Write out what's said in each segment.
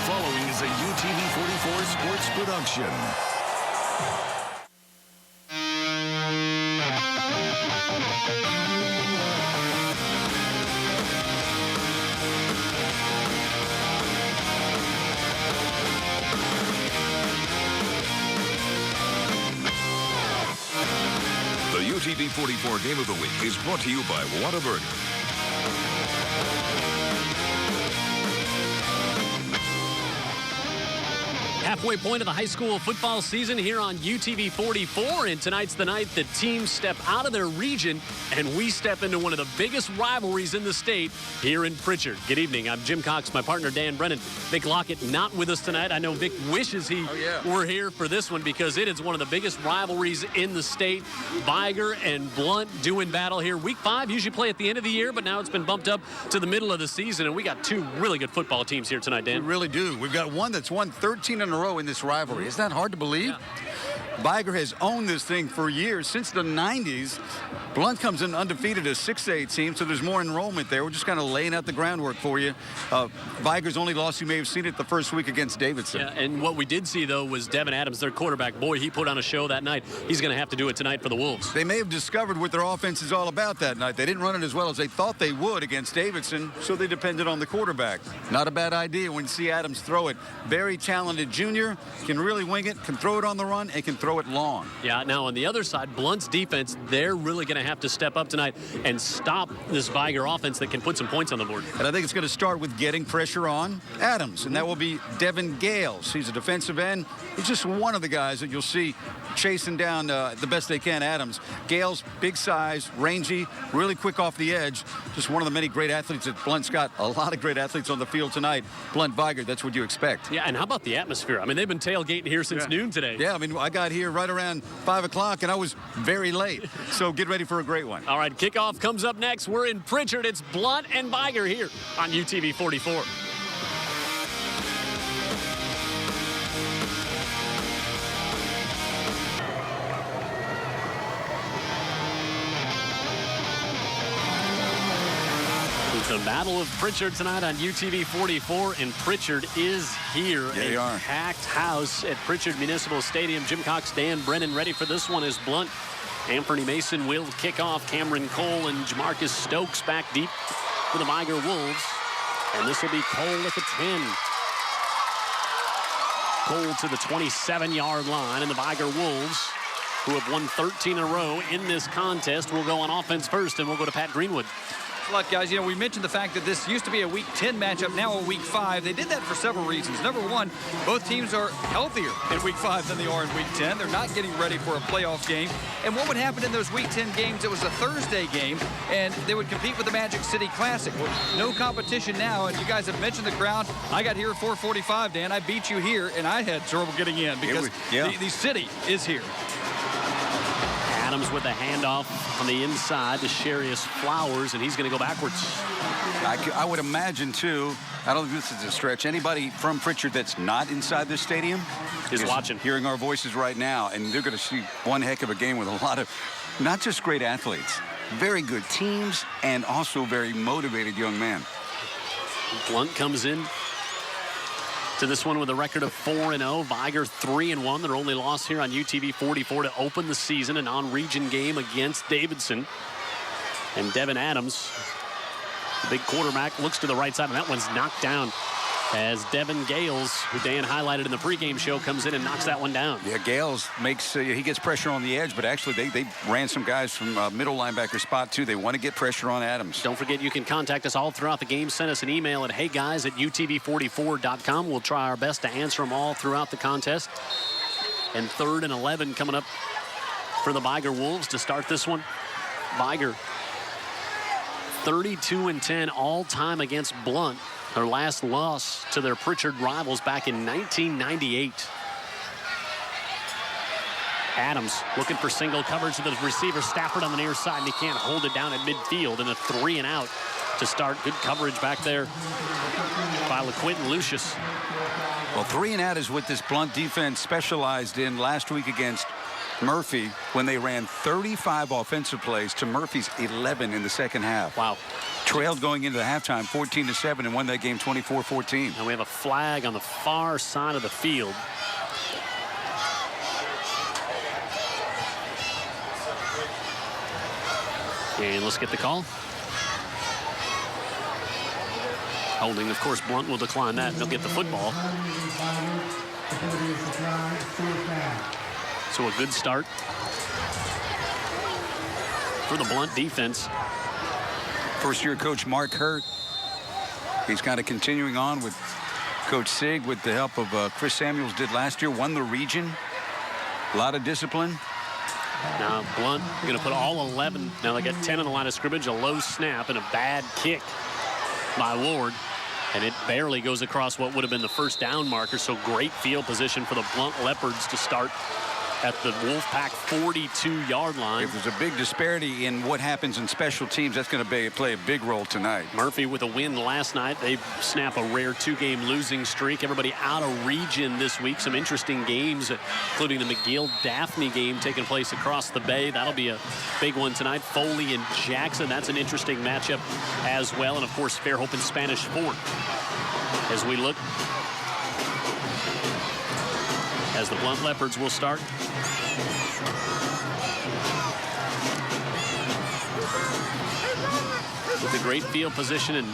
following is a UTV 44 sports production. The UTV 44 Game of the Week is brought to you by Whataburger. Halfway point of the high school football season here on UTV 44, and tonight's the night that teams step out of their region and we step into one of the biggest rivalries in the state here in Prichard. Good evening. I'm Jim Cox, my partner Dan Brennan. Vic Lockett not with us tonight. I know Vic wishes he were here for this one because it is one of the biggest rivalries in the state. Vigor and Blount doing battle here. Week 5 usually play at the end of the year, but now it's been bumped up to the middle of the season, and we got two really good football teams here tonight, Dan. We really do. We've got one that's won 13 in a row in this rivalry. Isn't that hard to believe? Yeah. Vigor has owned this thing for years, since the 90s. Blount comes in undefeated as 6A team, so there's more enrollment there. We're just kind of laying out the groundwork for you. Vigor's only loss, you may have seen it the first week against Davidson. Yeah, and what we did see, though, was Devin Adams, their quarterback. Boy, he put on a show that night. He's going to have to do it tonight for the Wolves. They may have discovered what their offense is all about that night. They didn't run it as well as they thought they would against Davidson, so they depended on the quarterback. Not a bad idea when you see Adams throw it. Very talented junior, can really wing it, can throw it on the run, and can throw it long. Yeah, now on the other side, Blount's defense, they're really going to have to step up tonight and stop this Vigor offense that can put some points on the board. And I think it's going to start with getting pressure on Adams, and that will be Devin Gales. He's a defensive end. He's just one of the guys that you'll see chasing down the best they can Adams. Gales, big size, rangy, really quick off the edge. Just one of the many great athletes that Blount's got. A lot of great athletes on the field tonight. Blount Vigor, that's what you expect. Yeah, and how about the atmosphere? I mean, they've been tailgating here since noon today. Yeah, I mean, I got here right around 5 o'clock, and I was very late. So get ready for a great one. All right, kickoff comes up next. We're in Prichard. It's Blount and Vigor here on UTV 44. The Battle of Prichard tonight on UTV 44, and Prichard is here. Yeah, they are. Packed house at Prichard Municipal Stadium. Jim Cox, Dan Brennan ready for this one as Blount. Anthony Mason will kick off. Cameron Cole and Jamarcus Stokes back deep for the Vigor Wolves. And this will be Cole at the 10. Cole to the 27-yard line, and the Vigor Wolves, who have won 13 in a row in this contest, will go on offense first, and we'll go to Pat Greenwood. Luck, guys. You know, we mentioned the fact that this used to be a Week 10 matchup, now a Week 5. They did that for several reasons. Number one, both teams are healthier in Week 5 than they are in Week 10. They're not getting ready for a playoff game. And what would happen in those Week 10 games? It was a Thursday game, and they would compete with the Magic City Classic. Well, no competition now, and you guys have mentioned the crowd. I got here at 4:45, Dan. I beat you here, and I had trouble getting in because the city is here. Adams with a handoff on the inside to Sharius Flowers, and he's going to go backwards. I would imagine, too, I don't think this is a stretch. Anybody from Prichard that's not inside this stadium is watching, hearing our voices right now, and they're going to see one heck of a game with a lot of not just great athletes, very good teams, and also very motivated young men. Blount comes in to this one with a record of 4-0. Vigor 3-1. Their only loss here on UTV 44 to open the season, a non-region game against Davidson. And Devin Adams, the big quarterback, looks to the right side, and that one's knocked down as Devin Gales, who Dan highlighted in the pregame show, comes in and knocks that one down. Yeah, Gales makes, he gets pressure on the edge, but actually they ran some guys from middle linebacker spot, too. They want to get pressure on Adams. Don't forget, you can contact us all throughout the game. Send us an email at heyguys@utv44.com. We'll try our best to answer them all throughout the contest. And 3rd and 11 coming up for the Vigor Wolves to start this one. Vigor 32-10 all-time against Blount. Their last loss to their Prichard rivals back in 1998. Adams looking for single coverage to the receiver. Stafford on the near side, and he can't hold it down at midfield. And a 3-and-out to start. Good coverage back there by LaQuinton Lucius. Well, 3-and-out is what this Blount defense specialized in last week against Murphy when they ran 35 offensive plays to Murphy's 11 in the second half. Wow. trailed going into the halftime 14-7 and won that game 24-14. And we have a flag on the far side of the field. And let's get the call. Holding, of course, Blount will decline that. They'll get the football. So a good start for the Blount defense. First-year coach Mark Hurt. He's kind of continuing on with Coach Sig with the help of Chris Samuels did last year. Won the region. A lot of discipline. Now Blount going to put all 11. Now they got 10 on the line of scrimmage, a low snap, and a bad kick by Ward. And it barely goes across what would have been the first down marker. So great field position for the Blount Leopards to start at the Wolfpack 42-yard line. If there's a big disparity in what happens in special teams, that's going to play a big role tonight. Murphy with a win last night. They snap a rare 2-game losing streak. Everybody out of region this week. Some interesting games, including the McGill-Daphne game taking place across the bay. That'll be a big one tonight. Foley and Jackson. That's an interesting matchup as well. And, of course, Fairhope and Spanish Fort. As we look, as the Blount Leopards will start. With a great field position, and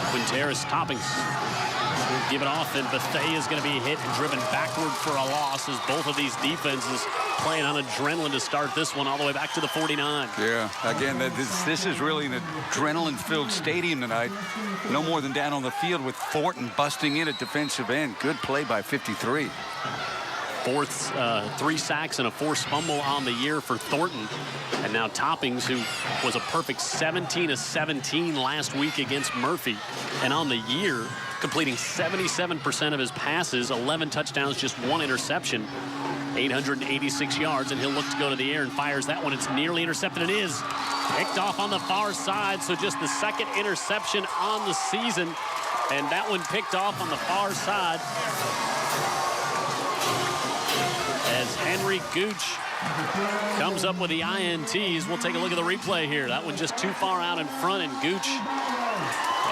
Quinteris Toppings will give it off, and Bethea is going to be hit and driven backward for a loss, as both of these defenses playing on adrenaline to start this one all the way back to the 49. Yeah, again, this is really an adrenaline-filled stadium tonight. No more than down on the field with Thornton busting in at defensive end. Good play by 53. Fourth, 3 sacks and a forced fumble on the year for Thornton. And now Toppings, who was a perfect 17-17 last week against Murphy. And on the year, completing 77% of his passes, 11 touchdowns, just 1 interception, 886 yards, and he'll look to go to the air and fires that one. It's nearly intercepted. It is picked off on the far side, so just the second interception on the season. And that one picked off on the far side. As Henry Gooch comes up with the INTs. We'll take a look at the replay here. That one just too far out in front, and Gooch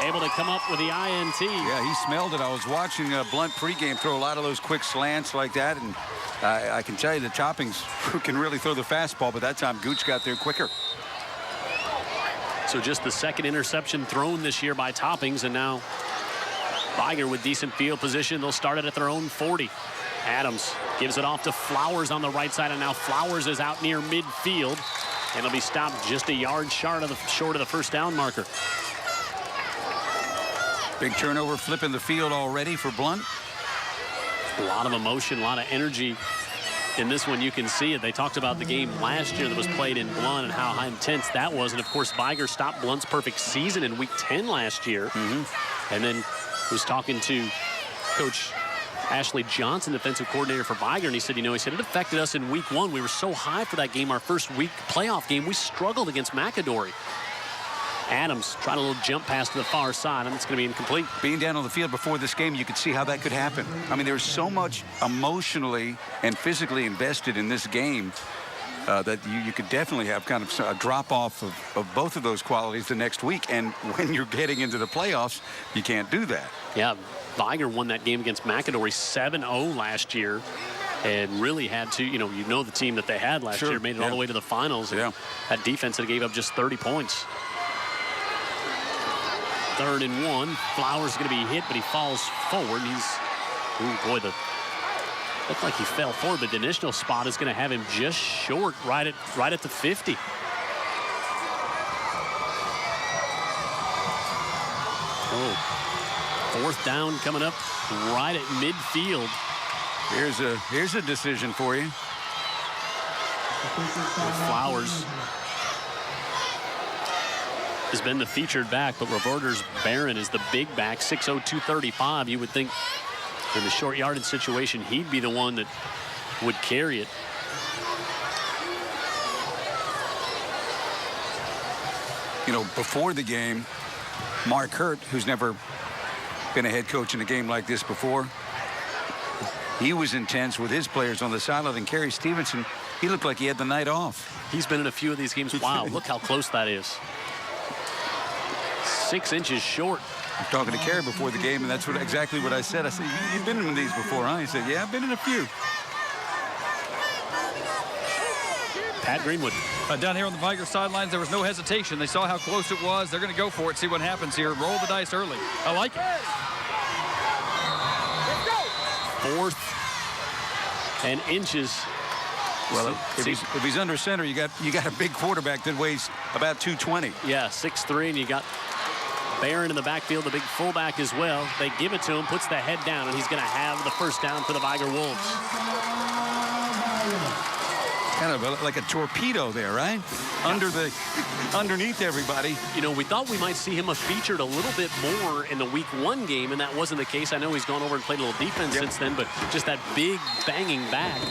able to come up with the INT. Yeah, he smelled it. I was watching Blount pregame throw a lot of those quick slants like that, and I can tell you the Toppings can really throw the fastball, but that time Gooch got there quicker. So just the second interception thrown this year by Toppings, and now Vigor with decent field position. They'll start it at their own 40. Adams gives it off to Flowers on the right side, and now Flowers is out near midfield, and he'll be stopped just a yard short of the first down marker. Big turnover, flipping the field already for Blount. A lot of emotion, a lot of energy in this one. You can see it. They talked about the game last year that was played in Blount and how intense that was. And, of course, Vigor stopped Blount's perfect season in Week 10 last year. And then was talking to Coach Ashley Johnson, defensive coordinator for Vigor, and he said, it affected us in Week 1. We were so high for that game, our first week playoff game. We struggled against McAdory. Adams trying a little jump pass to the far side, and it's going to be incomplete. Being down on the field before this game, you could see how that could happen. I mean, there's so much emotionally and physically invested in this game that you could definitely have kind of a drop-off of both of those qualities the next week. And when you're getting into the playoffs, you can't do that. Yeah, Vigor won that game against McAdory 7-0 last year. And really had to, the team that they had last year made it all the way to the finals. And that defense that gave up just 30 points. 3rd and 1. Flowers going to be hit, but he falls forward. Looked like he fell forward, but the initial spot is going to have him just short, right at the 50. Oh, 4th down coming up right at midfield. Here's a decision for you. Flowers has been the featured back, but Reverters Barron is the big back, 6'0", 235. You would think in the short yardage situation, he'd be the one that would carry it. Before the game, Mark Hurt, who's never been a head coach in a game like this before, he was intense with his players on the sideline, and Kerry Stevenson He looked like he had the night off. He's been in a few of these games. Wow, look how close that is. 6 inches short. I was talking to Kerry before the game, and that's exactly what I said. I said, you've been in these before, huh? He said, yeah, I've been in a few. Pat Greenwood. Down here on the Vigor sidelines, there was no hesitation. They saw how close it was. They're going to go for it, see what happens here. Roll the dice early. I like it. 4th and inches. Well, if he's under center, you got a big quarterback that weighs about 220. Yeah, 6'3", and you got Barron in the backfield, the big fullback as well. They give it to him, puts the head down, and he's going to have the first down for the Vigor Wolves. Kind of like a torpedo there, right? Yeah. Underneath everybody. You know, we thought we might see him featured a little bit more in the Week 1 game, and that wasn't the case. I know he's gone over and played a little defense since then, but just that big banging back.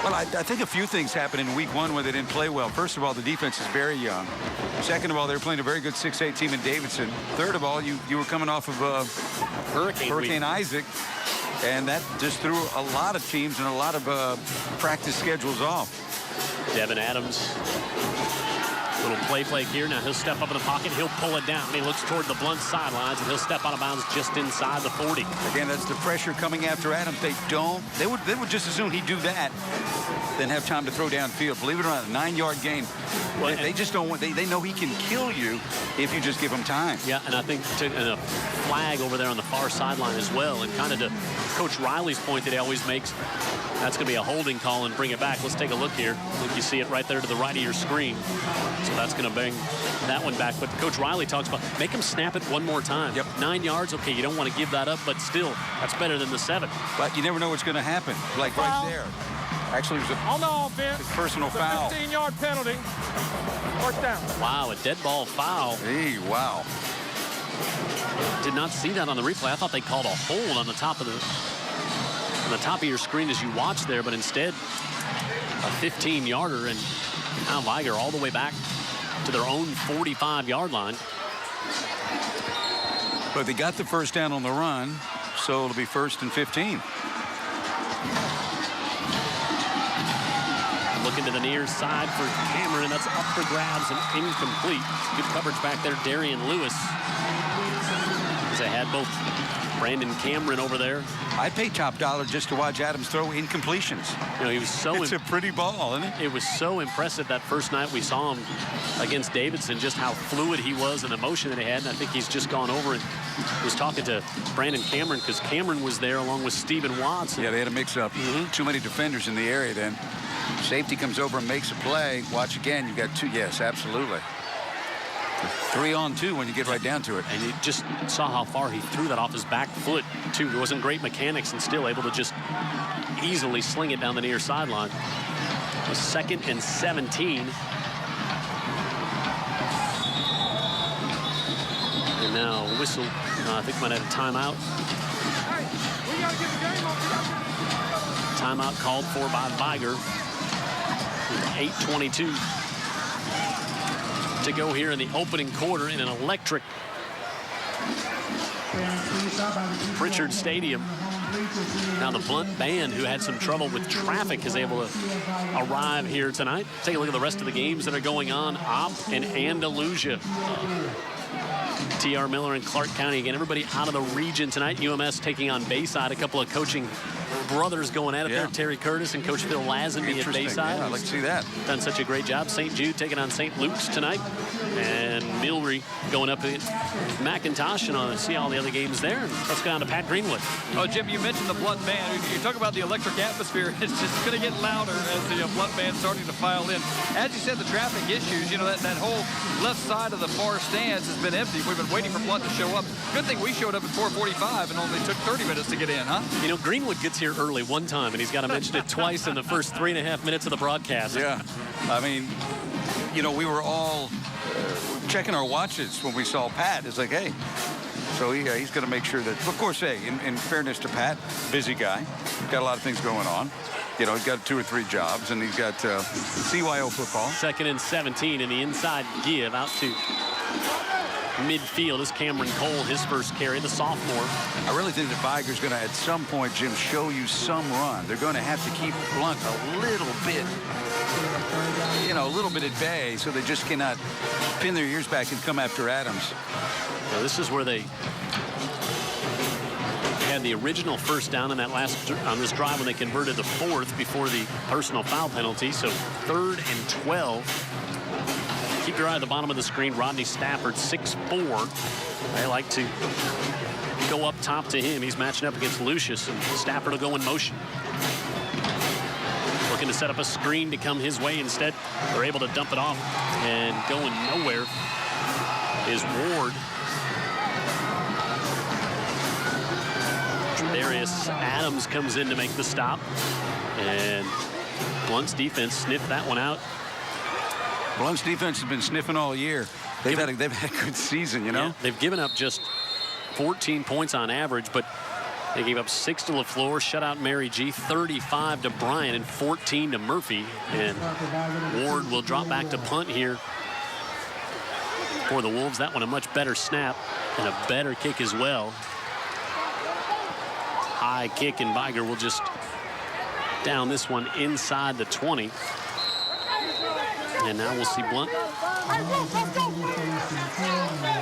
Well, I think a few things happened in Week 1 where they didn't play well. First of all, the defense is very young. Second of all, they were playing a very good 6'8" team in Davidson. Third of all, you were coming off of Hurricane Isaac, and that just threw a lot of teams and a lot of practice schedules off. Devin Adams, little play here. Now he'll step up in the pocket. He'll pull it down. He looks toward the Blount sidelines, and he'll step out of bounds just inside the 40. Again, that's the pressure coming after Adams. They would just as soon he do that than have time to throw downfield. Believe it or not, a 9-yard gain. Well, they just don't want. They know he can kill you if you just give him time. Yeah, and I think a flag over there on the far sideline as well, and kind of to Coach Riley's point that he always makes. That's going to be a holding call and bring it back. Let's take a look here. I think you see it right there to the right of your screen. So that's going to bring that one back. But Coach Riley talks about make him snap it one more time. Yep. 9 yards. Okay, you don't want to give that up, but still, that's better than the 7. But you never know what's going to happen. Like right there. Actually, it was on the offense. Personal foul. 15-yard penalty. First down. Wow, a dead ball foul. Hey, wow. Did not see that on the replay. I thought they called a hold on the top of your screen as you watch there, but instead a 15-yarder, and now Vigor all the way back to their own 45-yard line. But they got the first down on the run, so it'll be 1st and 15. Looking to the near side for Cameron, and that's up for grabs and incomplete. Good coverage back there, Darian Lewis. As they had both Brandon Cameron over there. I'd pay top dollar just to watch Adams throw incompletions. You know, he was so. It's a pretty ball, isn't it? It was so impressive that first night we saw him against Davidson, just how fluid he was and the motion that he had. And I think he's just gone over and was talking to Brandon Cameron because Cameron was there along with Stephen Watts. Yeah, they had a mix-up. Too many defenders in the area then. Safety comes over and makes a play. Watch again. You've got 2. Yes, absolutely. 3-on-2 when you get right down to it. And you just saw how far he threw that off his back foot, too. It wasn't great mechanics and still able to just easily sling it down the near sideline. It was 2nd and 17. And now whistle. I think might have a timeout. Hey, we got to get the game on. Timeout called for by Vigor. 8:22 to go here in the opening quarter in an electric Prichard Stadium. Now the Blount band, who had some trouble with traffic, is able to arrive here tonight. Take a look at the rest of the games that are going on. Opp and Andalusia. T.R. Miller and Clark County. Again, everybody out of the region tonight. UMS taking on Bayside. A couple of coaching brothers going at it there. Terry Curtis and Coach Phil Lazenby at Bayside. Yeah, I'd like to see that. Done such a great job. St. Jude taking on St. Luke's tonight. And Milry going up at McIntosh, and I'll see all the other games there. Let's go on to Pat Greenwood. Oh, Jim, you mentioned the Blount band. You talk about the electric atmosphere. It's just going to get louder as the Blount band's starting to file in. As you said, the traffic issues, you know, that whole left side of the far stands has been empty. We've been waiting for Blount to show up. Good thing we showed up at 4:45 and only took 30 minutes to get in, huh? You know, Greenwood gets here early one time, and he's got to mention it twice in the first 3.5 minutes of the broadcast. Yeah. I mean, you know, we were all checking our watches when we saw Pat. It's like, hey. So he's going to make sure that, of course, hey, in fairness to Pat, busy guy, got a lot of things going on. You know, he's got 2 or 3 jobs, and he's got CYO football. 2nd and 17 in the inside give out to midfield is Cameron Cole, his first carry, the sophomore. I really think that Vigor's going to, at some point, Jim, show you some run. They're going to have to keep Blount a little bit, a little bit at bay, so they just cannot pin their ears back and come after Adams. Now, this is where they had the original first down on this drive when they converted the fourth before the personal foul penalty. So 3rd and 12. Keep your eye at the bottom of the screen. Rodney Stafford, 6'4". They like to go up top to him. He's matching up against Lucius, and Stafford will go in motion. Looking to set up a screen to come his way. Instead, they're able to dump it off, and going nowhere is Ward. Darius Adams comes in to make the stop, and Blount's defense sniffed that one out. Blount's defense has been sniffing all year. They've had a good season, Yeah, they've given up just 14 points on average, but they gave up 6 to LaFleur, shut out Mary G, 35 to Bryant, and 14 to Murphy. And Ward will drop back to punt here for the Wolves. That one a much better snap and a better kick as well. High kick, and Vigor will just down this one inside the 20. And now we'll see Blount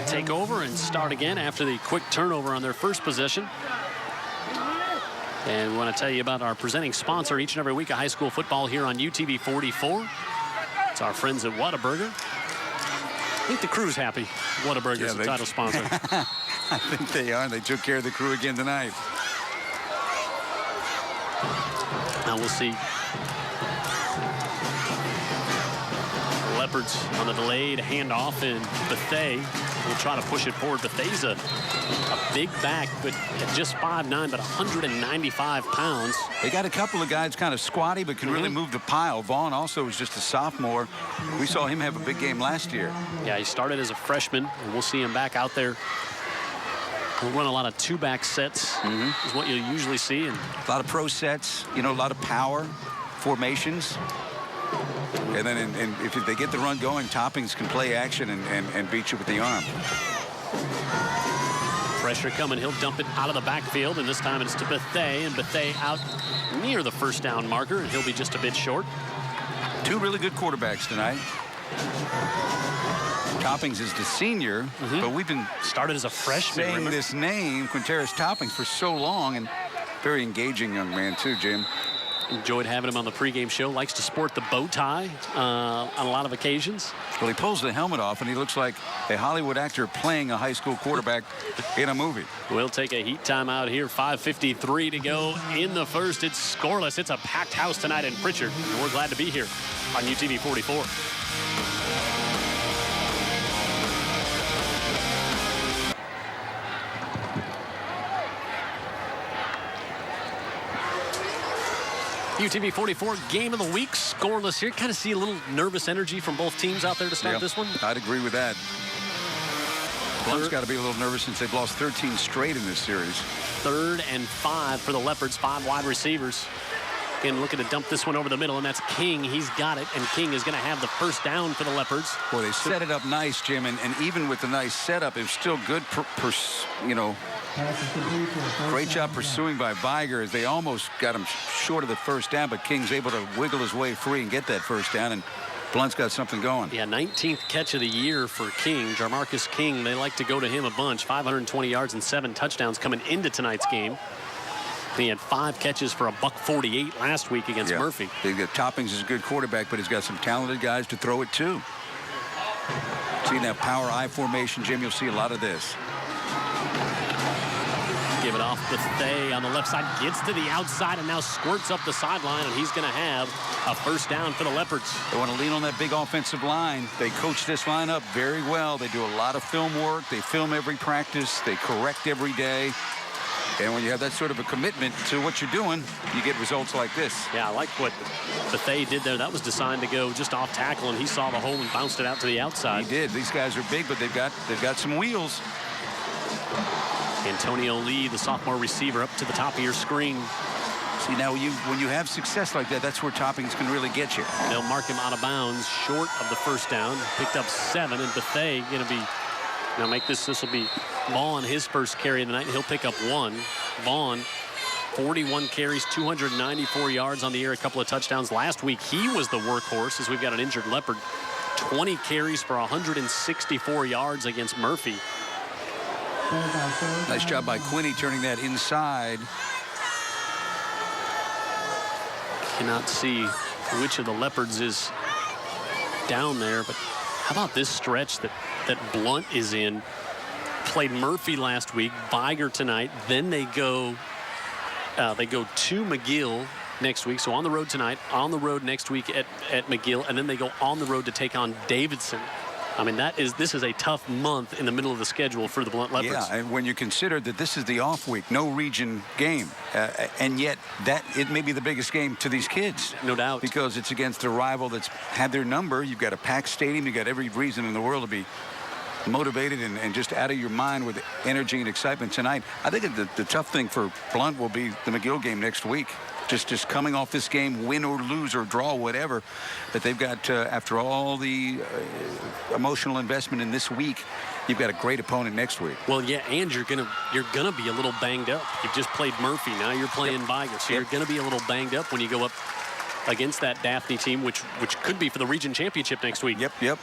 take over and start again after the quick turnover on their first possession. And we want to tell you about our presenting sponsor each and every week of high school football here on UTV 44. It's our friends at Whataburger. I think the crew's happy. Whataburger is the title sponsor. I think they are. They took care of the crew again tonight. Now we'll see Leopards on the delayed handoff, and Bethea will try to push it forward. Bethea's a big back, but at just 5'9", but 195 pounds. They got a couple of guys kind of squatty, but can really move the pile. Vaughn also is just a sophomore. We saw him have a big game last year. Yeah, he started as a freshman, and we'll see him back out there. We'll run a lot of two-back sets, is what you'll usually see. And a lot of pro sets, a lot of power formations. And then if they get the run going, Toppings can play action and beat you with the arm. Pressure coming. He'll dump it out of the backfield, and this time it's to Bethea, and Bethea out near the first down marker, and he'll be just a bit short. 2 really good quarterbacks tonight. Toppings is the senior, but we've been started as a freshman. Saying this name, Quinteris Toppings, for so long, and very engaging young man too, Jim. Enjoyed having him on the pregame show. Likes to sport the bow tie on a lot of occasions. Well, he pulls the helmet off, and he looks like a Hollywood actor playing a high school quarterback in a movie. We'll take a heat timeout here. 5:53 to go in the first. It's scoreless. It's a packed house tonight in Prichard, and we're glad to be here on UTV 44. UTV 44 game of the week, scoreless here. Kind of see a little nervous energy from both teams out there to start this one. I'd agree with that. Blount's got to be a little nervous since they've lost 13 straight in this series. 3rd and 5 for the Leopards, 5 wide receivers. Again, looking to dump this one over the middle, and that's King. He's got it, and King is going to have the first down for the Leopards. Well, they set it up nice, Jim, and even with the nice setup, it was still good, great job pursuing by Vigor, as they almost got him short of the first down, but King's able to wiggle his way free and get that first down, and Blount's got something going. Yeah, 19th catch of the year for King. Jarmarcus King, they like to go to him a bunch. 520 yards and 7 touchdowns coming into tonight's game. He had 5 catches for $148 last week against Murphy. Toppings is a good quarterback, but he's got some talented guys to throw it to. Seeing that power I formation, Jim, you'll see a lot of this. Give it off Bethea on the left side, gets to the outside and now squirts up the sideline, and he's going to have a first down for the Leopards. They want to lean on that big offensive line. They coach this line up very well. They do a lot of film work. They film every practice. They correct every day. And when you have that sort of a commitment to what you're doing, you get results like this. Yeah, I like what Bethea did there. That was designed to go just off tackle, and he saw the hole and bounced it out to the outside. He did. These guys are big, but they've got some wheels. Antonio Lee, the sophomore receiver, up to the top of your screen. See, now when you have success like that, that's where Toppings can really get you. They'll mark him out of bounds, short of the first down. Picked up 7, and Bethea going to be Now this will be Vaughn, his first carry of the night, and he'll pick up 1. Vaughn, 41 carries, 294 yards on the air, a couple of touchdowns. Last week, he was the workhorse as we've got an injured Leopard. 20 carries for 164 yards against Murphy. Nice job by Quinney turning that inside. Cannot see which of the Leopards is down there, but how about this stretch that Blount is in? Played Murphy last week, Vigor tonight, then they go to McGill next week. So on the road tonight, on the road next week at McGill, and then they go on the road to take on Davidson. I mean, this is a tough month in the middle of the schedule for the Blount Leopards. Yeah, and when you consider that this is the off week, no region game, and yet it may be the biggest game to these kids. No doubt. Because it's against a rival that's had their number. You've got a packed stadium. You've got every reason in the world to be motivated and just out of your mind with energy and excitement tonight. I think the tough thing for Blount will be the McGill game next week. Just coming off this game, win or lose or draw, whatever, that they've got after all the emotional investment in this week, you've got a great opponent next week. Well, yeah, and you're gonna be a little banged up. You've just played Murphy, now you're playing Vigor, so you're gonna be a little banged up when you go up against that Daphne team, which could be for the region championship next week. Yep.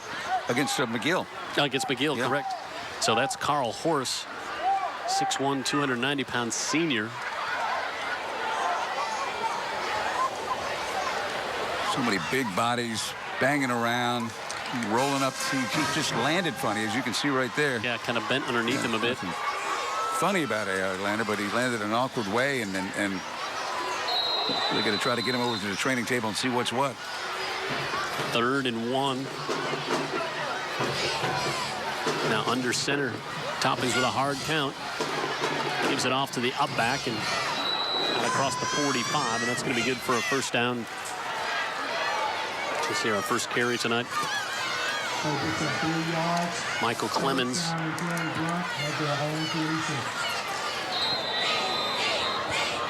Against McGill. Against McGill, correct. So that's Carl Horse, 6'1", 290-pound senior. So many big bodies banging around, rolling up. He just landed funny, as you can see right there. Yeah, kind of bent underneath him a bit. Funny about it, landed, but he landed in an awkward way, and they're going to try to get him over to the training table and see what's what. 3rd and 1. Now under center, Toppings with a hard count. Gives it off to the up back and across the 45, and that's going to be good for a first down. Just here, our first carry tonight. Michael Clemens.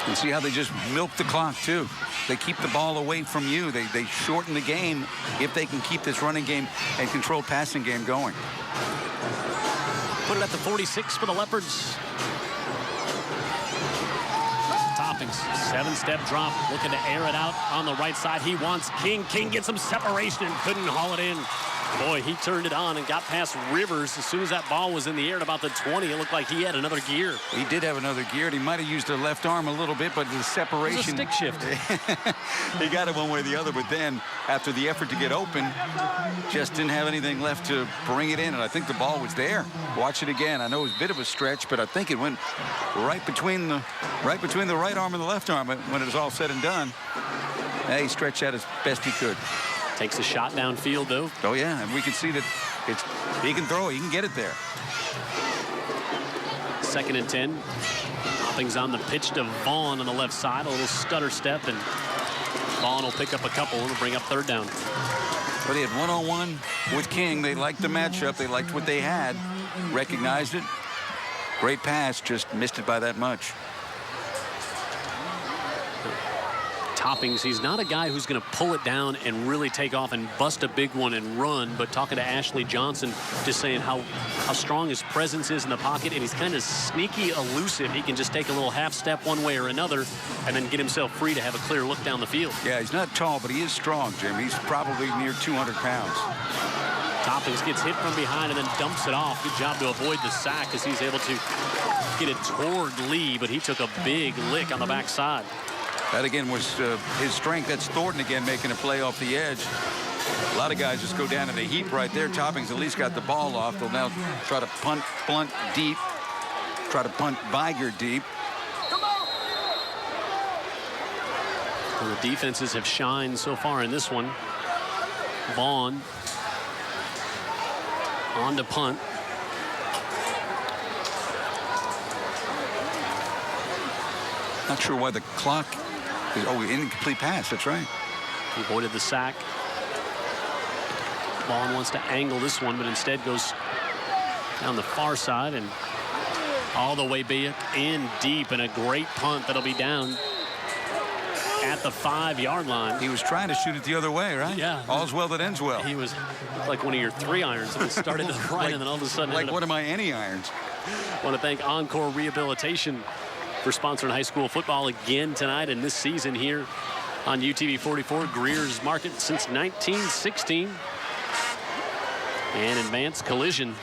And see how they just milk the clock, too. They keep the ball away from you. They shorten the game if they can keep this running game and controlled passing game going. Put it at the 46 for the Leopards. Toppings, 7-step drop, looking to air it out on the right side. He wants King. King gets some separation and couldn't haul it in. Boy, he turned it on and got past Rivers. As soon as that ball was in the air at about the 20, it looked like he had another gear. He did have another gear, and he might have used the left arm a little bit, but the separation. It was a stick shift. He got it one way or the other, but then after the effort to get open, just didn't have anything left to bring it in, and I think the ball was there. Watch it again. I know it was a bit of a stretch, but I think it went right between the right arm and the left arm when it was all said and done. He stretched out as best he could. Takes a shot downfield, though. Oh, yeah, and we can see that he can throw it. He can get it there. 2nd and 10. Toppings on the pitch to Vaughn on the left side. A little stutter step, and Vaughn will pick up a couple and bring up 3rd down. But he had one-on-one with King. They liked the matchup. They liked what they had. Recognized it. Great pass, just missed it by that much. Toppings, he's not a guy who's going to pull it down and really take off and bust a big one and run, but talking to Ashley Johnson, just saying how strong his presence is in the pocket, and he's kind of sneaky elusive. He can just take a little half step one way or another and then get himself free to have a clear look down the field. Yeah, he's not tall, but he is strong, Jim. He's probably near 200 pounds. Toppings gets hit from behind and then dumps it off. Good job to avoid the sack as he's able to get it toward Lee, but he took a big lick on the backside. That, again, was his strength. That's Thornton again making a play off the edge. A lot of guys just go down in a heap right there. Toppings at least got the ball off. They'll now try to punt Blount deep, try to punt Vigor deep. Well, the defenses have shined so far in this one. Vaughn on to punt. Not sure why the clock is, incomplete pass. That's right. He avoided the sack. Vaughn wants to angle this one, but instead goes down the far side and all the way back in deep, and a great punt that'll be down at the 5-yard line. He was trying to shoot it the other way, right? Yeah. All's well that ends well. He was like one of your 3 irons. It started to the right, like, and then all of a sudden. Like one of my any irons. I want to thank Encore Rehabilitation for sponsoring high school football again tonight and this season here on UTV 44. Greer's Market since 1916. And Advanced Collision.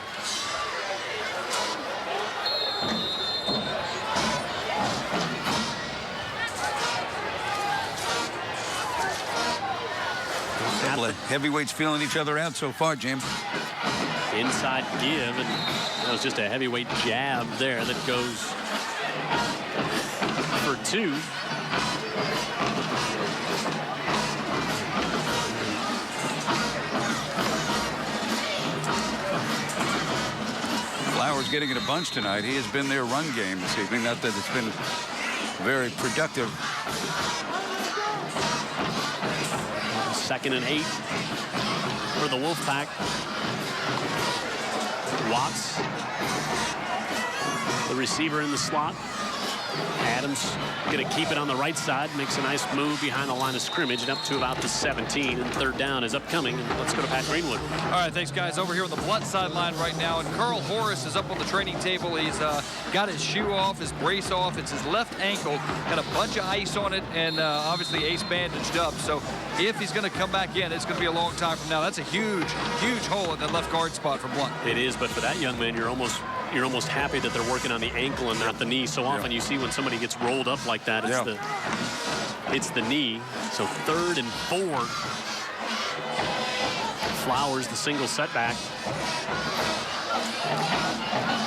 Heavyweights feeling each other out so far, Jim. Inside give, and that was just a heavyweight jab there that goes for 2. Flowers getting it a bunch tonight. He has been their run game this evening. Not that it's been very productive. 2nd and 8 for the Wolfpack. Watts, the receiver in the slot. Adams going to keep it on the right side. Makes a nice move behind the line of scrimmage and up to about the 17. And 3rd down is upcoming. And let's go to Pat Greenwood. All right, thanks, guys. Over here on the Blount sideline right now. And Carl Horace is up on the training table. He's got his shoe off, his brace off. It's his left ankle. Got a bunch of ice on it and obviously ace bandaged up. So if he's going to come back in, it's going to be a long time from now. That's a huge, huge hole in the left guard spot for Blount. It is, but for that young man, you're almost happy that they're working on the ankle and not the knee. So often you see when somebody gets rolled up like that, it's the knee. So 3rd and 4. Flowers the single setback.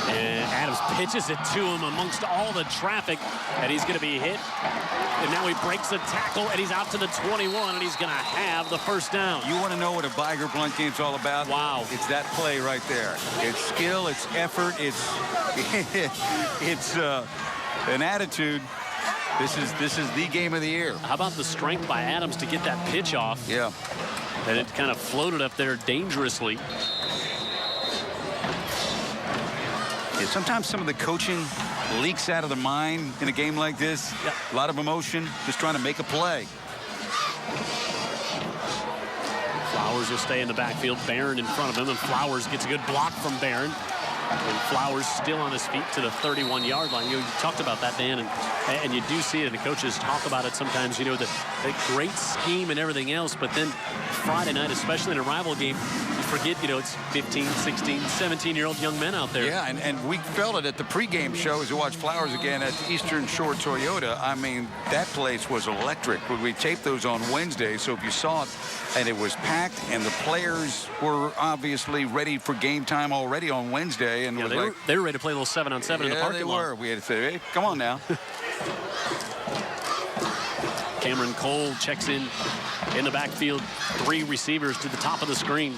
And Adams pitches it to him amongst all the traffic, and he's going to be hit. And now he breaks the tackle, and he's out to the 21, and he's going to have the 1st down. You want to know what a Vigor Blount game's all about? Wow. It's that play right there. It's skill, it's effort, it's an attitude. This is the game of the year. How about the strength by Adams to get that pitch off? Yeah. And it kind of floated up there dangerously. Yeah, sometimes some of the coaching leaks out of the mind in a game like this. Yep. A lot of emotion, just trying to make a play. Flowers will stay in the backfield. Barron in front of him, and Flowers gets a good block from Barron. And Flowers still on his feet to the 31-yard line. You talked about that, Dan, and you do see it, and the coaches talk about it sometimes, the great scheme and everything else, but then Friday night, especially in a rival game, you forget, it's 15, 16, 17-year-old young men out there. Yeah, and we felt it at the pregame show as we watched Flowers again at Eastern Shore Toyota. I mean, that place was electric. We taped those on Wednesday, so if you saw it, and it was packed, and the players were obviously ready for game time already on Wednesday. And yeah, they were ready to play a little 7-on-7 in the parking lot. Yeah, they were. We had to say, hey, come on now. Cameron Cole checks in the backfield. 3 receivers to the top of the screen.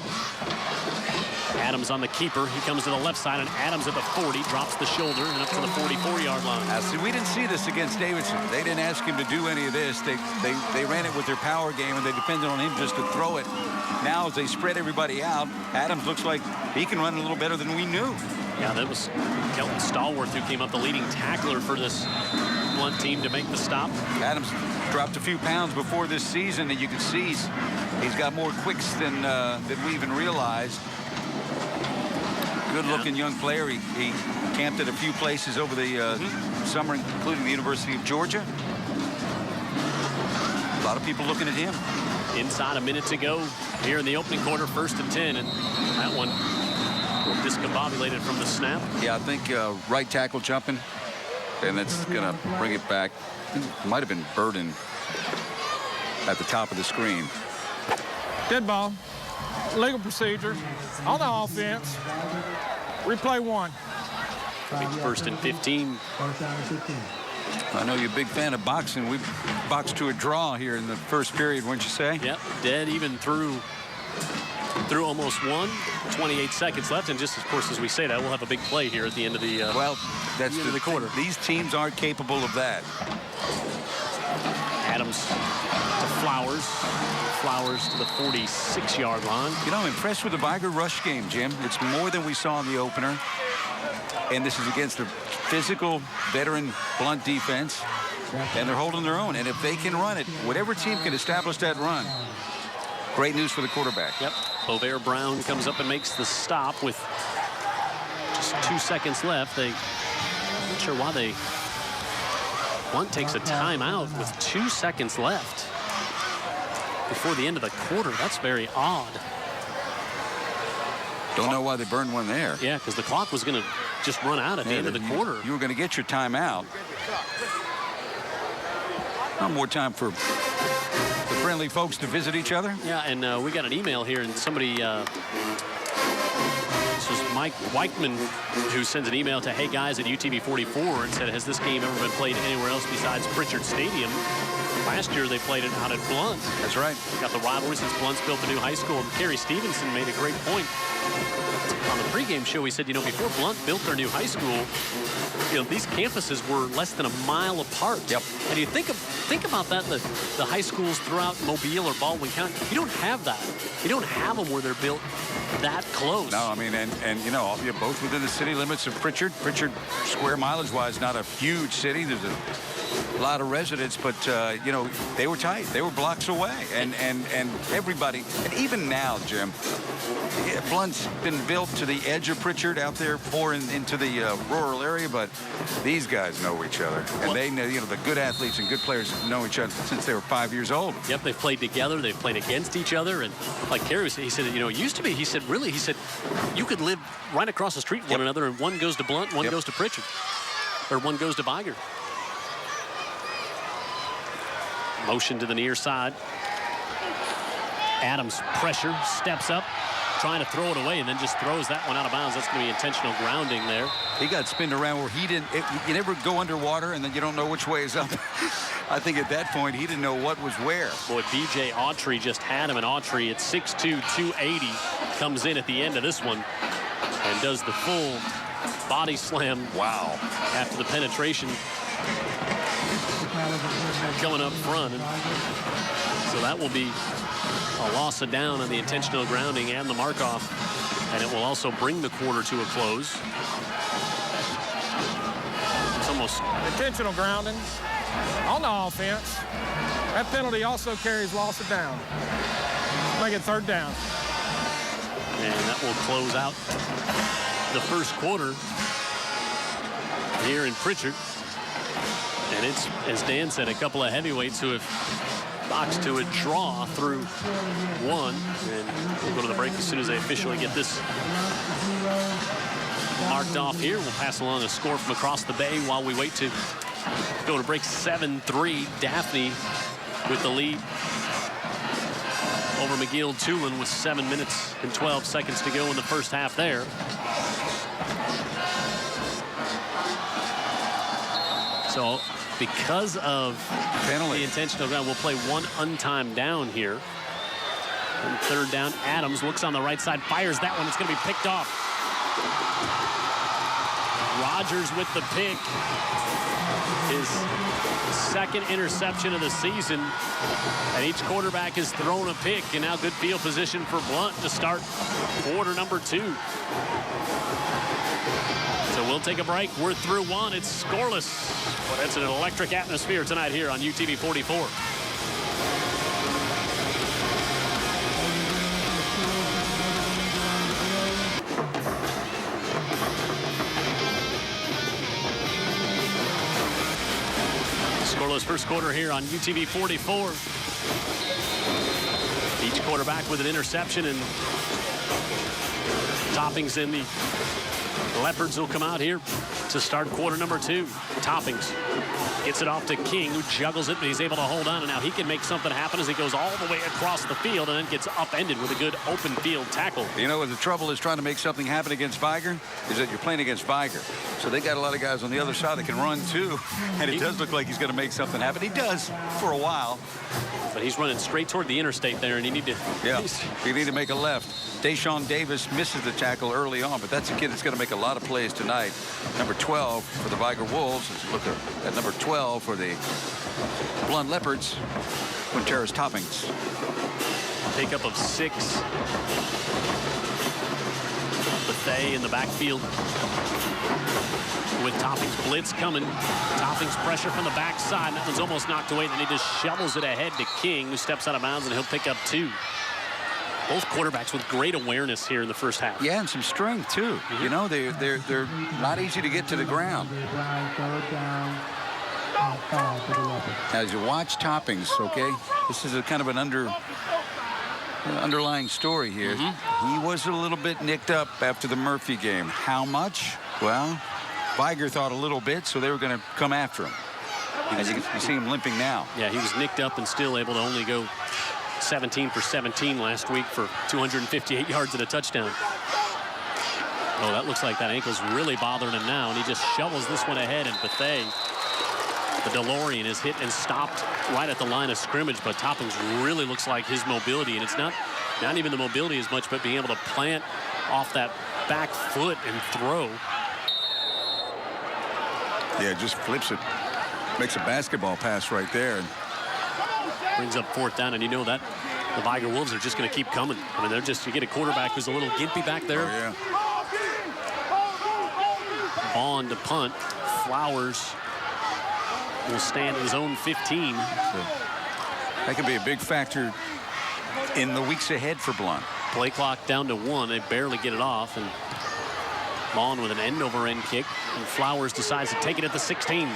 Adams on the keeper. He comes to the left side, and Adams at the 40 drops the shoulder and up to the 44-yard line. See, we didn't see this against Davidson. They didn't ask him to do any of this. They ran it with their power game, and they depended on him just to throw it. Now, as they spread everybody out, Adams looks like he can run a little better than we knew. Yeah, that was Kelton Stallworth who came up the leading tackler for this Blount team to make the stop. Adams dropped a few pounds before this season, and you can see he's got more quicks than we even realized. Good-looking young player. He camped at a few places over the summer, including the University of Georgia. A lot of people looking at him. Inside a minute to go here in the opening quarter, 1st and 10, and that one discombobulated from the snap. Yeah, I think right tackle jumping, and that's going to bring it back. It might have been Burden at the top of the screen. Dead ball. Legal procedure on the offense. Replay 1. 1st and 15. I know you're a big fan of boxing. We boxed to a draw here in the first period, wouldn't you say? Yep, dead even through almost 28 seconds left, and just of course as we say that, we'll have a big play here at the end of the that's the end of the quarter. These teams aren't capable of that. Adams to Flowers. Flowers to the 46-yard line. I'm impressed with the Vigor rush game, Jim. It's more than we saw in the opener. And this is against a physical veteran Blount defense. and they're holding their own. And if they can run it, whatever team can establish that run, great news for the quarterback. Yep. Bovair Brown comes up and makes the stop with just 2 seconds left. I'm not sure why Blount takes a timeout with 2 seconds left before the end of the quarter. That's very odd. Don't know why they burned one there. Yeah, because the clock was going to just run out at the end of the quarter. You were going to get your timeout. Not more time for the friendly folks to visit each other. Yeah, and we got an email here, and somebody, this was Mike Weichman, who sends an email to hey guys at UTV 44 and said, has this game ever been played anywhere else besides Prichard Stadium? Last year they played it out at Blount. That's right. Got the rivalry since Blount's built the new high school. And Kerry Stevenson made a great point on the pregame show. He said, you know, before Blount built their new high school, you know, these campuses were less than a mile apart. Yep. And you think about that, the high schools throughout Mobile or Baldwin County, you don't have that. You don't have them where they're built that close. No, I mean, and you know, you're both within the city limits of Prichard. Prichard, square mileage-wise, not a huge city. There's a lot of residents, but you know, they were tight. They were blocks away, and everybody, and even now, Jim, Blount's been built to the edge of Prichard out there, more into the rural area, but these guys know each other, and they know, you know, the good athletes and good players know each other since they were 5 years old. Yep, they've played together. They've played against each other, and like Kerry was, he said, you know, it used to be. He said, really, he said, you could live right across the street from one another, and one goes to Blount, one goes to Prichard, or one goes to Vigor. Motion to the near side. Adams pressure, steps up, trying to throw it away, and then just throws that one out of bounds. That's going to be intentional grounding there. He got spinned around where he didn't. You never go underwater and then you don't know which way is up. I think at that point he didn't know what was where. Boy, B.J. Autry just had him, and Autry at 6'2", 280 comes in at the end of this one and does the full body slam. Wow. After the penetration coming up front. And so that will be a loss of down on the intentional grounding and the mark-off, and it will also bring the quarter to a close. It's almost Intentional grounding on the offense. That penalty also carries loss of down. Make it third down. And that will close out the first quarter here in Prichard. And it's, as Dan said, a couple of heavyweights who have boxed to a draw through one. And we'll go to the break as soon as they officially get this marked off here. We'll pass along a score from across the bay while we wait to go to break. 7-3. Daphne with the lead over McGill-Tulin with 7 minutes and 12 seconds to go in the first half there. So because of the intentional ground, we'll play one untimed down here. And third down, Adams looks on the right side, fires that one. It's going to be picked off. Rogers with the pick. His second interception of the season. And each quarterback has thrown a pick. And now good field position for Blount to start quarter number 2. So we'll take a break. We're through one. It's scoreless. But it's an electric atmosphere tonight here on UTV 44. Scoreless first quarter here on UTV 44. Each quarterback with an interception, and Toppings in the Leopards will come out here to start quarter number 2. Toppings gets it off to King, who juggles it, but he's able to hold on, and now he can make something happen as he goes all the way across the field and then gets upended with a good open field tackle. You know, the trouble is trying to make something happen against Vigor is that you're playing against Vigor. So they got a lot of guys on the other side that can run too, and it does look like he's going to make something happen. He does for a while. But he's running straight toward the interstate there, and you need to... Yeah, you need to make a left. Deshaun Davis misses the tackle early on, but that's a kid that's going to make a lot of plays tonight. Number 12 for the Vigor Wolves. Let's look at number 12 for the Blount Leopards, Quinteris Toppings. Take up of 6. The Buffet in the backfield with Topping's blitz coming. Topping's pressure from the backside. That one's almost knocked away. Then he just shovels it ahead to King, who steps out of bounds, and he'll pick up 2. Both quarterbacks with great awareness here in the first half. Yeah, and some strength, too. You know, they're not easy to get to the ground. As you watch Toppings, okay, this is a kind of an underlying story here. He was a little bit nicked up after the Murphy game. How much? Well, Vigor thought a little bit, so they were going to come after him. As you see him limping now. Yeah, he was nicked up and still able to only go 17 for 17 last week for 258 yards and a touchdown. Oh, that looks like that ankle's really bothering him now, and he just shovels this one ahead, and Buffet, the DeLorean, is hit and stopped right at the line of scrimmage. But Toppings really looks like his mobility, and it's not even the mobility as much, but being able to plant off that back foot and throw. Yeah, just flips it. Makes a basketball pass right there. And brings up 4th down, and you know that the Vigor Wolves are just going to keep coming. I mean, you get a quarterback who's a little gimpy back there. Oh, yeah. Vaughn to punt. Flowers will stand at his own 15. That could be a big factor in the weeks ahead for Blount. Play clock down to 1. They barely get it off, and Vaughn with an end-over-end kick, and Flowers decides to take it at the 16.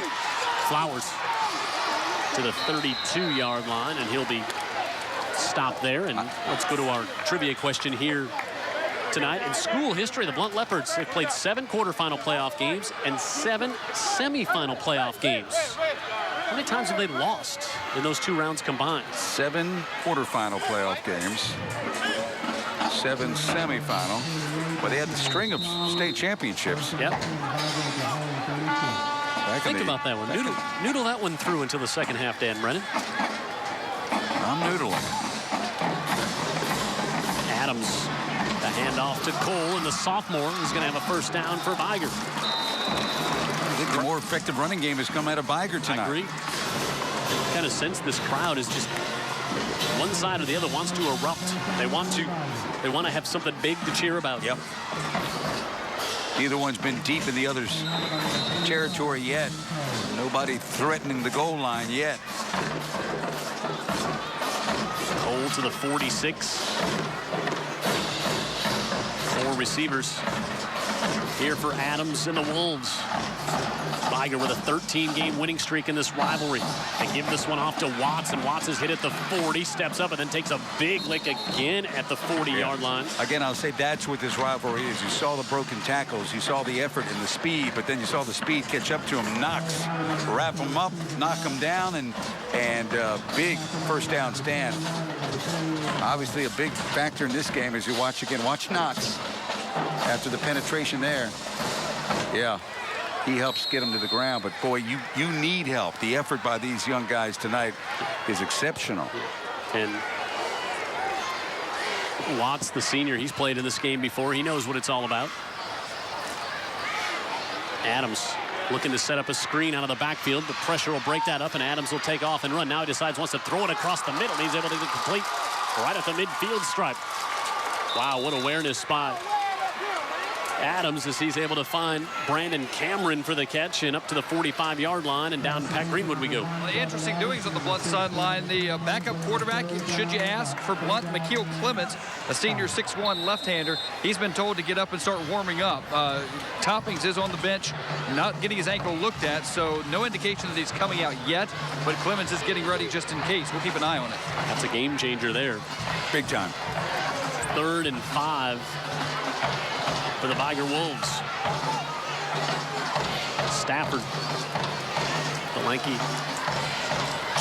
Flowers to the 32-yard line, and he'll be stopped there. And let's go to our trivia question here tonight. In school history, the Blount Leopards have played 7 quarterfinal playoff games and 7 semifinal playoff games. How many times have they lost in those 2 rounds combined? 7 quarterfinal playoff games, 7 semifinal. But they had the string of state championships. Yep. Think about that one. Noodle that one through until the second half, Dan Brennan. I'm noodling. Adams, the handoff to Cole, and the sophomore is going to have a first down for Vigor. I think the more effective running game has come out of Vigor tonight. I agree. Kind of sense this crowd is just one side or the other wants to erupt. They want to have something big to cheer about. Yep. Neither one's been deep in the other's territory yet. Nobody threatening the goal line yet. Cole to the 46. 4 receivers here for Adams and the Wolves. Vigor with a 13-game winning streak in this rivalry. They give this one off to Watts, and Watts is hit at the 40, steps up, and then takes a big lick again at the 40-yard line. Again, I'll say that's what this rivalry is. You saw the broken tackles, you saw the effort and the speed, but then you saw the speed catch up to him. Knox, wrap him up, knock him down, and big first down stand. Obviously, a big factor in this game as you watch Knox after the penetration there. Yeah. He helps get him to the ground, but boy, you need help. The effort by these young guys tonight is exceptional. And Watts, the senior, he's played in this game before. He knows what it's all about. Adams looking to set up a screen out of the backfield. The pressure will break that up, and Adams will take off and run. Now he decides wants to throw it across the middle. He's able to complete right at the midfield stripe. Wow, what awareness spot. Adams, as he's able to find Brandon Cameron for the catch, and up to the 45-yard line, and down Pat Greenwood we go. Well, the interesting doings on the Blount sideline. The backup quarterback, should you ask, for Blount, Makeel Clements, a senior 6'1" left-hander. He's been told to get up and start warming up. Toppings is on the bench, not getting his ankle looked at, so no indication that he's coming out yet, but Clements is getting ready just in case. We'll keep an eye on it. That's a game changer there. Big time. 3rd and 5 for the Vigor Wolves. Stafford, the lanky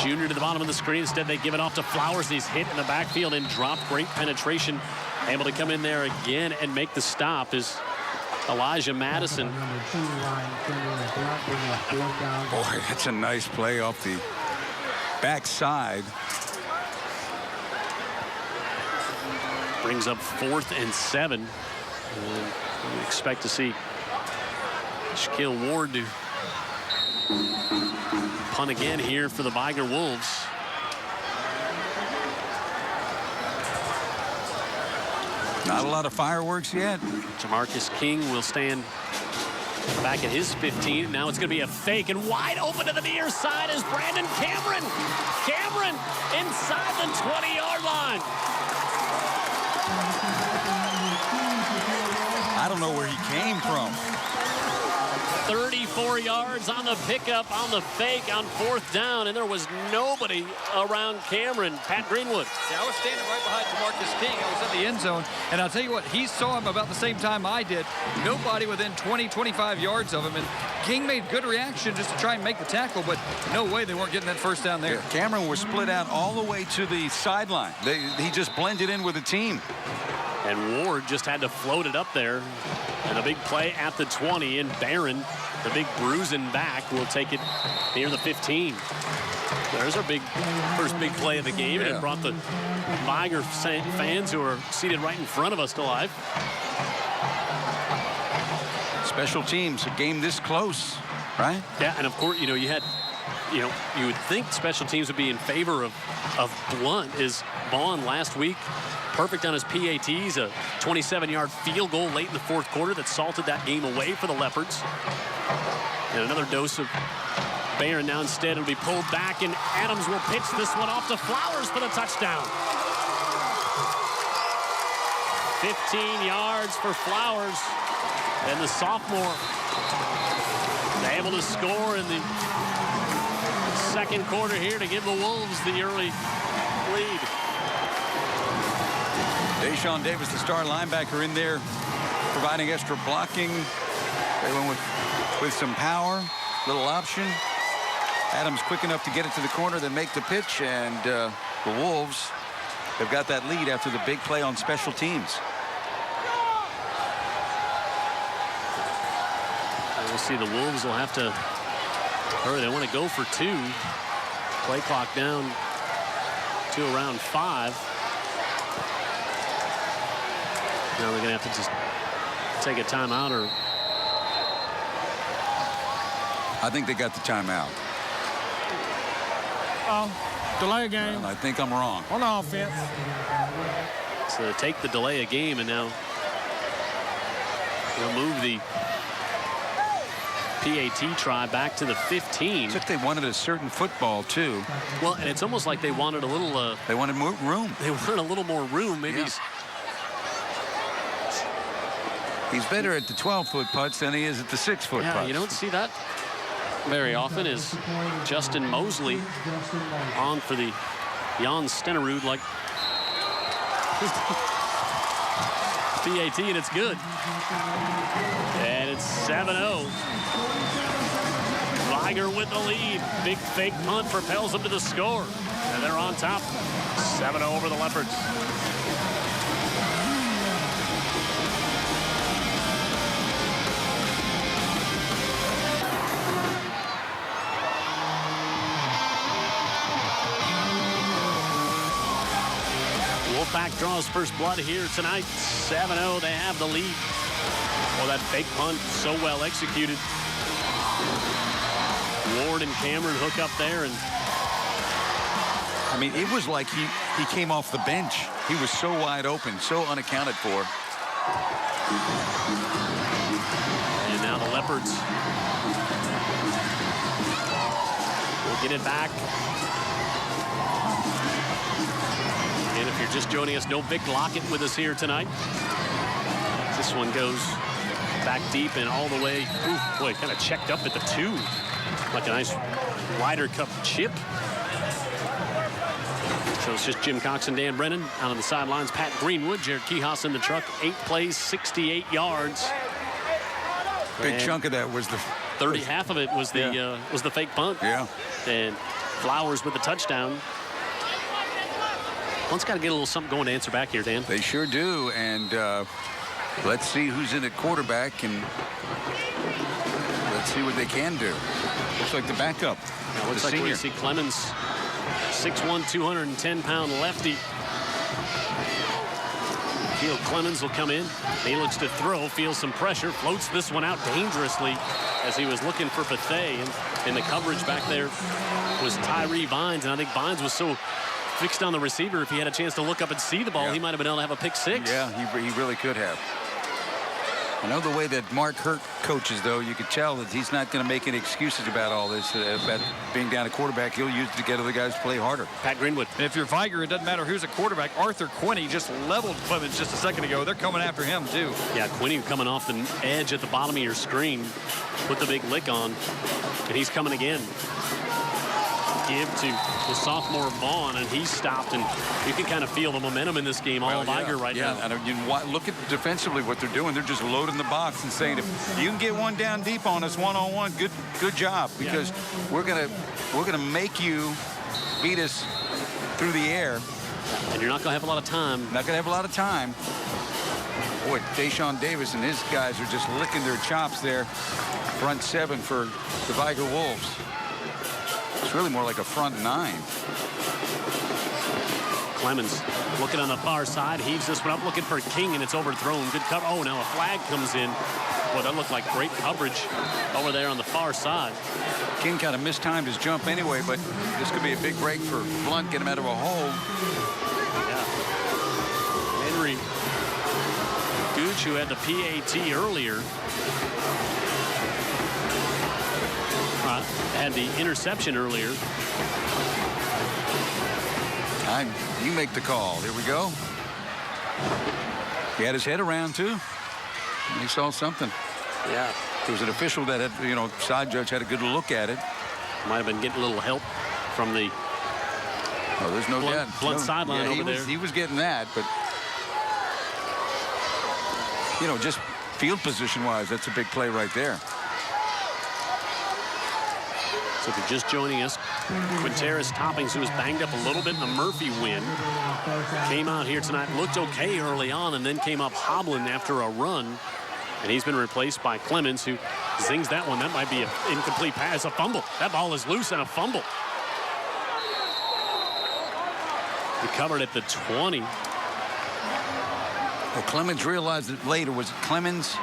junior, to the bottom of the screen. Instead, they give it off to Flowers. He's hit in the backfield and dropped. Great penetration. Able to come in there again and make the stop is Elijah Madison. Boy, that's a nice play off the backside. Brings up 4th and 7. And we expect to see Shaquille Ward to punt again here for the Vigor Wolves. Not a lot of fireworks yet. Jamarcus King will stand back at his 15. Now it's going to be a fake and wide open to the near side is Brandon Cameron. Cameron inside the 20-yard line. I don't know where he came from. 34 yards on the pickup, on the fake, on 4th down, and there was nobody around Cameron. Pat Greenwood. Yeah, I was standing right behind Jamarcus King. I was in the end zone, and I'll tell you what, he saw him about the same time I did. Nobody within 20, 25 yards of him, and King made good reaction just to try and make the tackle, but no way they weren't getting that first down there. Yeah, Cameron was split out all the way to the sideline. He just blended in with the team. And Ward just had to float it up there. And a big play at the 20, and Barron, the big bruising back, will take it near the 15. There's our first big play of the game, and it brought the Vigor fans who are seated right in front of us to life. Special teams, a game this close, right? Yeah, and of course, you would think special teams would be in favor of Blount. Is Vaughn last week perfect on his PATs, a 27-yard field goal late in the 4th quarter that salted that game away for the Leopards. And another dose of Barron. Now instead it'll be pulled back, and Adams will pitch this one off to Flowers for the touchdown. 15 yards for Flowers, and the sophomore able to score in the 2nd quarter here to give the Wolves the early lead. Deshaun Davis, the star linebacker, in there providing extra blocking. They went with some power, little option. Adams quick enough to get it to the corner, then make the pitch, and the Wolves have got that lead after the big play on special teams. And we'll see the Wolves will have to hurry. They want to go for 2. Play clock down to around 5. Now they're going to have to just take a timeout, or I think they got the timeout. Delay a game. Well, I think I'm wrong. On offense. So they take the delay a game, and now they'll move the PAT try back to the 15. It's like they wanted a certain football, too. Well, and it's almost like they wanted a little... they wanted more room. They wanted a little more room. Maybe He's better at the 12-foot putts than he is at the 6-foot putts. You don't see that very often. Is Justin Mosley on for the Jan Stenerud like PAT, and it's good. And it's 7-0. Vigor with the lead. Big fake punt propels them to the score. And they're on top. 7-0 over the Leopards. Wolfpack draws first blood here tonight. 7-0. They have the lead. Oh, that fake punt so well executed. Ward and Cameron hook up there, and I mean, it was like he came off the bench. He was so wide open, so unaccounted for. And now the Leopards will get it back. And if you're just joining us, no Vic Lockett with us here tonight. This one goes back deep and all the way. Ooh, boy, kind of checked up at the 2. Like a nice Ryder Cup chip. So it's just Jim Cox and Dan Brennan out on the sidelines. Pat Greenwood, Jared Kihas in the truck. 8 plays, 68 yards. Big chunk of that was the 30. Half of it was the fake punt. Yeah. And Flowers with the touchdown. Blunt's got to get a little something going to answer back here, Dan. They sure do, and let's see who's in at quarterback, and let's see what they can do. Looks like the backup. Now, looks like we see Clemens, 6'1", 210-pound lefty. Field Clemens will come in. He looks to throw, feels some pressure, floats this one out dangerously as he was looking for Bethea. And the coverage back there was Tyree Vines, and I think Vines was so fixed on the receiver. If he had a chance to look up and see the ball, he might have been able to have a pick six. Yeah, he really could have. I know the way that Mark Hurt coaches, though, you could tell that he's not going to make any excuses about all this, about being down a quarterback. He'll use it to get other guys to play harder. Pat Greenwood. And if you're Vigor, it doesn't matter who's a quarterback. Arthur Quinney just leveled Clemens just a second ago. They're coming after him, too. Yeah, Quinney coming off the edge at the bottom of your screen. Put the big lick on, and he's coming again. Give to the sophomore Vaughn, and he's stopped, and you can kind of feel the momentum in this game all Vigor right now. And you look at defensively what they're doing. They're just loading the box and saying, if you can get one down deep on us one-on-one, good job, because we're gonna make you beat us through the air. And you're not going to have a lot of time. Not going to have a lot of time. Boy, Deshaun Davis and his guys are just licking their chops there. Front seven for the Vigor Wolves. It's really more like a front nine. Clemens looking on the far side, heaves this one up, looking for King, and it's overthrown. Good cover. Oh, now a flag comes in. Boy, that looked like great coverage over there on the far side. King kind of mistimed his jump anyway, but this could be a big break for Blount, get him out of a hole. Yeah. Henry Gooch, who had the PAT earlier, had the interception earlier. You make the call. Here we go. He had his head around, too. He saw something. Yeah. There was an official that had, side judge had a good look at it. Might have been getting a little help from the there's no doubt. Blunt sideline over there. He was getting that, but, just field position-wise, that's a big play right there. So if you're just joining us, Quinteris Toppings, who was banged up a little bit in the Murphy win, came out here tonight, looked okay early on, and then came up hobbling after a run. And he's been replaced by Clemens, who zings that one. That might be an incomplete pass, a fumble. That ball is loose and a fumble. Recovered at the 20. Well, Clemens realized it later. Was it Clemens?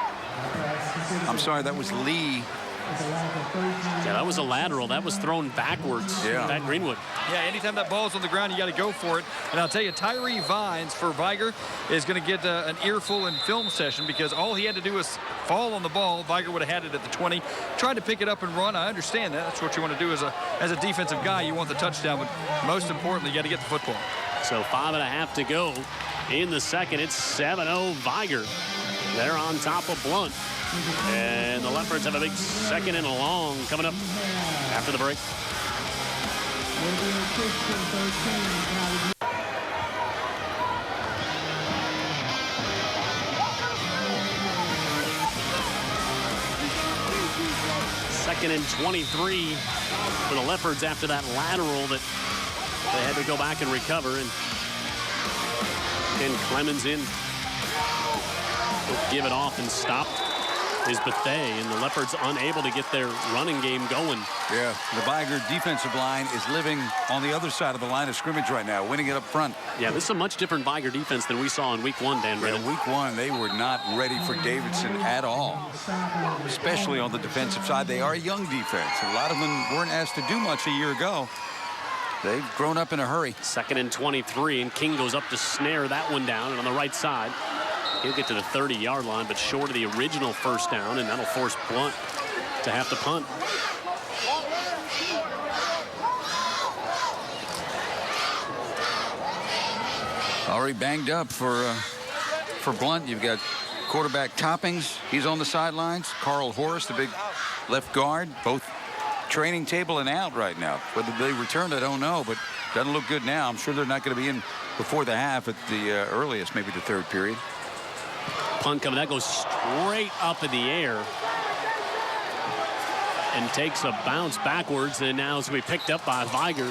I'm sorry, that was Lee. Yeah, that was a lateral. That was thrown backwards. Yeah. That Greenwood. Yeah, anytime that ball's on the ground, you got to go for it. And I'll tell you, Tyree Vines for Vigor is going to get an earful in film session, because all he had to do was fall on the ball. Vigor would have had it at the 20. Tried to pick it up and run. I understand that. That's what you want to do as a defensive guy. You want the touchdown, but most importantly, you got to get the football. So 5.5 to go in the second. It's 7-0 Vigor. They're on top of Blount. And the Leopards have a big second and a long coming up after the break. Second and 23 for the Leopards after that lateral that they had to go back and recover. And Clemens in. Will give it off and stop is Bethea, and the Leopards unable to get their running game going. Yeah, the Vigor defensive line is living on the other side of the line of scrimmage right now, winning it up front. Yeah, this is a much different Vigor defense than we saw in week 1, Dan Brennan. Yeah, week 1, they were not ready for Davidson at all, especially on the defensive side. They are a young defense. A lot of them weren't asked to do much a year ago. They've grown up in a hurry. Second and 23, and King goes up to snare that one down, and on the right side, he'll get to the 30-yard line, but short of the original first down, and that'll force Blount to have to punt. Already banged up for Blount. You've got quarterback Toppings. He's on the sidelines. Carl Horace, the big left guard, both training table and out right now. Whether they return, I don't know, but doesn't look good now. I'm sure they're not going to be in before the half at the earliest, maybe the third period. Punt coming. That goes straight up in the air and takes a bounce backwards, and now it's going to be picked up by Vigor,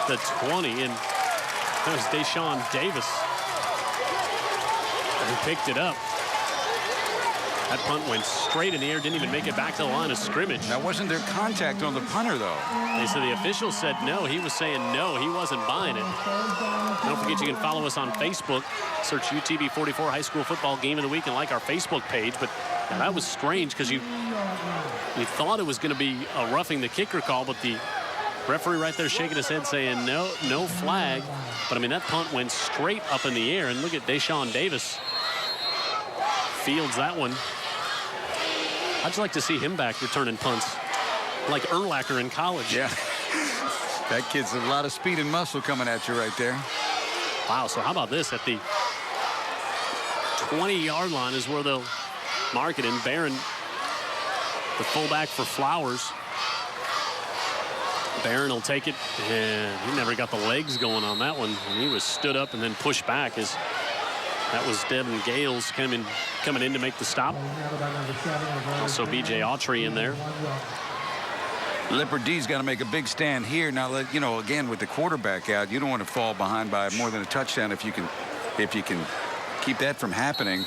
the 20, and that was Deshaun Davis who picked it up. That punt went straight in the air, didn't even make it back to the line of scrimmage. Now, wasn't there contact on the punter, though? They said the official said no. He was saying no. He wasn't buying it. Don't forget you can follow us on Facebook. Search UTV44 High School Football Game of the Week and like our Facebook page. But that was strange because you thought it was going to be a roughing the kicker call, but the Referee right there shaking his head saying no flag. But, I mean, that punt went straight up in the air. And look at Deshaun Davis. Fields that one. I'd just like to see him back returning punts. Like Urlacher in college. Yeah. That kid's a lot of speed and muscle coming at you right there. Wow, so how about this? At the 20-yard line is where they'll mark it. And Barron, the fullback for Flowers. Barron will take it, and he never got the legs going on that one. And he was stood up and then pushed back as that was Devin Gales coming in to make the stop. Also B.J. Autry in there. Leopard D's got to make a big stand here. Now, again, with the quarterback out, you don't want to fall behind by more than a touchdown if you can keep that from happening.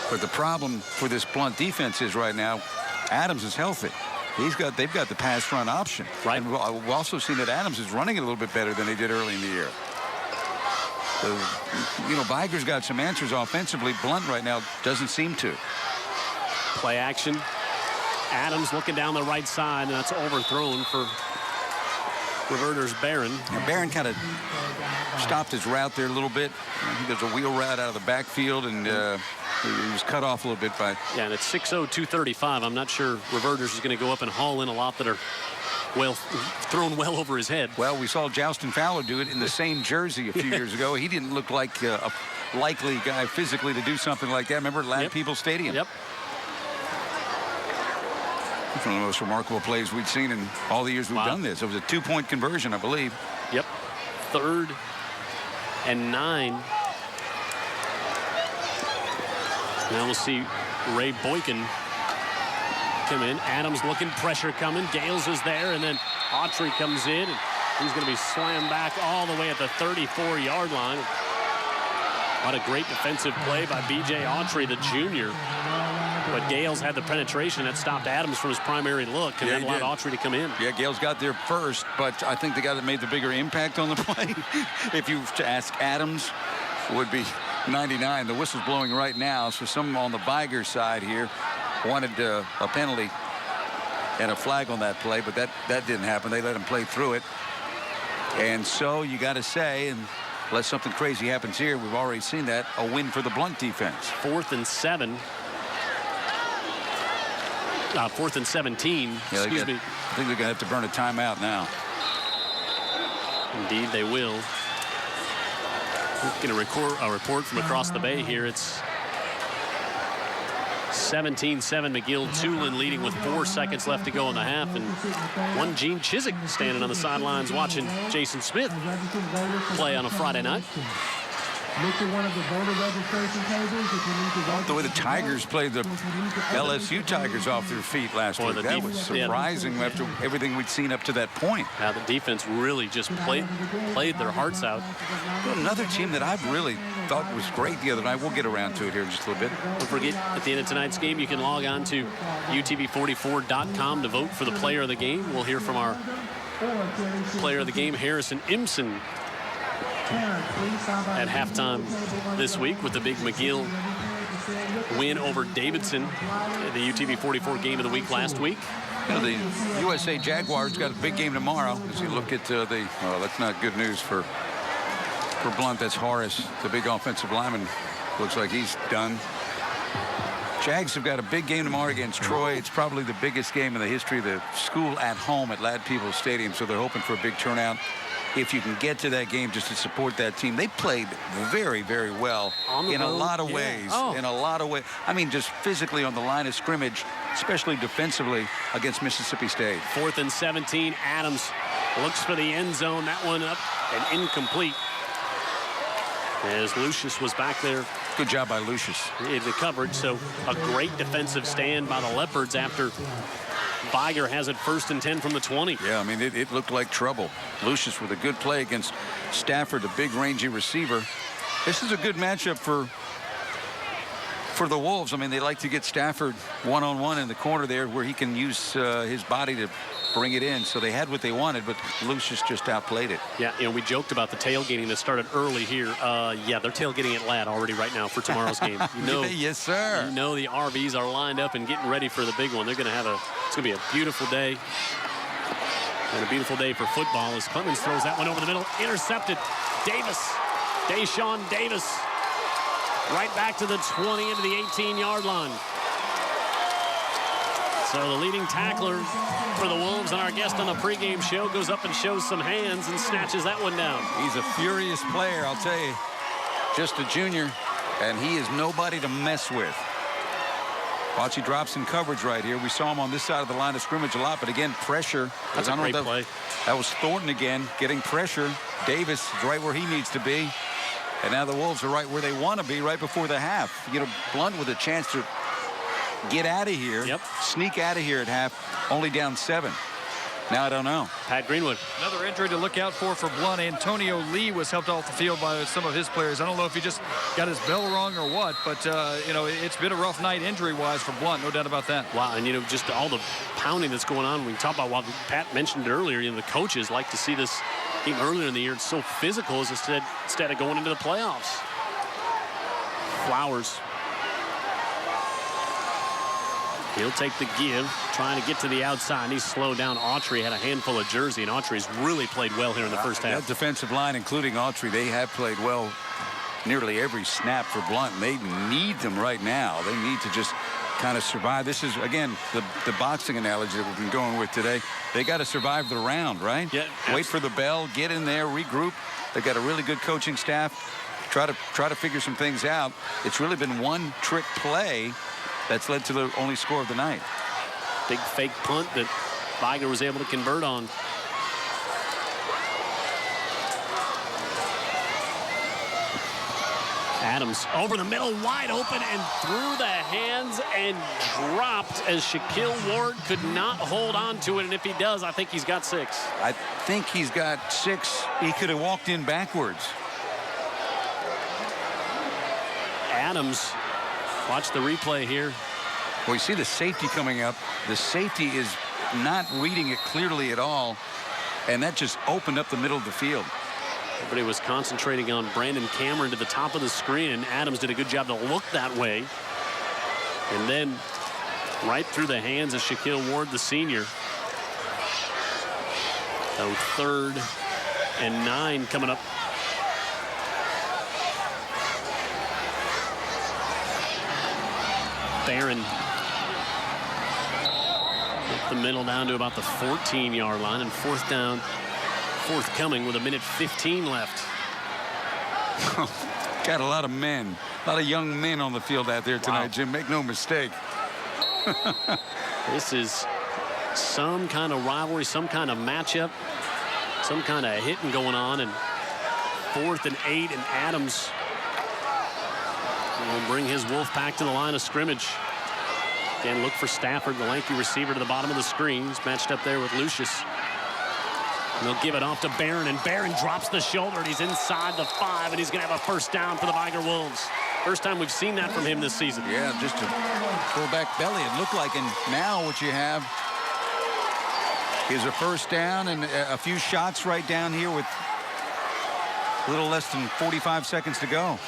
But the problem for this Blount defense is right now, Adams is healthy. They've got the pass run option. Right. And we've also seen that Adams is running it a little bit better than they did early in the year. So, Vigor's got some answers offensively. Blount right now doesn't seem to. Play action. Adams looking down the right side, and that's overthrown for reverters Barron. Now, Barron kind of stopped his route there a little bit. There's a wheel route out of the backfield, and he was cut off a little bit by. Yeah, and it's 6'0", 235. I'm not sure reverters is going to go up and haul in a lot that are thrown well over his head. Well, we saw Joustin Fowler do it in the same jersey a few years ago. He didn't look like a likely guy physically to do something like that. Remember at Ladd Peoples Stadium? Yep. One of the most remarkable plays we've seen in all the years we've done this. It was a 2-point conversion, I believe. Yep. 3rd and 9. Now we'll see Ray Boykin come in. Adams looking, pressure coming. Gales is there, and then Autry comes in, and he's going to be slammed back all the way at the 34-yard line. What a great defensive play by B.J. Autry, the junior. But Gales had the penetration that stopped Adams from his primary look and then allowed Autry to come in. Yeah, Gales got there first, but I think the guy that made the bigger impact on the play, if you were to ask Adams, would be 99. The whistle's blowing right now, so some on the Vigor side here wanted a penalty and a flag on that play, but that didn't happen. They let him play through it. And so you got to say, and unless something crazy happens here, we've already seen that, a win for the Blount defense. 4th and 7. 4th and 17. Excuse me. I think they're going to have to burn a timeout now. Indeed, they will. We're going to record a report from across the bay here. It's 17-7. McGill-Tulin leading with 4 seconds left to go in the half. And one Gene Chiswick standing on the sidelines watching Jason Smith play on a Friday night. Look at one of the voter registration pages if you need to vote. The way the Tigers played the LSU Tigers off their feet last week. That was surprising after everything we'd seen up to that point. Now the defense really just played their hearts out. Another team that I really thought was great the other night. We'll get around to it here in just a little bit. Don't forget, at the end of tonight's game, you can log on to utv44.com to vote for the player of the game. We'll hear from our player of the game, Harrison Imson, at halftime this week with the big McGill win over Davidson, the UTV 44 game of the week last week. The USA Jaguars got a big game tomorrow. As you look at that's not good news for Blount. That's Horace, the big offensive lineman. Looks like he's done. Jags have got a big game tomorrow against Troy. It's probably the biggest game in the history of the school at home at Ladd Peoples Stadium, so they're hoping for a big turnout. If you can get to that game just to support that team. They played very, very well in a lot of ways. In a lot of ways. I mean, just physically on the line of scrimmage, especially defensively against Mississippi State. 4th and 17. Adams looks for the end zone. That one up and incomplete. As Lucius was back there. Good job by Lucius. In the coverage, so a great defensive stand by the Leopards after Vigor has it 1st and 10 from the 20. Yeah, I mean, it looked like trouble. Lucius with a good play against Stafford, a big rangy receiver. This is a good matchup for the Wolves. I mean, they like to get Stafford one-on-one in the corner there where he can use his body to bring it in. So they had what they wanted, but Lucius just outplayed it. Yeah, we joked about the tailgating that started early here. Yeah, they're tailgating at Ladd already right now for tomorrow's game. Yes, sir. You know the RVs are lined up and getting ready for the big one. They're going to have it's going to be a beautiful day. And a beautiful day for football as Clemens throws that one over the middle. Intercepted. Davis. Deshaun Davis. Right back to the 20 into the 18-yard line. So the leading tackler for the Wolves and our guest on the pregame show goes up and shows some hands and snatches that one down. He's a furious player, I'll tell you. Just a junior, and he is nobody to mess with. Watch, he drops in coverage right here. We saw him on this side of the line of scrimmage a lot, but again, pressure. That's a great play. That was Thornton again, getting pressure. Davis is right where he needs to be. And now the Wolves are right where they want to be right before the half. You know, Blount with a chance to get out of here, sneak out of here at half, only down 7. Now I don't know. Pat Greenwood. Another injury to look out for Blount. Antonio Lee was helped off the field by some of his players. I don't know if he just got his bell wrong or what, but, you know, it's been a rough night injury-wise for Blount, no doubt about that. Wow, and, you know, just all the pounding that's going on. We can talk about what Pat mentioned earlier. You know, the coaches like to see this even earlier in the year. It's so physical as instead of going into the playoffs. Flowers. He'll take the give, trying to get to the outside. And he's slowed down. Autry had a handful of jersey, and Autry's really played well here in the first half. That defensive line, including Autry, they have played well nearly every snap for Blount. And they need them right now. They need to just kind of survive. This is, again, the boxing analogy that we've been going with today. They got to survive the round, right? Yeah. Wait for the bell, get in there, regroup. They've got a really good coaching staff. Try to figure some things out. It's really been one trick play that's led to the only score of the night. Big fake punt that Vigor was able to convert on. Adams over the middle, wide open, and through the hands and dropped as Shaquille Ward could not hold on to it. And if he does, I think he's got 6. I think he's got 6. He could have walked in backwards. Adams, watch the replay here. Well, you see the safety coming up. The safety is not reading it clearly at all. And that just opened up the middle of the field. Everybody was concentrating on Brandon Cameron to the top of the screen, and Adams did a good job to look that way. And then right through the hands of Shaquille Ward, the senior. So 3rd and 9 coming up. Barron up the middle down to about the 14-yard line, and 4th down forthcoming with 1:15 left. Got a lot of men, a lot of young men on the field out there tonight, Wow. Jim. Make no mistake. This is some kind of rivalry, some kind of matchup, some kind of hitting going on. And 4th and 8, and Adams will bring his Wolfpack to the line of scrimmage. Again, look for Stafford, the lanky receiver, to the bottom of the screen. He's matched up there with Lucius. And they'll give it off to Barron, and Barron drops the shoulder, and he's inside the 5, and he's going to have a 1st down for the Vigor Wolves. First time we've seen that from him this season. Yeah, just a fullback belly, it looked like. And now what you have is a 1st down and a few shots right down here with a little less than 45 seconds to go.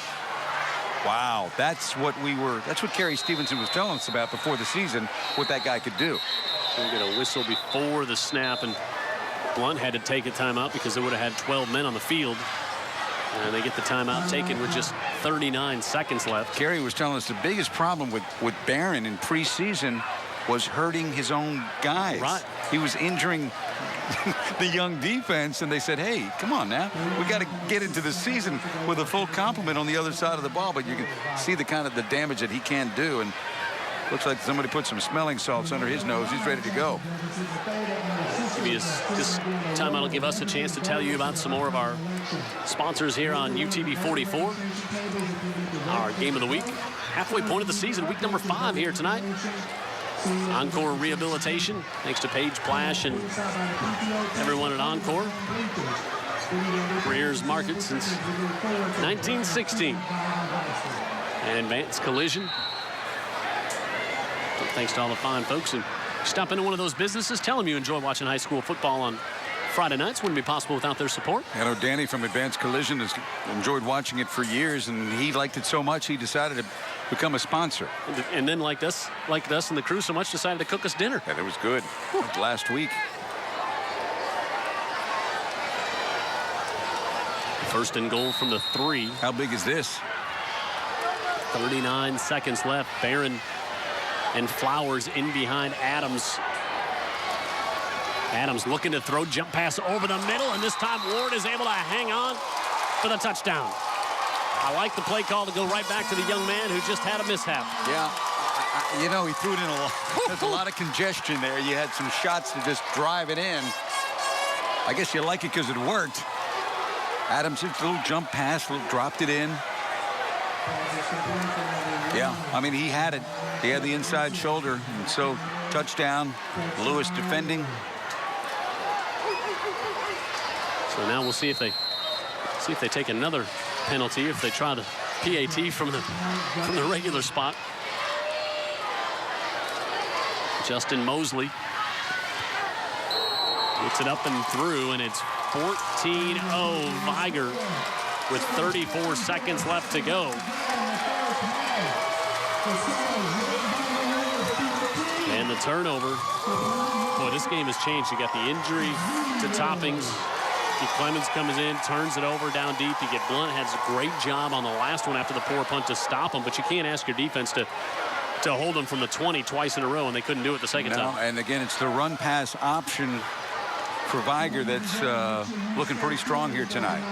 Wow, that's what Kerry Stevenson was telling us about before the season, what that guy could do. We'll get a whistle before the snap, and Blount had to take a timeout because they would have had 12 men on the field. And they get the timeout taken with just 39 seconds left. Kerry was telling us the biggest problem with Barron in preseason was hurting his own guys. Right. He was injuring the young defense, and they said, hey, come on now. We got to get into the season with a full complement on the other side of the ball. But you can see the kind of the damage that he can do. And looks like somebody put some smelling salts under his nose. He's ready to go. This timeout will give us a chance to tell you about some more of our sponsors here on UTV 44. Our game of the week, halfway point of the season, week number 5 here tonight. Encore Rehabilitation, thanks to Paige Plash and everyone at Encore. Greer's Market since 1916. And Advanced Collision. So thanks to all the fine folks. And stop into one of those businesses, tell them you enjoy watching high school football on Friday nights. Wouldn't be possible without their support. I know Danny from Advanced Collision has enjoyed watching it for years, and he liked it so much he decided to become a sponsor. And then liked us and the crew so much, decided to cook us dinner. And it was good last week. First and goal from the 3. How big is this? 39 seconds left. Barron and Flowers in behind Adams. Adams looking to throw, jump pass over the middle, and this time Ward is able to hang on for the touchdown. I like the play call to go right back to the young man who just had a mishap. Yeah, you know, he threw it in a lot. There's a lot of congestion there. You had some shots to just drive it in. I guess you like it because it worked. Adams, just a little jump pass, dropped it in. Yeah, I mean, he had it. He had the inside shoulder, and so touchdown. Lewis defending. So now we'll see if they take another penalty, if they try the PAT from the regular spot. Justin Mosley gets it up and through, and it's 14-0 Vigor with 34 seconds left to go. And the turnover. Boy, this game has changed. You got the injury to Toppings. Clemens comes in, turns it over down deep. You get Blount, has a great job on the last one after the poor punt to stop him, but you can't ask your defense to hold them from the 20 twice in a row, and they couldn't do it the second time. And again, it's the run-pass option for Vigor that's looking pretty strong here tonight.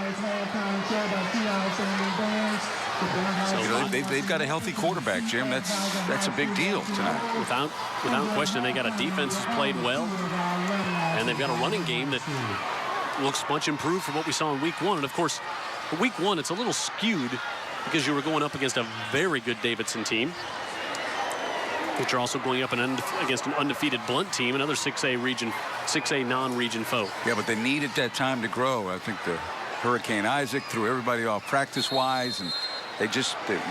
So, you know, they've got a healthy quarterback, Jim. That's a big deal tonight. Without question, they got a defense that's played well, and they've got a running game that looks much improved from what we saw in week 1. And of course, week 1, it's a little skewed because you were going up against a very good Davidson team, but you're also going up against an undefeated Blount team, another 6A non-region foe. Yeah, but they needed that time to grow. I think the Hurricane Isaac threw everybody off practice-wise, and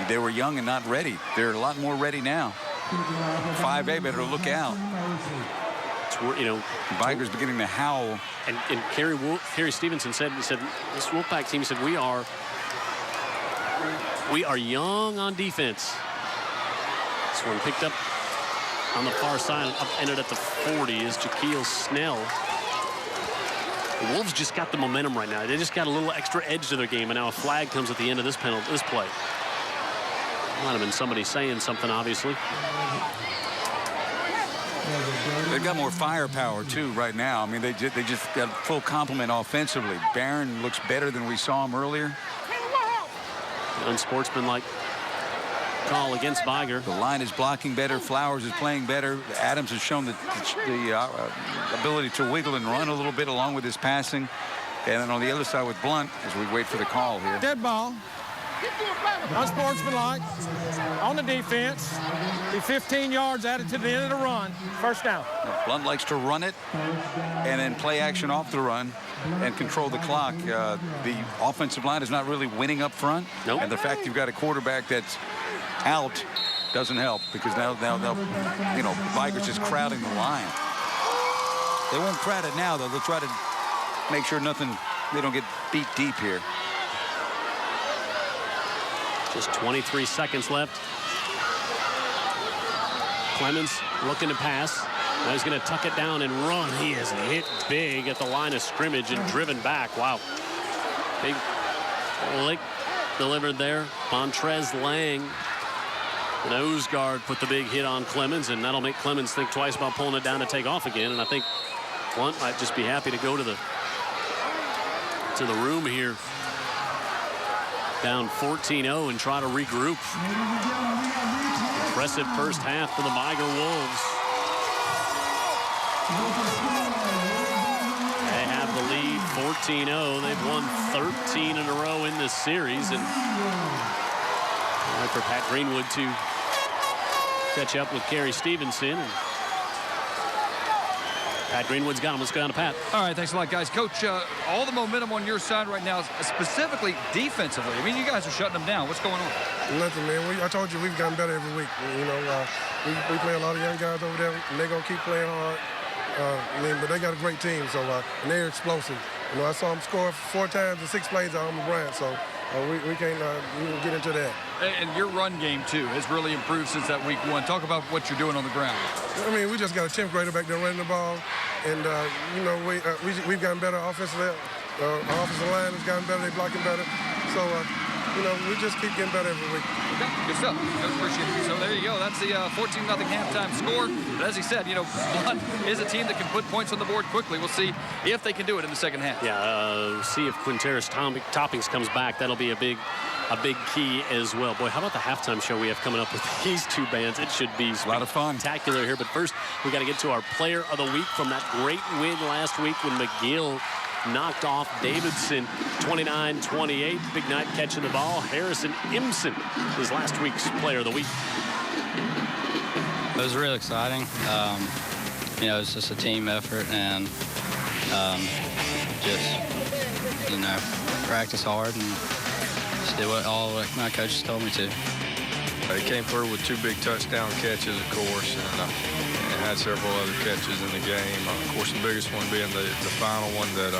they were young and not ready. They're a lot more ready now. 5A better look out. You know, Vigor's beginning to howl. And Kerry Stevenson said this Wolfpack team said we are young on defense. This one picked up on the far side, ended at the 40 is Jaquil Snell. The Wolves just got the momentum right now. They just got a little extra edge to their game, and now a flag comes at the end of this play. Might have been somebody saying something, obviously. They've got more firepower, too, right now. I mean, they just got full complement offensively. Barron looks better than we saw him earlier. Unsportsmanlike call against Vigor. The line is blocking better. Flowers is playing better. Adams has shown the ability to wiggle and run a little bit along with his passing. And then on the other side with Blount, as we wait for the call here. Dead ball. Unsportsmanlike on the defense. The 15 yards added to the end of the run. First down. Blount likes to run it and then play action off the run and control the clock. The offensive line is not really winning up front. Nope. And the fact you've got a quarterback that's out doesn't help, because now you know, Vigor's just crowding the line. They won't crowd it now, though. They'll try to make sure they don't get beat deep here. Just 23 seconds left. Clemens looking to pass. Now he's going to tuck it down and run. He is hit big at the line of scrimmage and driven back. Wow. Big lick delivered there. Montrez Lang. And Osgaard put the big hit on Clemens, and that'll make Clemens think twice about pulling it down to take off again. And I think Blount might just be happy to go to the room here. Down 14-0 and try to regroup. Impressive first half for the Vigor Wolves. They have the lead 14-0. They've won 13 in a row in this series. And for Pat Greenwood to catch up with Kerry Stevenson. And Pat Greenwood's got him. Let's go down to Pat. All right, thanks a lot, guys. Coach, all the momentum on your side right now, specifically defensively. I mean, you guys are shutting them down. What's going on? Nothing, man. I told you we've gotten better every week. You know, we play a lot of young guys over there, and they're going to keep playing hard. But they got a great team, so and they're explosive. You know, I saw them score 4 times in 6 plays on the Bryant, so we can't get into that. And your run game, too, has really improved since that week 1. Talk about what you're doing on the ground. I mean, we just got a 10th grader back there running the ball, and, you know, we've gotten better offensively. Our offensive line has gotten better. They're blocking better. So, you know, we just keep getting better every week. Okay, good stuff. Coach, appreciate it. So there you go. That's the 14-0 halftime score. But as he said, you know, Blount is a team that can put points on the board quickly. We'll see if they can do it in the second half. Yeah, see if Quinteris Toppings comes back. That'll be a big key as well. Boy, how about the halftime show we have coming up with these two bands? It should be a lot of fun. Spectacular here. But first, we got to get to our player of the week from that great win last week when McGill knocked off Davidson 29-28. Big night catching the ball. Harrison Imson is last week's player of the week. It was real exciting. You know, it's just a team effort and just, you know, practice hard and just do all what my coaches told me to. He came through with 2 big touchdown catches, of course, and had several other catches in the game. Of course, the biggest one being the final one that,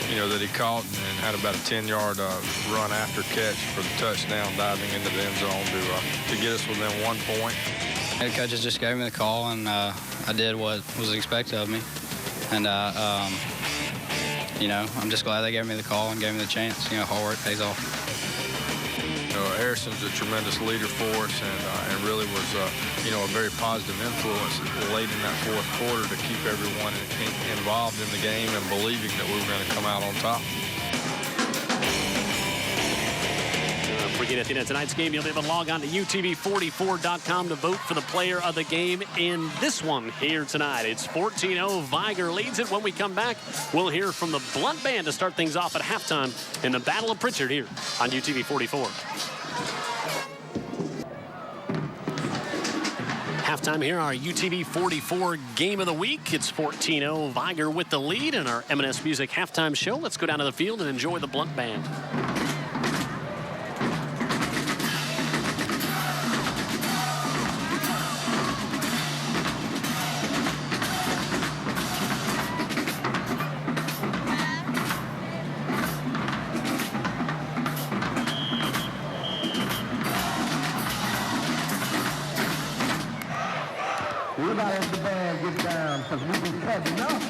you know, that he caught and had about a 10-yard run after catch for the touchdown, diving into the end zone to get us within 1 point. The coaches just gave me the call, and I did what was expected of me. And, you know, I'm just glad they gave me the call and gave me the chance. You know, hard work pays off. Harrison's a tremendous leader for us and really was, you know, a very positive influence late in that fourth quarter to keep everyone involved in the game and believing that we were going to come out on top. Forget at the end of tonight's game, you'll be able to log on to UTV44.com to vote for the player of the game in this one here tonight. It's 14-0. Vigor leads it. When we come back, we'll hear from the Blount Band to start things off at halftime in the Battle of Prichard here on UTV44. Halftime here, our UTV44 game of the week. It's 14-0. Vigor with the lead in our M&S Music halftime show. Let's go down to the field and enjoy the Blount Band. Everybody at the band get down, because we be cutting up.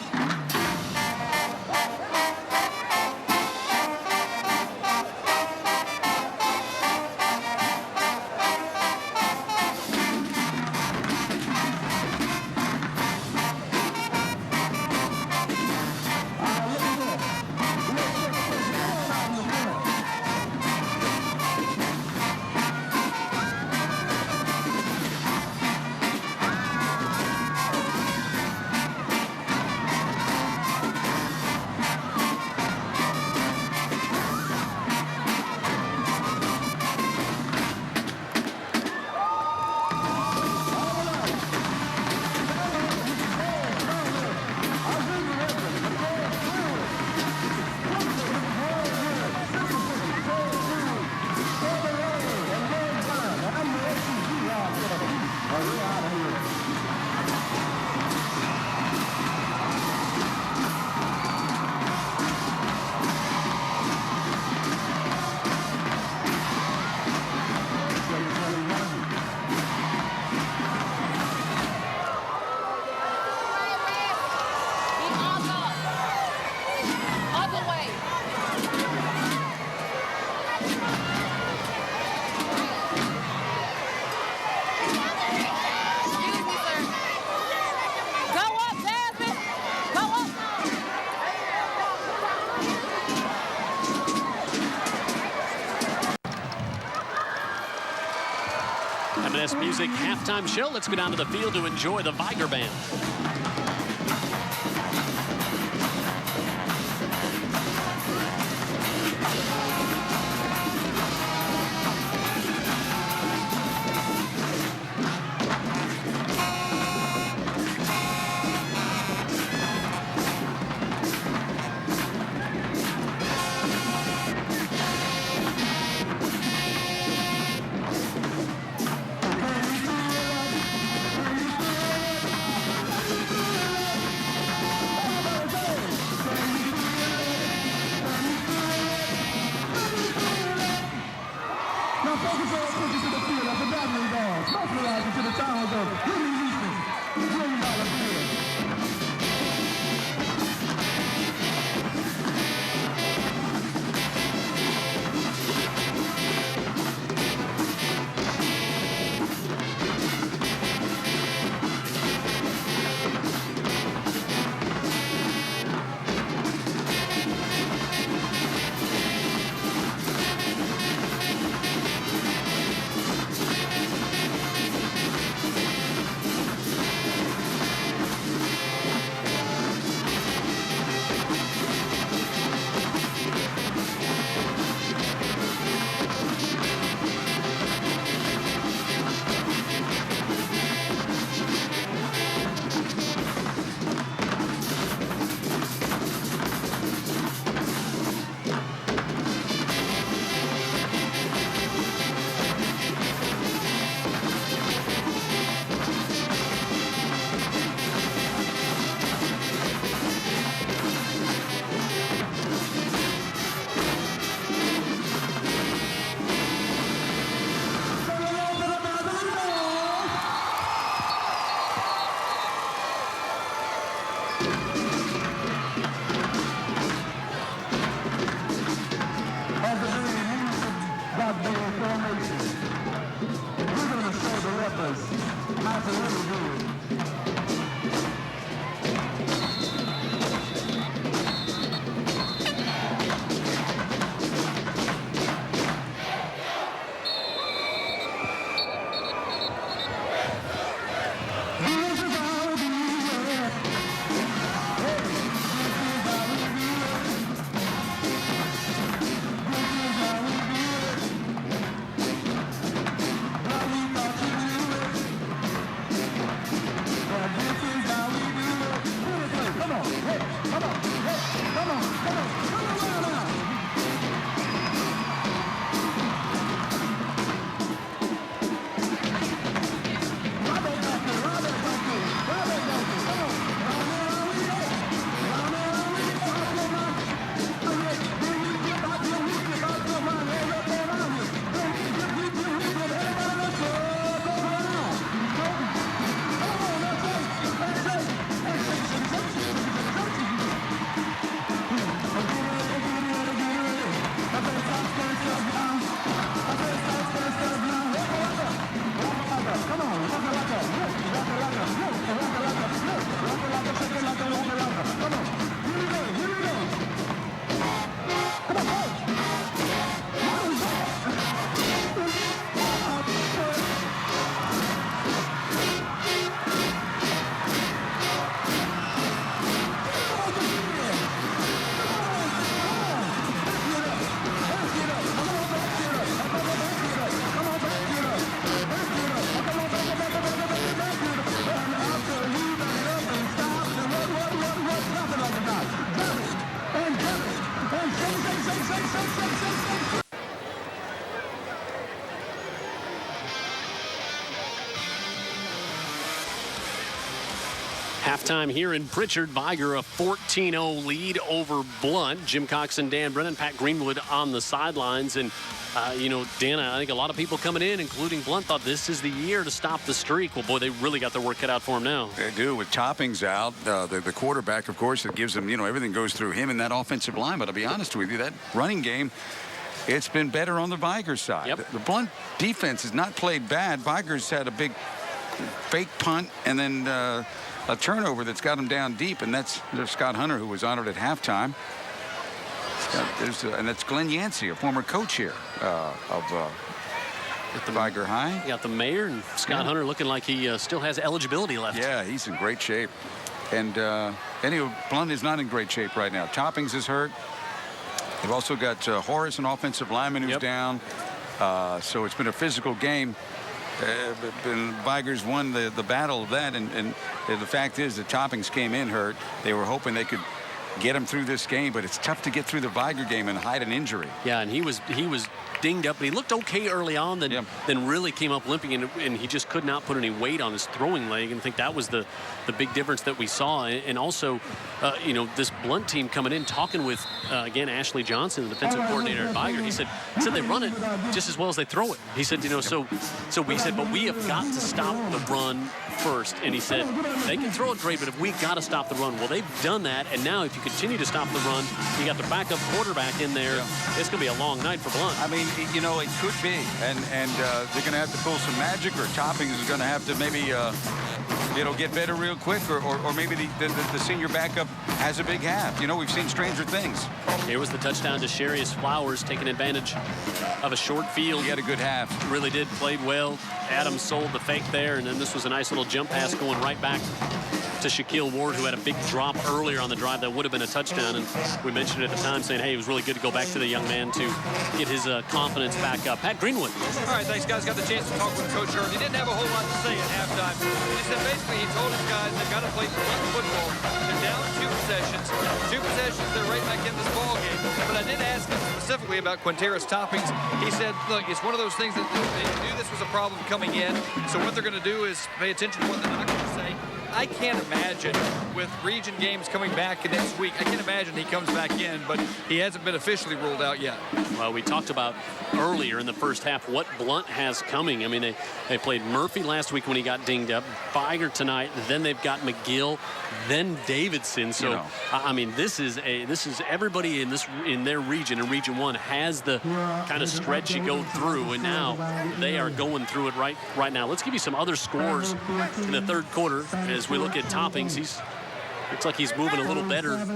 M&S Music halftime show. Let's go down to the field to enjoy the Vigor Band. Halftime here in Prichard. Vigor a 14-0 lead over Blount. Jim Cox and Dan Brennan, Pat Greenwood on the sidelines. And, Dan, I think a lot of people coming in, including Blount, thought this is the year to stop the streak. Well, boy, they really got their work cut out for them now. They do, with Toppings out. The quarterback, of course, it gives them, everything goes through him and that offensive line. But I'll be honest with you, that running game, it's been better on the Vigor side. Yep. The Blount defense has not played bad. Vigor's had a big fake punt and then a turnover that's got him down deep, and there's Scott Hunter, who was honored at halftime. And that's Glenn Yancey, a former coach here of the Vigor High. You got the mayor and Scott Hunter looking like he still has eligibility left. Yeah, he's in great shape. And anyway, Blount is not in great shape right now. Toppings is hurt. They've also got Horace, an offensive lineman, who's down. So it's been a physical game. Vigor's won the battle of that, and the fact is that Toppings came in hurt. They were hoping they could get him through this game, but it's tough to get through the Vigor game and hide an injury. Yeah, and he was dinged up, but he looked okay early on, then really came up limping, and he just could not put any weight on his throwing leg, and I think that was the big difference that we saw. And also, this Blount team coming in, talking with, again, Ashley Johnson, the defensive coordinator at Vigor, he said they run it just as well as they throw it. He said, so we said, but we have got to stop the run first. And he said, they can throw it great, but if we got to stop the run, well, they've done that, and now if you continue to stop the run, you got the backup quarterback in there. It's going to be a long night for Blount. I mean, it could be, and they're going to have to pull some magic, or Toppings is going to have to maybe get better real quick, or maybe the senior backup has a big half. We've seen stranger things. Here was the touchdown to Sharius Flowers, taking advantage of a short field. He had a good half. Really did, played well. Adams sold the fake there, and then this was a nice little jump pass going right back to Shaquille Ward, who had a big drop earlier on the drive that would have been a touchdown. And we mentioned it at the time, saying, hey, it was really good to go back to the young man to get his confidence back up. Pat Greenwood. All right, thanks, guys. Got the chance to talk with Coach Hurd. He didn't have a whole lot to say at halftime. He said basically he told his guys they've got to play football. They're down 2 possessions. 2 possessions, they're right back in this ball game. But I did ask him specifically about Quinteris Toppings. He said, look, it's one of those things that they knew this was a problem coming in. So what they're going to do is pay attention to what they're not going to say. I can't imagine, with region games coming back next week, I can't imagine he comes back in, but he hasn't been officially ruled out yet. Well, we talked about earlier in the first half what Blount has coming. I mean, they played Murphy last week when he got dinged up, Vigor tonight, then they've got McGill, then Davidson. So, I mean, this is everybody in their region, in Region 1, has the kind of stretch you go through, and now they are going through it right now. Let's give you some other scores in the third quarter. As we look at Toppings, looks like he's moving a little better.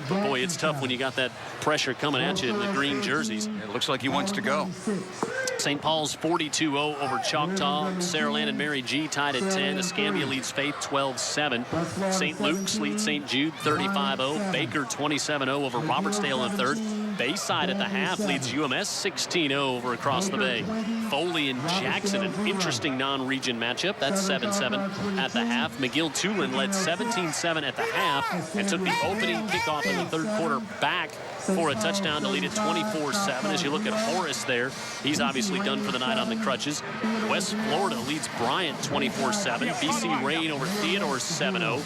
But boy, it's tough when you got that pressure coming at you in the green jerseys. It looks like he wants to go. St. Paul's 42-0 over Choctaw. Saraland and Mary G tied at 10. Escambia leads Faith 12-7. St. Luke's leads St. Jude 35-0. Baker 27-0 over Robertsdale in third. Bayside at the half leads UMS 16-0 over across the bay. Foley and Jackson, an interesting non-region matchup. That's 7-7 at the half. McGill-Tulane led 17-7 at the half and took the opening kickoff in the third quarter back for a touchdown to lead it 24-7. As you look at Horace there, he's obviously done for the night on the crutches. West Florida leads Bryant 24-7. BC Rain over Theodore 7-0.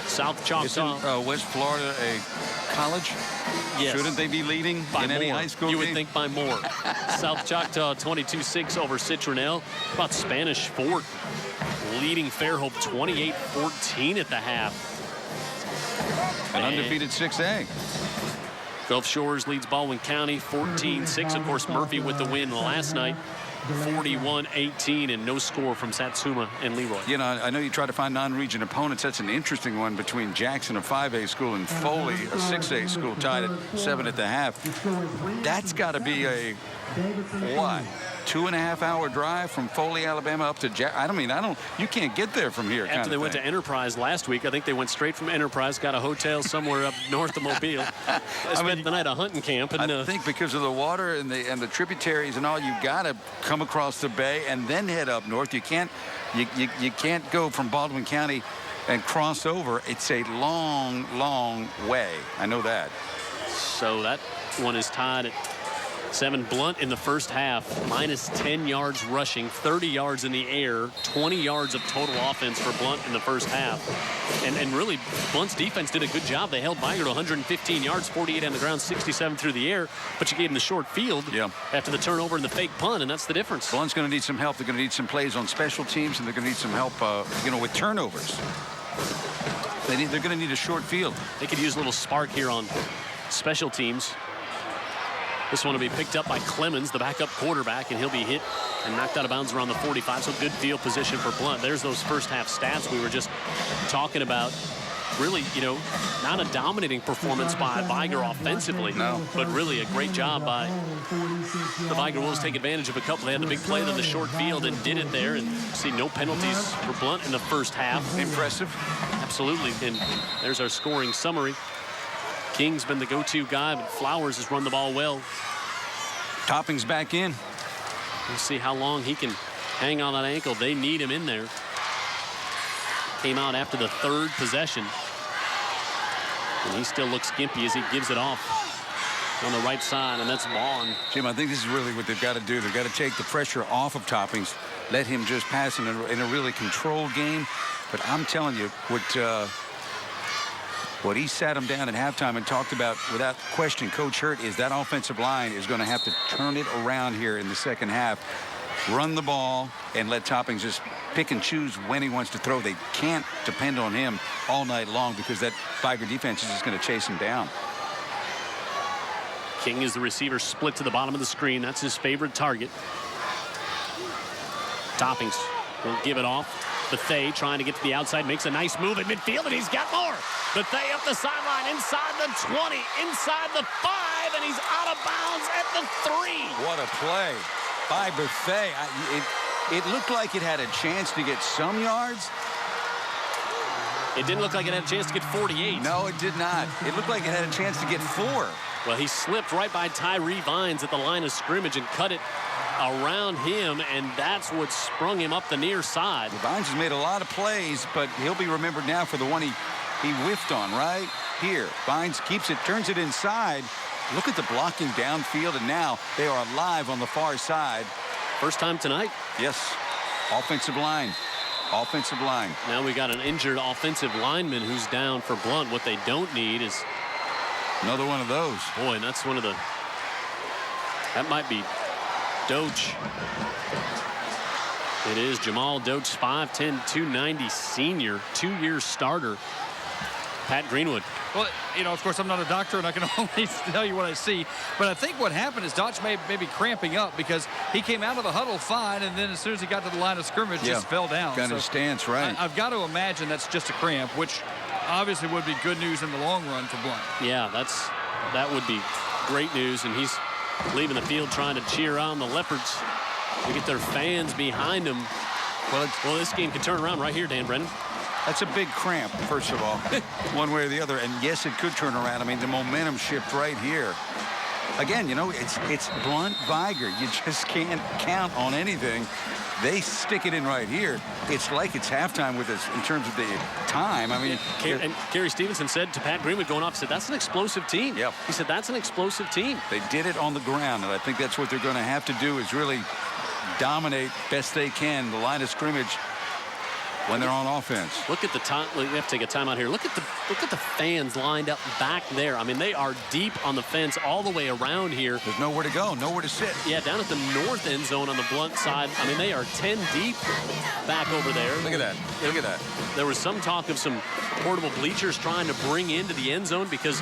South Choctaw. Isn't West Florida a college? Yes. Shouldn't they be leading in any high school You game? would think by more. South Choctaw 22-6 over Citronelle. How about Spanish Fort leading Fairhope 28-14 at the half. An undefeated 6A. Gulf Shores leads Baldwin County 14-6. Of course, Murphy with the win last night, 41-18, and no score from Satsuma and Leroy. I know you try to find non-region opponents. That's an interesting one between Jackson, a 5A school, and Foley, a 6A school, tied at 7 at the half. That's got to be a, 2.5-hour drive from Foley, Alabama up to you can't get there from here. After they went to Enterprise last week, I think they went straight from Enterprise, got a hotel somewhere up north of Mobile. Spent the night at a hunting camp. And, I think because of the water and the tributaries and all, you got to come across the bay and then head up north. You can't go from Baldwin County and cross over. It's a long, long way. I know that. So that one is tied at 7 Blount in the first half, minus 10 yards rushing, 30 yards in the air, 20 yards of total offense for Blount in the first half. And really, Blount's defense did a good job. They held Vigor to 115 yards, 48 on the ground, 67 through the air, but you gave them the short field after the turnover and the fake punt, and that's the difference. Blount's going to need some help. They're going to need some plays on special teams, and they're going to need some help, with turnovers. They're going to need a short field. They could use a little spark here on special teams. This one will be picked up by Clemens, the backup quarterback, and he'll be hit and knocked out of bounds around the 45. So good field position for Blount. There's those first half stats we were just talking about. Really, not a dominating performance by Vigor offensively, but really a great job by the Vigor Wolves. Take advantage of a couple. They had the big play in the short field and did it there, and see no penalties for Blount in the first half. Impressive. Absolutely. And there's our scoring summary. King's been the go-to guy, but Flowers has run the ball well. Topping's back in. We'll see how long he can hang on that ankle. They need him in there. Came out after the 3rd possession. And he still looks gimpy as he gives it off on the right side, and that's Vaughn. Jim, I think this is really what they've got to do. They've got to take the pressure off of Toppings, let him just pass in a really controlled game. But I'm telling you, what he sat him down at halftime and talked about without question, Coach Hurt, is that offensive line is going to have to turn it around here in the second half. Run the ball and let Toppings just pick and choose when he wants to throw. They can't depend on him all night long because that Vigor defense is just going to chase him down. King is the receiver, split to the bottom of the screen. That's his favorite target. Toppings will give it off. Bethea trying to get to the outside, makes a nice move at midfield, and he's got more. Bethea up the sideline, inside the 20, inside the 5, and he's out of bounds at the 3. What a play by Bethea. It looked like it had a chance to get some yards. It didn't look like it had a chance to get 48. No, it did not. It looked like it had a chance to get 4. Well, he slipped right by Tyree Vines at the line of scrimmage and cut it around him, and that's what sprung him up the near side. Vines has made a lot of plays, but he'll be remembered now for the one he whiffed on right here. Vines keeps it, turns it inside. Look at the blocking downfield, and now they are alive on the far side. First time tonight. Yes. Offensive line. Offensive line. Now we got an injured offensive lineman who's down for Blount. What they don't need is another one of those. Boy, and that's one of the, that might be Doach. It is Jamal Doach, 5'10", 290 senior, 2-year starter. Pat Greenwood. Well, of course, I'm not a doctor, and I can only tell you what I see. But I think what happened is Doach may be cramping up because he came out of the huddle fine, and then as soon as he got to the line of scrimmage, just fell down. Got his stance right. I've got to imagine that's just a cramp, which obviously would be good news in the long run for Blount. Yeah, that would be great news, and he's leaving the field trying to cheer on the Leopards to get their fans behind him. Well, this game could turn around right here, Dan Brennan. That's a big cramp, first of all, one way or the other. And yes, it could turn around. I mean, the momentum shift right here. Again, it's Blount Vigor. You just can't count on anything. They stick it in right here. It's like it's halftime with us in terms of the time. I mean, and Gary Stevenson said to Pat Greenwood going off, he said, that's an explosive team. Yep. He said, that's an explosive team. They did it on the ground, and I think that's what they're going to have to do is really dominate best they can the line of scrimmage when they're on offense. Look at the time. We have to take a timeout here. Look at the fans lined up back there. I mean, they are deep on the fence all the way around here. There's nowhere to go, nowhere to sit. Yeah, down at the north end zone on the Blount side. I mean, they are 10 deep back over there. Look at that. Look at that. There was some talk of some portable bleachers trying to bring into the end zone because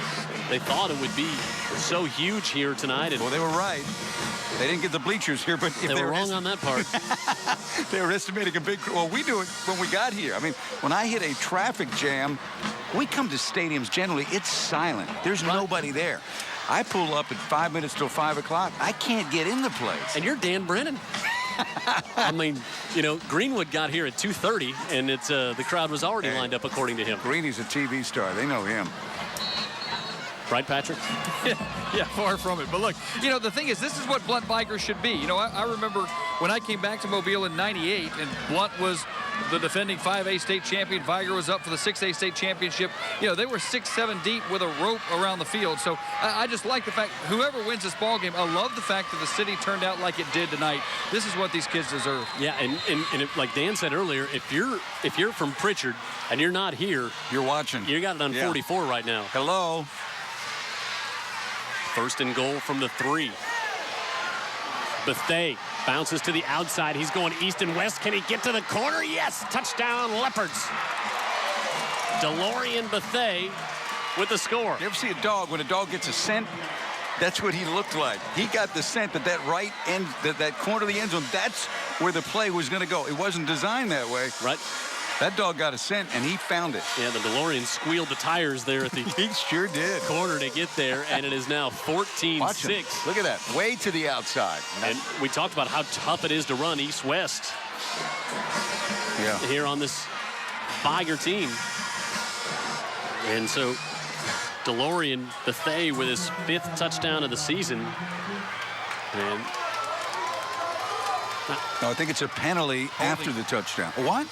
they thought it would be so huge here tonight. And well, they were right. They didn't get the bleachers here, but if they were wrong on that part. They were estimating a big. Well, we do it when we got here. I mean, when I hit a traffic jam, we come to stadiums generally. It's silent. There's nobody there. I pull up at 5 minutes till 5 o'clock. I can't get in the place. And you're Dan Brennan. I mean, Greenwood got here at 2:30, and it's the crowd was already lined up according to him. Greeny's a TV star. They know him. Right, Patrick? Yeah, far from it. But look, the thing is, this is what Blount Vigor should be. I remember when I came back to Mobile in '98, and Blount was the defending 5A state champion. Vigor was up for the 6A state championship. You know, they were 6-7 deep with a rope around the field. So I just like the fact whoever wins this ball game, I love the fact that the city turned out like it did tonight. This is what these kids deserve. Yeah, and like Dan said earlier, if you're from Prichard and you're not here, you're watching. You got it on 44 right now. Hello. First and goal from the 3. Bethea bounces to the outside. He's going east and west. Can he get to the corner? Yes. Touchdown, Leopards. DeLorean Bethea with the score. You ever see a dog? When a dog gets a scent, that's what he looked like. He got the scent at that right end, that corner of the end zone. That's where the play was going to go. It wasn't designed that way. Right. That dog got a scent, and he found it. Yeah, the DeLorean squealed the tires there at the he sure did. Corner to get there, and it is now 14-6. Look at that, way to the outside. And we talked about how tough it is to run east-west here on this Vigor team. And so DeLorean Bethea with his 5th touchdown of the season. And no, I think it's a penalty after the touchdown. What?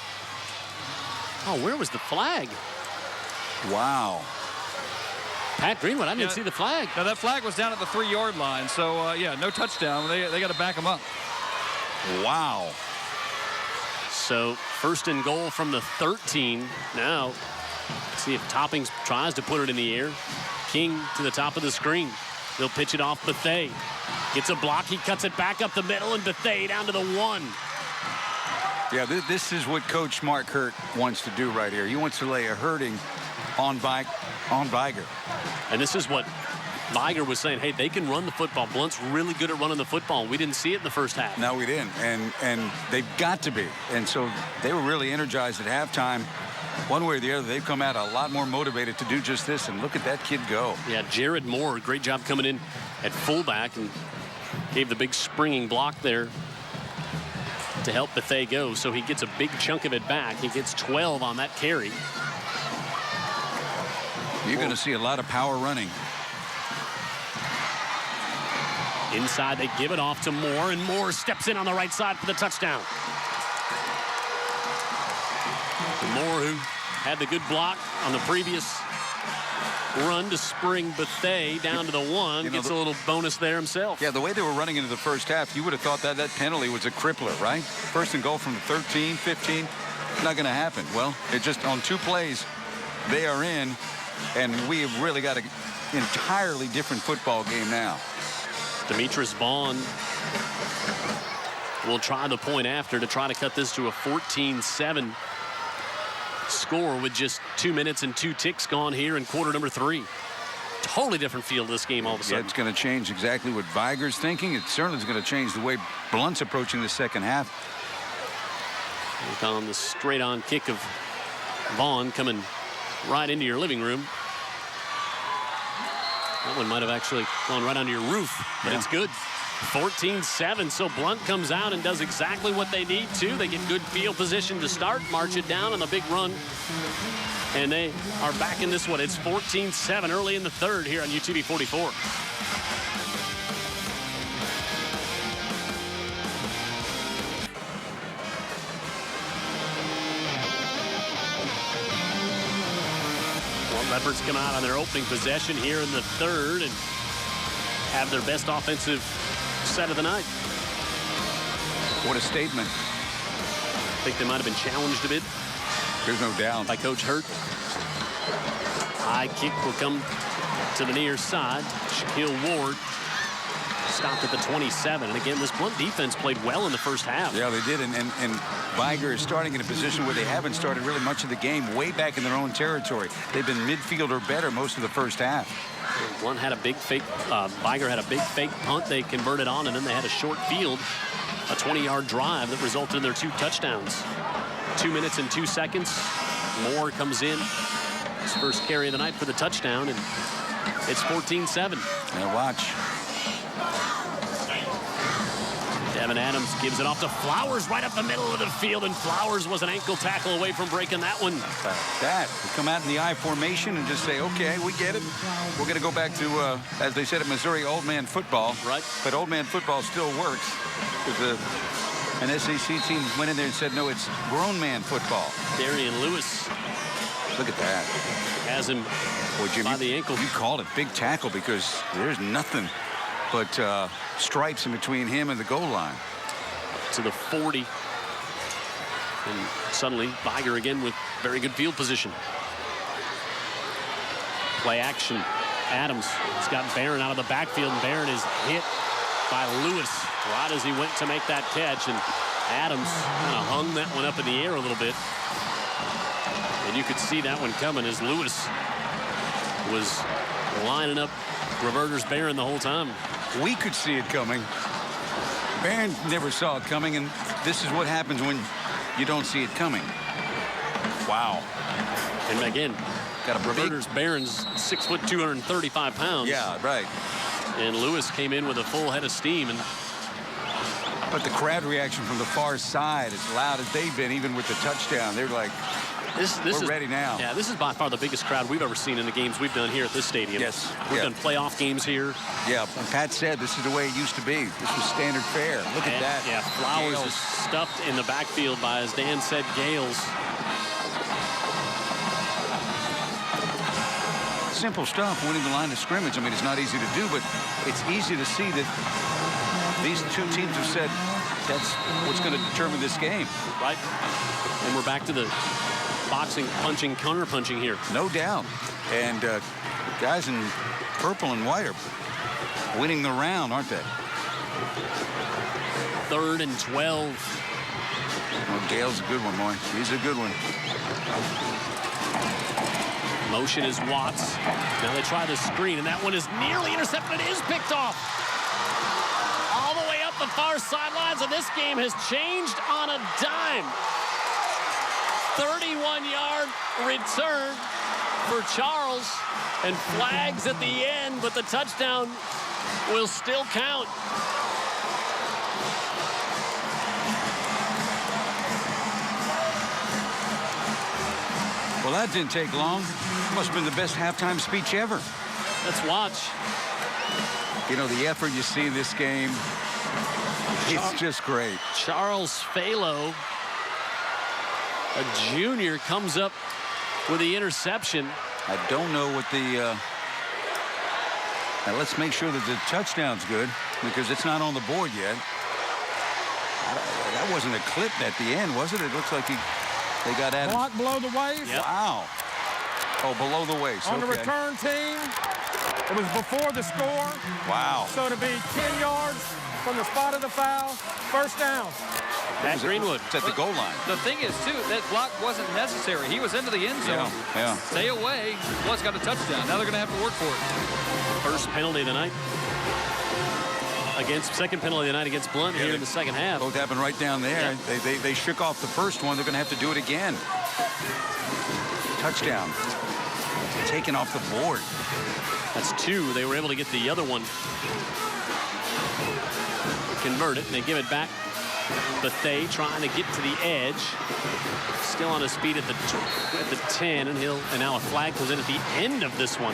Oh, where was the flag? Wow. Pat Greenwood, I didn't see the flag. Now, that flag was down at the 3-yard line. So, yeah, no touchdown. They got to back him up. Wow. So, first and goal from the 13. Now, see if Toppings tries to put it in the air. King to the top of the screen. He'll pitch it off Bethea. Gets a block. He cuts it back up the middle, and Bethea down to the 1. Yeah, this is what Coach Mark Hurt wants to do right here. He wants to lay a hurting on Vigor. And this is what Vigor was saying. Hey, they can run the football. Blount's really good at running the football. We didn't see it in the first half. No, we didn't. And they've got to be. And so they were really energized at halftime. One way or the other, they've come out a lot more motivated to do just this. And look at that kid go. Yeah, Jared Moore, great job coming in at fullback and gave the big springing block there to help Bethea go. So he gets a big chunk of it back. He gets 12 on that carry. You're going to see a lot of power running. Inside, they give it off to Moore, and Moore steps in on the right side for the touchdown. Moore, who had the good block on the previous run to spring Bethea down to the 1, gets a little bonus there himself. Yeah, the way they were running into the first half, you would have thought that penalty was a crippler, right? First and goal from the 13, 15, not going to happen. Well, it just on 2 plays, they are in, and we have really got an entirely different football game now. Demetrius Vaughn will try the point after to try to cut this to a 14-7 score with just 2 minutes and 2 ticks gone here in quarter number 3. Totally different feel to this game all of a sudden. Yeah, it's going to change exactly what Vigor's thinking. It certainly is going to change the way Blount's approaching the second half. Look on the straight-on kick of Vaughn coming right into your living room. That one might have actually gone right onto your roof, but it's good. 14-7, so Blount comes out and does exactly what they need to. They get good field position to start, march it down on the big run, and they are back in this one. It's 14-7 early in the 3rd here on UTV 44. Leopards come out on their opening possession here in the 3rd and have their best offensive set of the night. What a statement. I think they might have been challenged a bit. There's no doubt. By Coach Hurt. High kick will come to the near side. Shaquille Ward stopped at the 27. And again, this Blount defense played well in the first half. Yeah, they did. And Vigor is starting in a position where they haven't started really much of the game, way back in their own territory. They've been midfield or better most of the first half. One had a big fake. Vigor had a big fake punt they converted on, and then they had a short field, a 20-yard drive that resulted in their 2 touchdowns. 2 minutes and 2 seconds. Moore comes in. His first carry of the night for the touchdown, and it's 14-7. Now watch. Devin Adams gives it off to Flowers right up the middle of the field, and Flowers was an ankle tackle away from breaking that one. That. We come out in the I formation and just say, okay, we get it. We're going to go back to, as they said at Missouri, old man football. Right. But old man football still works. An SEC team went in there and said, no, it's grown man football. Darian Lewis. Look at that. Has him by the ankle. You called it big tackle because there's nothing but stripes in between him and the goal line. To the 40. And suddenly, Vigor again with very good field position. Play action. Adams has got Barron out of the backfield, and Barron is hit by Lewis right as he went to make that catch, and Adams kind of hung that one up in the air a little bit. And you could see that one coming as Lewis was lining up reverters Barron the whole time. We could see it coming. Barron never saw it coming, and this is what happens when you don't see it coming. Wow. And again, got a reverters Barron's 6 foot 235 pounds. Yeah, right. And Lewis came in with a full head of steam. But the crowd reaction from the far side, as loud as they've been, even with the touchdown, they're like, we're ready now. Yeah, this is by far the biggest crowd we've ever seen in the games we've done here at this stadium. Yes. We've done playoff games here. Yeah, and Pat said this is the way it used to be. This was standard fare. Look at that. Yeah, Flowers is stuffed in the backfield by, as Dan said, Gales. Simple stuff, winning the line of scrimmage. I mean, it's not easy to do, but it's easy to see that these two teams have said that's what's going to determine this game. Right. And we're back to the boxing, punching, counter-punching here. No doubt. And guys in purple and white are winning the round, aren't they? 3rd and 12. Well, Gale's a good one, boy. He's a good one. Motion is Watts. Now they try the screen, and that one is nearly intercepted. It is picked off. All the way up the far sidelines, and this game has changed on a dime. 31-yard return for Charles, and flags at the end, but the touchdown will still count. Well, that didn't take long. Must have been the best halftime speech ever. Let's watch. You know, the effort you see in this game, it's just great. Charles Phalo, a junior, comes up with the interception. I don't know what the... Now, let's make sure that the touchdown's good, because it's not on the board yet. That wasn't a clip at the end, was it? It looks like they got at it. Block below the waist. Yep. Wow. Oh, below the waist. On the return team, it was before the score. Wow. So to be 10 yards from the spot of the foul, first down. Pat Greenwood. It's at the goal line. The thing is, too, that block wasn't necessary. He was into the end zone. Yeah. Stay away. Blunt's got a touchdown. Now they're going to have to work for it. First penalty of the night. Second penalty of the night against Blount here in the second half. Both happened right down there. Yeah. They shook off the first one. They're going to have to do it again. Touchdown. Taken off the board. That's 2. They were able to get the other one. Convert it, and they give it back. Bethea trying to get to the edge. Still on his feet at the 10, and now a flag goes in at the end of this one.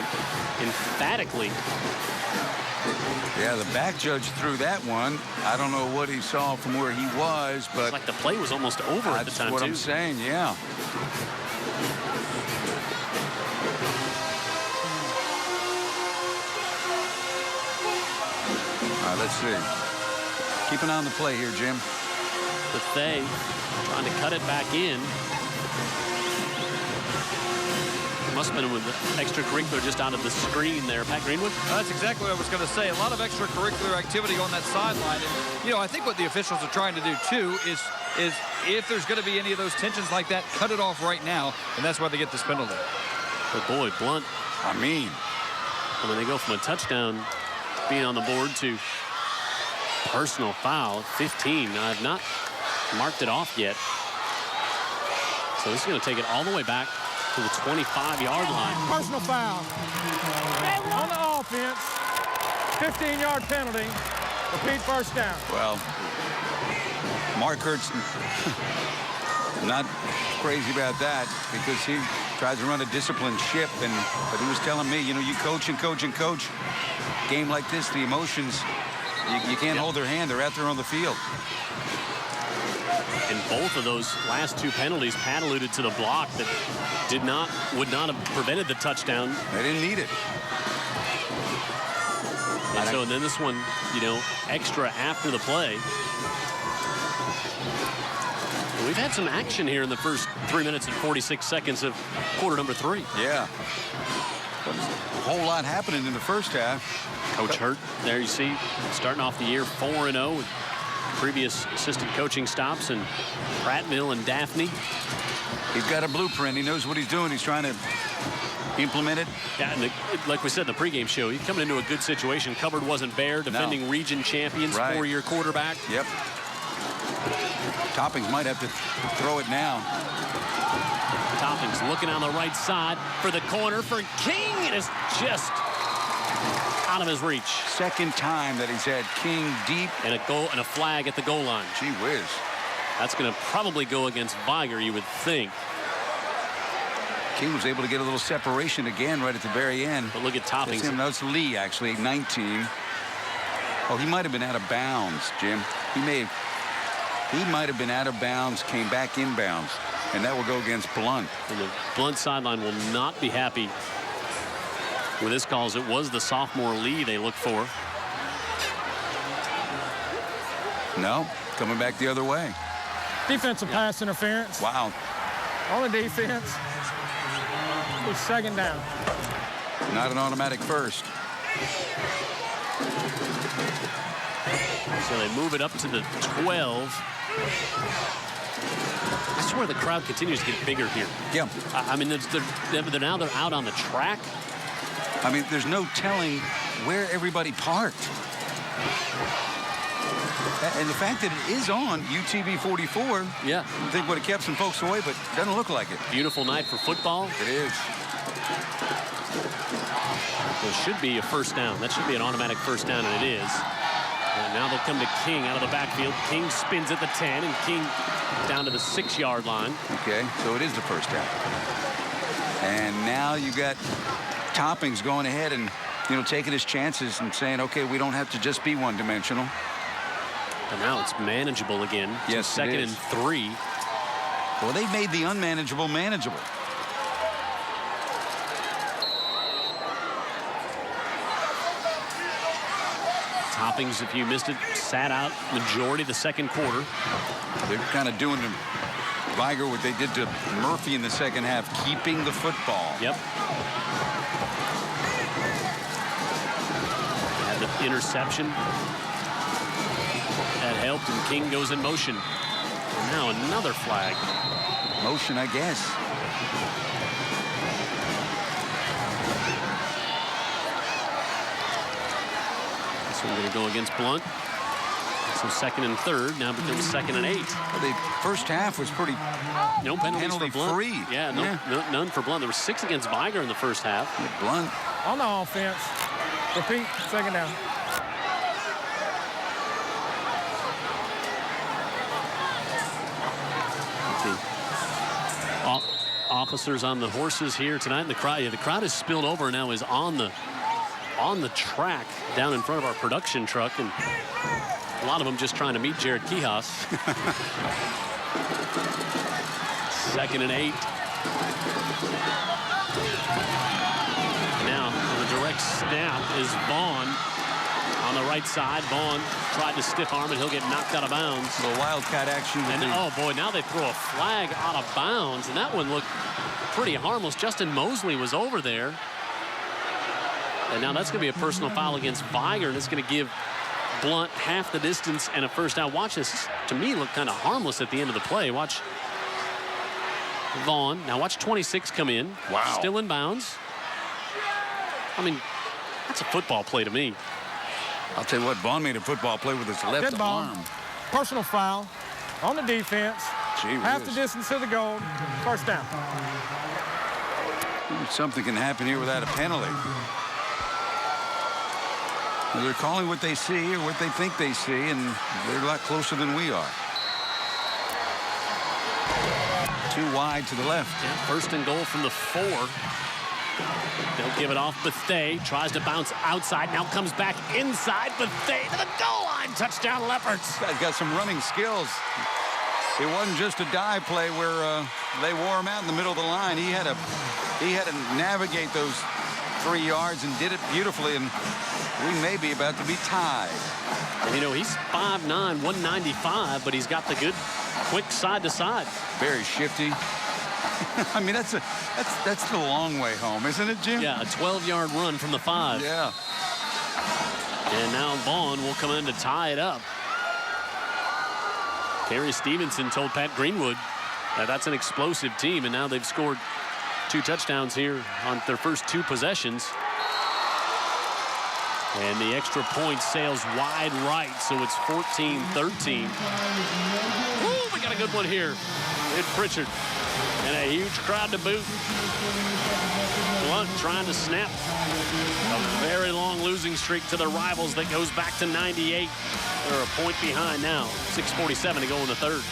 Emphatically. Yeah, the back judge threw that one. I don't know what he saw from where he was, but... It's like the play was almost over at the time, that's what too. I'm saying, yeah. All right, let's see. Keep an eye on the play here, Jim. Bethea trying to cut it back in. Must have been with the extracurricular just out of the screen there. Pat Greenwood? That's exactly what I was going to say. A lot of extracurricular activity on that sideline. And, you know, I think what the officials are trying to do, too, is if there's going to be any of those tensions like that, cut it off right now. And that's why they get this penalty. But, boy, Blount. I mean, they go from a touchdown being on the board to personal foul, 15. Now, I've not marked it off yet. So this is going to take it all the way back to the 25-yard line. Personal foul. On the offense, 15-yard penalty. Repeat first down. Well, Mark Hurt's not crazy about that because he tries to run a disciplined ship, but he was telling me, you know, you coach and coach and coach. Game like this, the emotions, you can't hold their hand. They're out there on the field. And both of those last 2 penalties, Pat alluded to the block that would not have prevented the touchdown. They didn't need it. And then this one, extra after the play. We've had some action here in the first 3 minutes and 46 seconds of quarter number 3. Yeah. A whole lot happening in the first half. Coach Hurt, there you see, starting off the year 4-0 with previous assistant coaching stops in Prattville and Daphne. He's got a blueprint. He knows what he's doing. He's trying to implement it. Yeah, and like we said in the pregame show, he's coming into a good situation. Cupboard wasn't bare, defending region champions, 4-year quarterback. Yep. Toppings might have to throw it now. Toppings looking on the right side for the corner for King. It is just out of his reach. Second time that he's had King deep. And a goal and a flag at the goal line. Gee whiz. That's going to probably go against Vigor, you would think. King was able to get a little separation again right at the very end. But look at Toppings. That's him. That's Lee, actually, 19. Oh, he might have been out of bounds, Jim. He might have been out of bounds, came back inbounds, and that will go against Blount. And the Blount sideline will not be happy with this call, as it was the sophomore Lee they look for. No, coming back the other way. Defensive pass interference. Wow. On the defense. It's second down. Not an automatic first. So they move it up to the 12. I swear the crowd continues to get bigger here. Yeah. I mean, now they're out on the track. I mean, there's no telling where everybody parked. And the fact that it is on UTV 44, yeah, I think would have kept some folks away, but doesn't look like it. Beautiful night for football. It is. It should be a first down. That should be an automatic first down, and it is. And now they'll come to King out of the backfield. King spins at the 10, and King down to the 6-yard line. Okay, so it is the first down. And now you got Toppings going ahead and, taking his chances and saying, okay, we don't have to just be one-dimensional. And now it's manageable again. Yes, second and 3. Well, they made the unmanageable manageable. Toppings, if you missed it, sat out majority of the second quarter. They're kind of doing to Vigor what they did to Murphy in the second half, keeping the football. Yep. Had the interception. That helped, and King goes in motion. And now another flag. Motion, I guess. So we're going to go against Blount. So second and 3rd now becomes second and 8. Well, the first half was pretty no penalties for Blount. Free. Yeah, none for Blount. There were 6 against Vigor in the first half. Yeah, Blount. On the offense. Repeat, second down. Officers on the horses here tonight. The crowd is spilled over and now is on the track down in front of our production truck, and a lot of them just trying to meet Jared Kihas. Second and 8. Now on the direct snap is Vaughn on the right side. Vaughn tried to stiff arm, and he'll get knocked out of bounds. The wildcat action. And oh boy, now they throw a flag out of bounds, and that one looked pretty harmless. Justin Mosley was over there. And now that's going to be a personal foul against Vigor, and it's going to give Blount half the distance and a first down. Watch this. To me, look kind of harmless at the end of the play. Watch Vaughn. Now watch 26 come in. Wow. Still in bounds. I mean, that's a football play to me. I'll tell you what, Vaughn made a football play with his left Good ball. arm. Personal foul on the defense. Gee half whiz. the distance to the goal. First down. Something can happen here without a penalty. They're calling what they see or what they think they see, and they're a lot closer than we are. Too wide to the left. Yeah, first and goal from the 4. They'll give it off. Bethea tries to bounce outside. Now comes back inside. Bethea to the goal line. Touchdown, Leopards. This guy's got some running skills. It wasn't just a dive play where they wore him out in the middle of the line. He had to navigate those 3 yards and did it beautifully, and we may be about to be tied. And you know, he's 5'9", 195, but he's got the good quick side to side. Very shifty. I mean, that's the long way home, isn't it, Jim? Yeah, a 12-yard run from the 5. Yeah. And now Vaughn will come in to tie it up. Kerry Stevenson told Pat Greenwood that that's an explosive team, and now they've scored 2 touchdowns here on their first 2 possessions. And the extra point sails wide right, so it's 14-13. Ooh, we got a good one here in Prichard. And a huge crowd to boot. Blount trying to snap a very long losing streak to the rivals that goes back to 98. They're a point behind now. 6:47 to go in the third.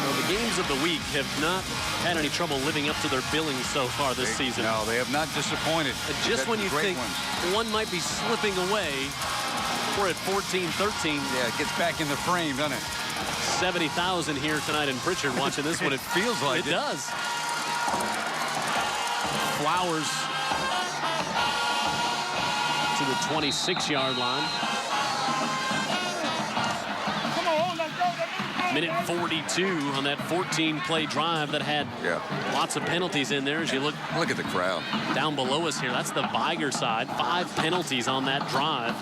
Well, the games of the week have not had any trouble living up to their billing so far this season. No, they have not disappointed. Just when you think one might be slipping away, we're at 14-13. Yeah, it gets back in the frame, doesn't it? 70,000 here tonight in Prichard watching this one. It feels like it. It does. Flowers to the 26-yard line. Minute 42 on that 14-play drive that had lots of penalties in there. As you look at the crowd down below us here, that's the Vigor side. 5 penalties on that drive.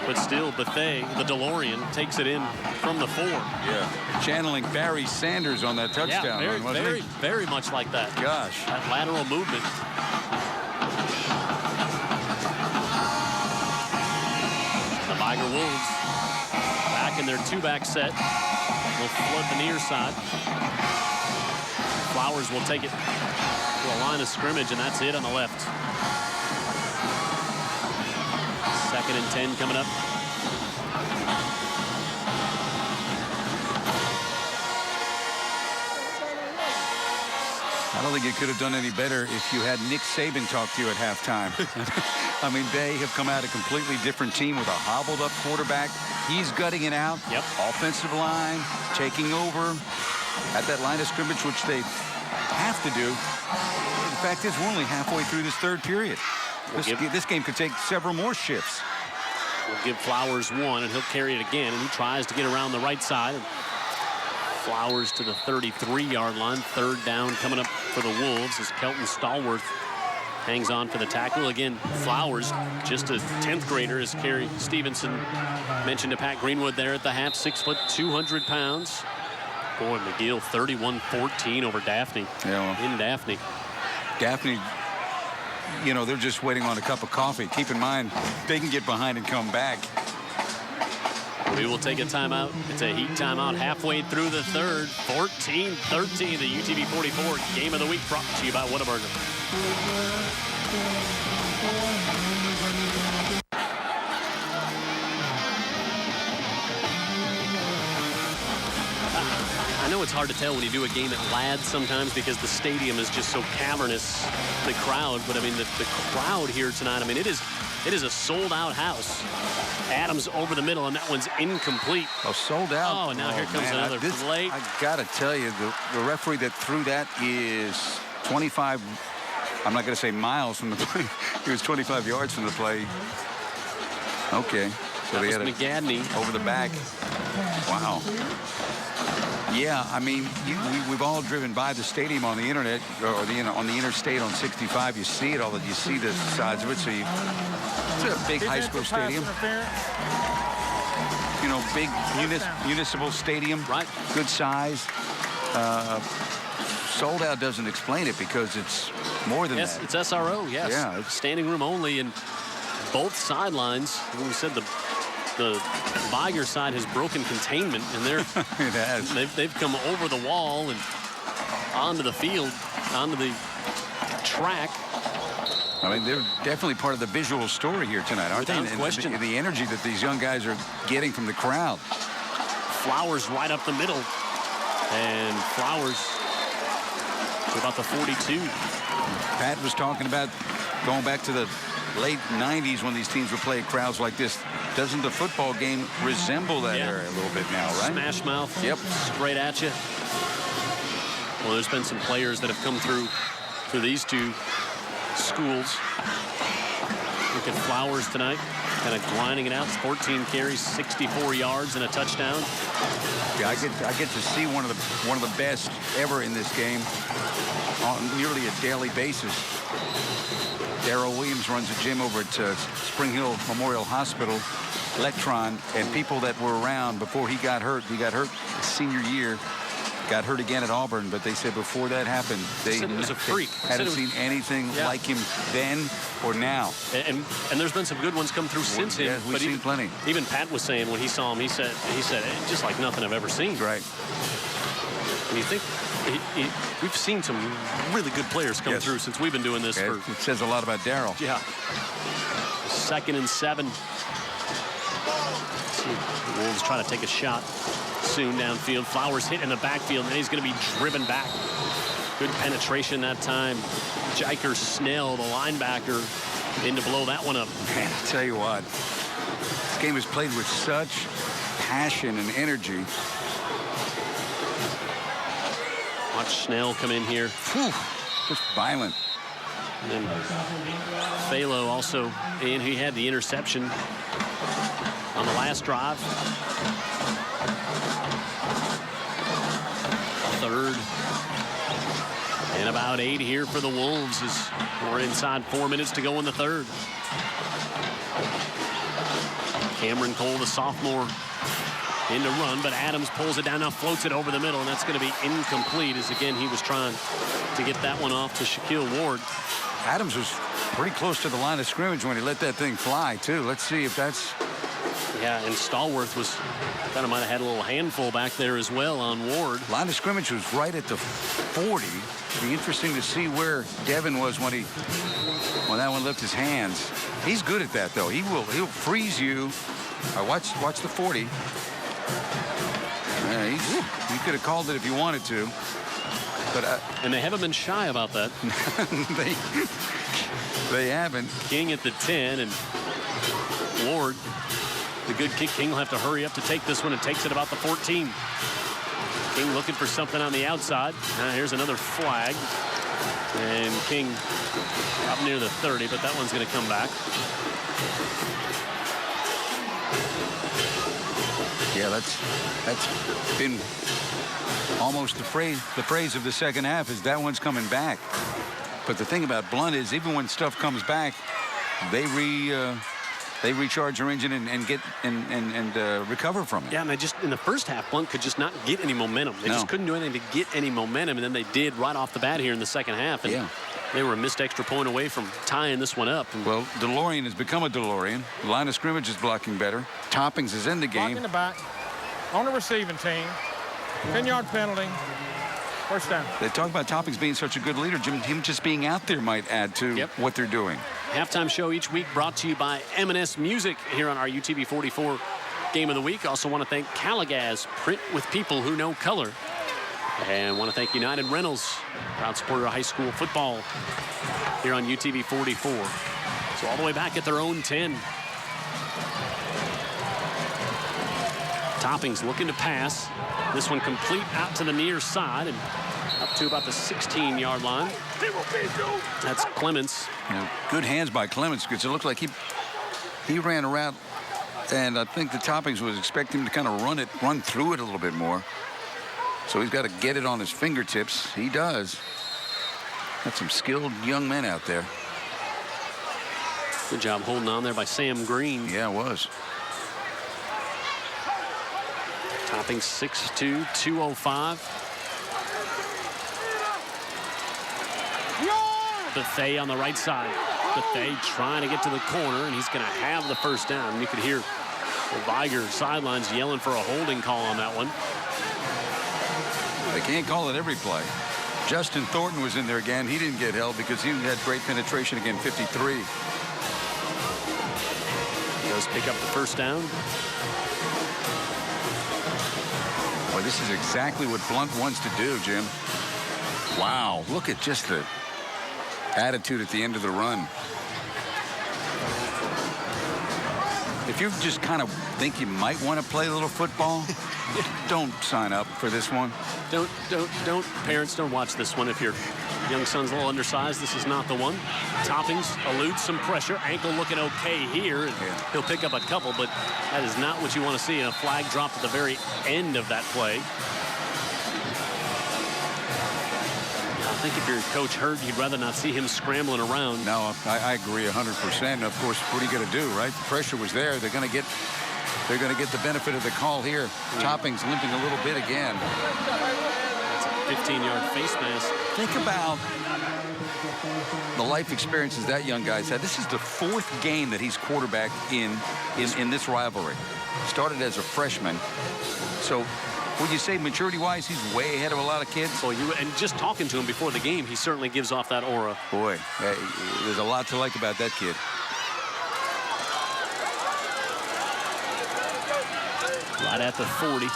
But still, Bethea, the DeLorean, takes it in from the 4. Yeah, channeling Barry Sanders on that touchdown. Yeah, very much like that. Gosh. That lateral movement. The Vigor Wolves back in their 2-back set. Will flood the near side. Flowers will take it to a line of scrimmage, and that's it on the left. 2nd and 10 coming up. I don't think you could have done any better if you had Nick Saban talk to you at halftime. I mean, they have come out a completely different team with a hobbled up quarterback. He's gutting it out. Yep. Offensive line taking over at that line of scrimmage, which they have to do. The fact is, we're only halfway through this third period. This game could take several more shifts. We'll give Flowers 1, and he'll carry it again, and he tries to get around the right side. Flowers to the 33-yard line. 3rd down coming up for the Wolves as Kelton Stallworth hangs on for the tackle. Again, Flowers, just a 10th grader, as Kerry Stevenson mentioned to Pat Greenwood there at the half. 6 foot, 200 pounds. Boy, McGill 31-14 over Daphne. Yeah, well, in Daphne. Daphne, you know, they're just waiting on a cup of coffee. Keep in mind, they can get behind and come back. We will take a timeout. It's a heat timeout halfway through the third. 14-13, the UTV 44 Game of the Week brought to you by Whataburger. I know it's hard to tell when you do a game at Ladd sometimes because the stadium is just so cavernous, the crowd. But, I mean, the crowd here tonight, I mean, it is a sold-out house. Adams over the middle, and that one's incomplete. Oh, sold out. Oh, now here comes another play. I got to tell you, the referee that threw that is 25, I'm not going to say miles from the play. He was 25 yards from the play. Okay. So that they was had McGadney. Over the back. Wow. Yeah, I mean, we've all driven by the stadium on the internet, or on the interstate on 65. You see it all. You see the sides of it. So it's a big high school stadium. You know, big municipal stadium. Right. Good size. Sold out doesn't explain it because it's more than that. It's SRO. Yes. Yeah. It's standing room only, and both sidelines. We said the Vigor side has broken containment, and it has. They've come over the wall and onto the field, onto the track. I mean, they're definitely part of the visual story here tonight, aren't they? Without question. The energy that these young guys are getting from the crowd. Flowers right up the middle, and Flowers to about the 42. Pat was talking about going back to the late 90s when these teams would play crowds like this. Doesn't the football game resemble that era a little bit now, right? Smash mouth. Yep. Straight at you. Well, there's been some players that have come through these two schools. Look at Flowers tonight, kind of grinding it out. 14 carries, 64 yards, and a touchdown. Yeah, I get to see one of the best ever in this game on nearly a daily basis. Darrell Williams runs a gym over at Spring Hill Memorial Hospital, Electron, and people that were around before he got hurt his senior year. Got hurt again at Auburn, but they said before that happened, they was a freak. Hadn't seen anything like him then or now. And there's been some good ones come through since him. Yeah, we've but seen plenty. Even Pat was saying when he saw him, he said just like nothing I've ever seen. Right. And you think we've seen some really good players come through since we've been doing this. It says a lot about Darrell. Yeah. 2nd and 7. The Wolves trying to take a shot soon downfield. Flowers hit in the backfield, and he's going to be driven back. Good penetration that time. Jiker Snell, the linebacker, in to blow that one up. Man, I tell you what, this game is played with such passion and energy. Watch Snell come in here. Whew, just violent. And then Phalo also in. He had the interception on the last drive. 3rd and about 8 here for the Wolves as we're inside 4 minutes to go in the 3rd. Cameron Cole, the sophomore, in to run, but Adams pulls it down, now floats it over the middle, and that's going to be incomplete as, again, he was trying to get that one off to Shaquille Ward. Adams was pretty close to the line of scrimmage when he let that thing fly, too. Let's see if that's... Yeah, and Stallworth was kind of might have had a little handful back there as well on Ward. Line of scrimmage was right at the 40. It'd be interesting to see where Devin was when that one left his hands. He's good at that, though. He'll freeze you. Watch the 40. Yeah, he could have called it if he wanted to. But and they haven't been shy about that. they haven't. King at the 10 and Ward. The good kick. King will have to hurry up to take this one and takes it about the 14. King looking for something on the outside. Now here's another flag. And King up near the 30, but that one's going to come back. Yeah, that's been almost the phrase of the second half is that one's coming back. But the thing about Blount is even when stuff comes back, they recharge their engine and get and recover from it. Yeah, and they just in the first half, Blount could just not get any momentum. They just couldn't do anything to get any momentum, and then they did right off the bat here in the second half. And they were a missed extra point away from tying this one up. Well, DeLorean has become a DeLorean. The line of scrimmage is blocking better. Toppings is in the game. Blocking the back on the receiving team. 10-yard penalty. First down. They talk about Toppings being such a good leader. Him just being out there might add to what they're doing. Halftime show each week brought to you by M&S Music here on our UTV 44 Game of the Week. Also want to thank Caligaz, print with people who know color. And want to thank United Rentals, proud supporter of high school football here on UTV 44. So all the way back at their own 10. Toppings looking to pass. This one complete out to the near side and up to about the 16-yard line. That's Clements. Good hands by Clements because it looked like he ran a route, and I think the Toppings was expecting him to kind of run through it a little bit more. So he's got to get it on his fingertips. He does. Got some skilled young men out there. Good job holding on there by Sam Green. Yeah, it was. Toppings 6'2", 205. Bethea on the right side. Bethea trying to get to the corner, and he's going to have the first down. You could hear the Vigor sidelines yelling for a holding call on that one. They can't call it every play. Justin Thornton was in there again. He didn't get held because he had great penetration again, 53. Does pick up the first down. Boy, this is exactly what Blount wants to do, Jim. Wow, look at just the attitude at the end of the run. if you just kind of think you might want to play a little football, don't sign up for this one. Parents, don't watch this one. If your young son's a little undersized, this is not the one. Toppings eludes some pressure. Ankle looking okay here. And he'll pick up a couple, but that is not what you want to see in a flag drop at the very end of that play. I think if your coach hurt, you'd rather not see him scrambling around. No, I agree 100%. Of course, what are you going to do, right? The pressure was there. They're going to get the benefit of the call here. Toppings limping a little bit again. That's a 15-yard face mask. Think about the life experiences that young guy's had. This is the 4th game that he's quarterback in this rivalry. Started as a freshman. So would you say maturity-wise, he's way ahead of a lot of kids? Well, and just talking to him before the game, he certainly gives off that aura. Boy, there's a lot to like about that kid. Right at the 40.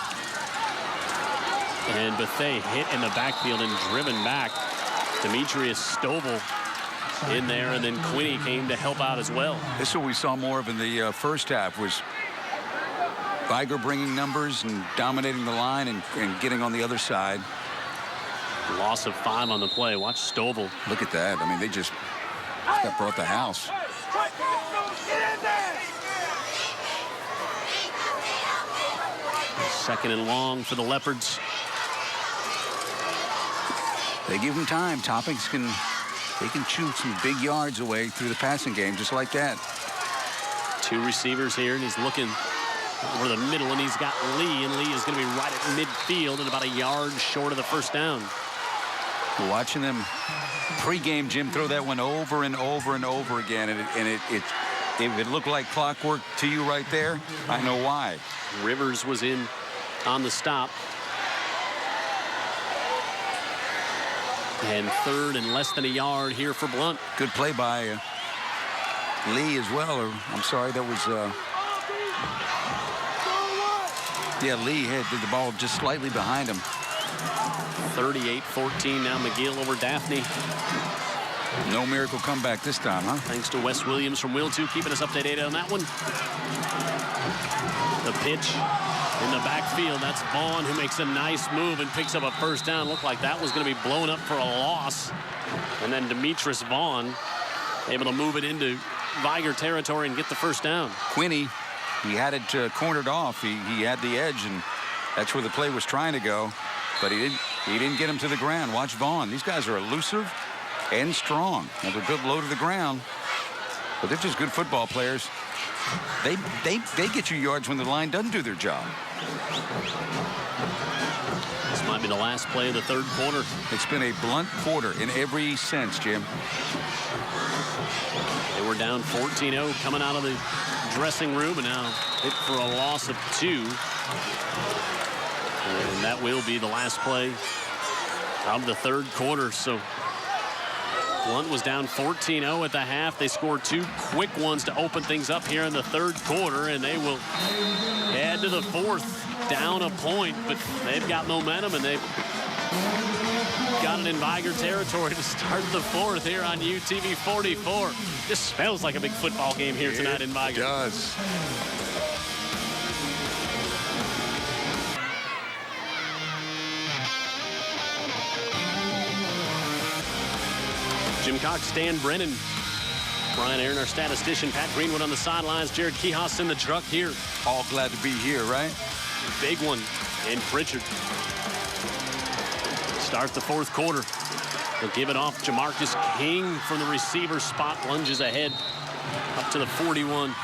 And Bethea hit in the backfield and driven back. Demetrius Stovall in there, and then Quinney came to help out as well. This is what we saw more of in the first half, was Vigor bringing numbers and dominating the line and getting on the other side. Loss of 5 on the play. Watch Stovall. Look at that. I mean, they just got brought the house. Second and long for the Leopards. They give him time. Toppings can shoot some big yards away through the passing game just like that. 2 receivers here, and he's looking over the middle, and he's got Lee, and Lee is going to be right at midfield and about a yard short of the first down. We're watching them pregame, Jim, throw that one over and over and over again, and if it looked like clockwork to you right there, I know why. Rivers was in on the stop. And 3rd and less than a yard here for Blount. Good play by Lee as well. Or I'm sorry, that was Lee had the ball just slightly behind him. 38-14 now. McGill over Daphne. No miracle comeback this time, huh? Thanks to Wes Williams from Will 2 keeping us updated on that one. The pitch in the backfield. That's Vaughn, who makes a nice move and picks up a first down. Looked like that was going to be blown up for a loss. And then Demetrius Vaughn able to move it into Vigor territory and get the first down. Quinney, he had it cornered off. He had the edge, and that's where the play was trying to go. But he didn't get him to the ground. Watch Vaughn. These guys are elusive and strong. Now, they're built low to the ground, but they're just good football players. They get you yards when the line doesn't do their job. This might be the last play of the 3rd quarter. It's been a blunt quarter in every sense, Jim. They were down 14-0 coming out of the dressing room, and now hit for a loss of 2. And that will be the last play of the 3rd quarter. So Blount was down 14-0 at the half. They scored 2 quick ones to open things up here in the 3rd quarter, and they will head to the 4th, down a point, but they've got momentum, and they've got it in Vigor territory to start the 4th here on UTV 44. This smells like a big football game here tonight in Vigor. It does. Jim Cox, Dan Brennan, Brian Aaron, our statistician, Pat Greenwood on the sidelines, Jared Kihos in the truck here. All glad to be here, right? Big one in Prichard. Start the 4th quarter. They'll give it off. Jamarcus King from the receiver spot lunges ahead up to the 41.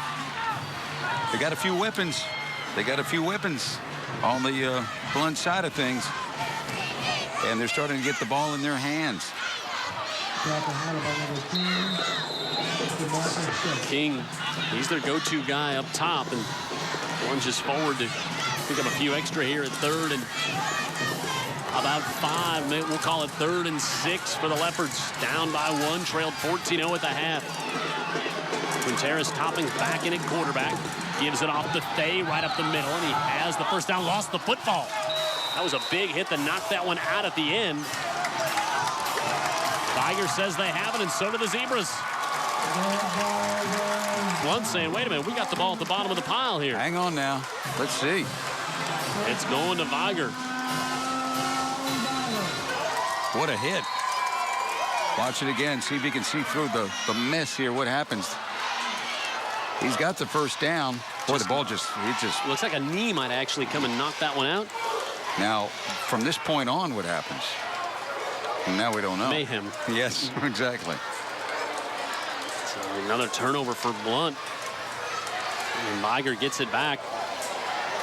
They got a few weapons. They got a few weapons on the Blount side of things. And they're starting to get the ball in their hands. King, he's their go-to guy up top and lunges forward to pick up a few extra here at 3rd and about 5. We'll call it 3rd and 6 for the Leopards. Down by 1, trailed 14-0 at the half. Quinteris Toppings back in at quarterback. Gives it off to Thay right up the middle, and he has the first down, lost the football. That was a big hit to knock that one out at the end. Vigor says they have it, and so do the Zebras. Blount saying, wait a minute, we got the ball at the bottom of the pile here. Hang on now. Let's see. It's going to Vigor. What a hit. Watch it again. See if he can see through the mess here. What happens? He's got the first down. Boy, the ball just looks like a knee might actually come and knock that one out. Now, from this point on, what happens? And now we don't know. Mayhem. Yes, exactly. So another turnover for Blount. And Vigor gets it back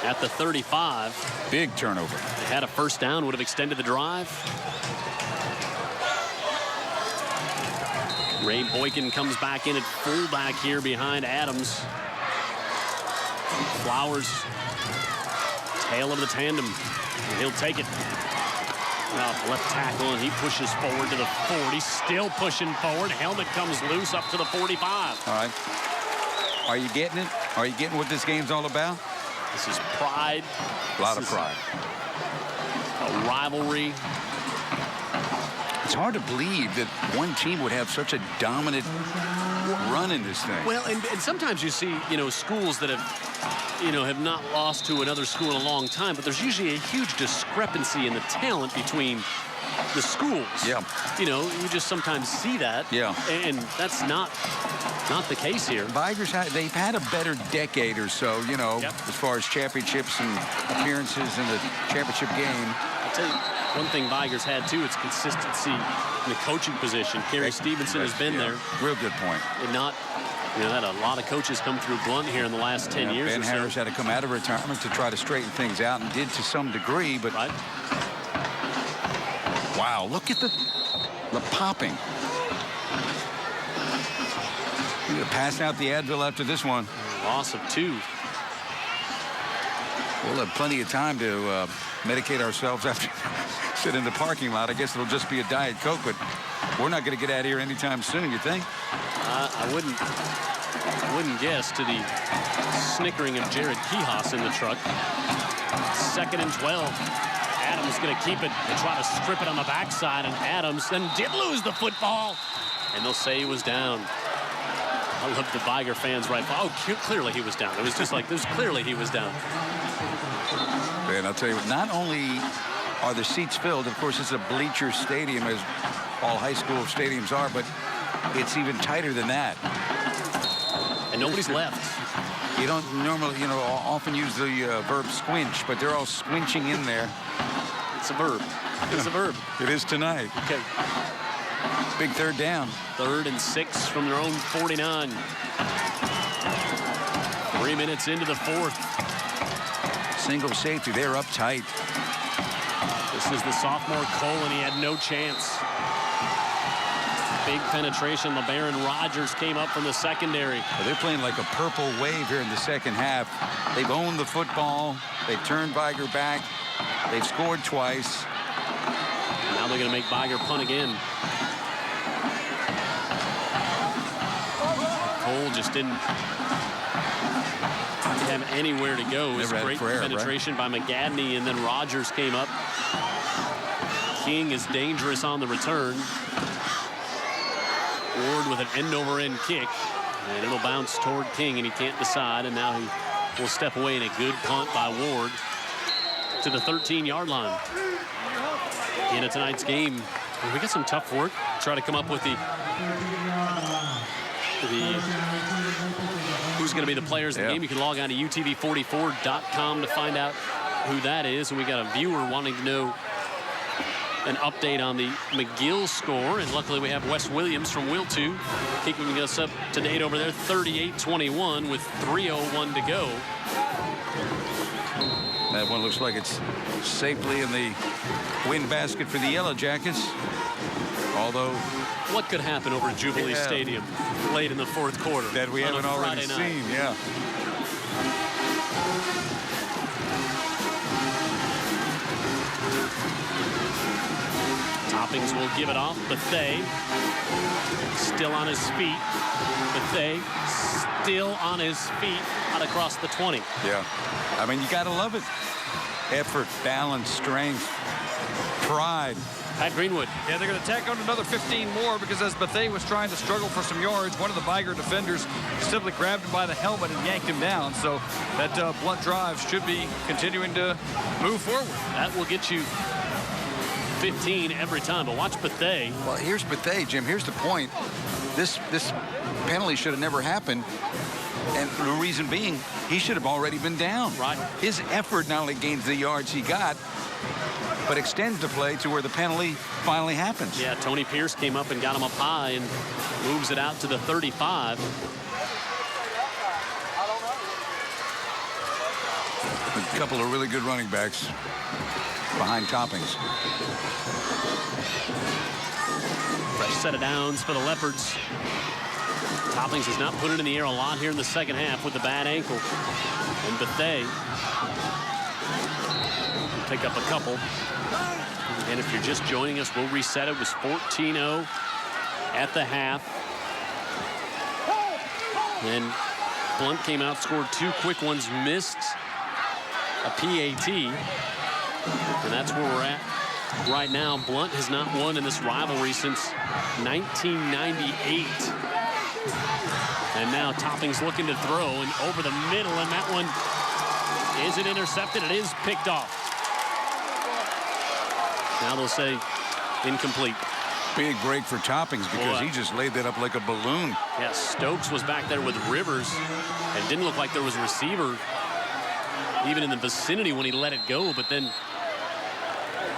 at the 35. Big turnover. They had a first down, would have extended the drive. Ray Boykin comes back in at fullback here behind Adams. Flowers, tail of the tandem. And he'll take it. Left tackle, and he pushes forward to the 40. Still pushing forward. Helmet comes loose up to the 45. All right. Are you getting it? Are you getting what this game's all about? This is pride. A lot of pride. A rivalry. It's hard to believe that one team would have such a dominant run in this thing. Well, and sometimes you see, schools that have not lost to another school in a long time, but there's usually a huge discrepancy in the talent between the schools. Yeah. You just sometimes see that. Yeah. And that's not the case here. Vigor's they've had a better decade or so, Yep. as far as championships and appearances in the championship game. I'll tell you, one thing Vigor's had, too, it's consistency in the coaching position. Kerry Stevenson has been there. Real good point. And not, had a lot of coaches come through Blount here in the last 10 years Ben or so. Harris had to come out of retirement to try to straighten things out, and did to some degree, but right. Wow, look at the popping. We're gonna pass out the Advil after this one. Loss of 2. We'll have plenty of time to medicate ourselves after sit in the parking lot. I guess it'll just be a Diet Coke, but we're not going to get out of here anytime soon, you think? I wouldn't guess, to the snickering of Jared Kihas in the truck. 2nd and 12. Adams going to keep it and try to strip it on the backside, and Adams then did lose the football, and they'll say he was down. I love the Vigor fans right. Oh, clearly he was down. It was just like this. Clearly he was down. And I'll tell you, not only are the seats filled, of course, it's a bleacher stadium, as all high school stadiums are, but it's even tighter than that. And nobody's left. You don't normally, often use the verb squinch, but they're all squinching in there. It's a verb. It's a verb. It is tonight. Okay. Big 3rd down. 3rd and 6 from their own 49. 3 minutes into the 4th. Single safety. They're up tight. This is the sophomore Cole, and he had no chance. Big penetration. LeBaron Rogers came up from the secondary. Well, they're playing like a purple wave here in the second half. They've owned the football. They've turned Vigor back. They've scored twice. Now they're going to make Vigor punt again. Cole just didn't have anywhere to go. It was great penetration by McGadney, and then Rogers came up. King is dangerous on the return. Ward with an end-over-end kick, and it'll bounce toward King, and he can't decide, and now he will step away in a good punt by Ward to the 13-yard line. Into tonight's game, we got some tough work. Try to come up with who's going to be the players of the game. You can log on to UTV44.com to find out who that is. And we got a viewer wanting to know an update on the McGill score. And luckily we have Wes Williams from Will2 keeping us up to date over there. 38-21 with 3:01 to go. That one looks like it's safely in the win basket for the Yellow Jackets. Although, what could happen over at Jubilee Stadium late in the 4th quarter that we haven't already seen? Yeah. Toppings will give it off. Bethea still on his feet. Bethea still on his feet out across the 20. Yeah. I mean, you got to love it. Effort, balance, strength, pride. Pat Greenwood. Yeah, they're going to tack on another 15 more because as Bethea was trying to struggle for some yards, one of the Vigor defenders simply grabbed him by the helmet and yanked him down. So that Blount drive should be continuing to move forward. That will get you 15 every time, but watch Bethea. Well, here's Bethea, Jim. Here's the point. This penalty should have never happened. And the reason being, he should have already been down. Right. His effort not only gains the yards he got, but extends the play to where the penalty finally happens. Yeah, Tony Pierce came up and got him up high and moves it out to the 35. A couple of really good running backs behind Toppings. Fresh set of downs for the Leopards. Toppings has not put it in the air a lot here in the second half with the bad ankle. And Bethea will pick up a couple. And if you're just joining us, we'll reset it. It was 14-0 at the half. And Blount came out, scored 2 quick ones, missed a PAT. And that's where we're at right now. Blount has not won in this rivalry since 1998. And now Toppings looking to throw and over the middle, and that one isn't intercepted. It is picked off. Now they'll say incomplete. Big break for Toppings because he just laid that up like a balloon. Yeah, Stokes was back there with Rivers and didn't look like there was a receiver even in the vicinity when he let it go, but then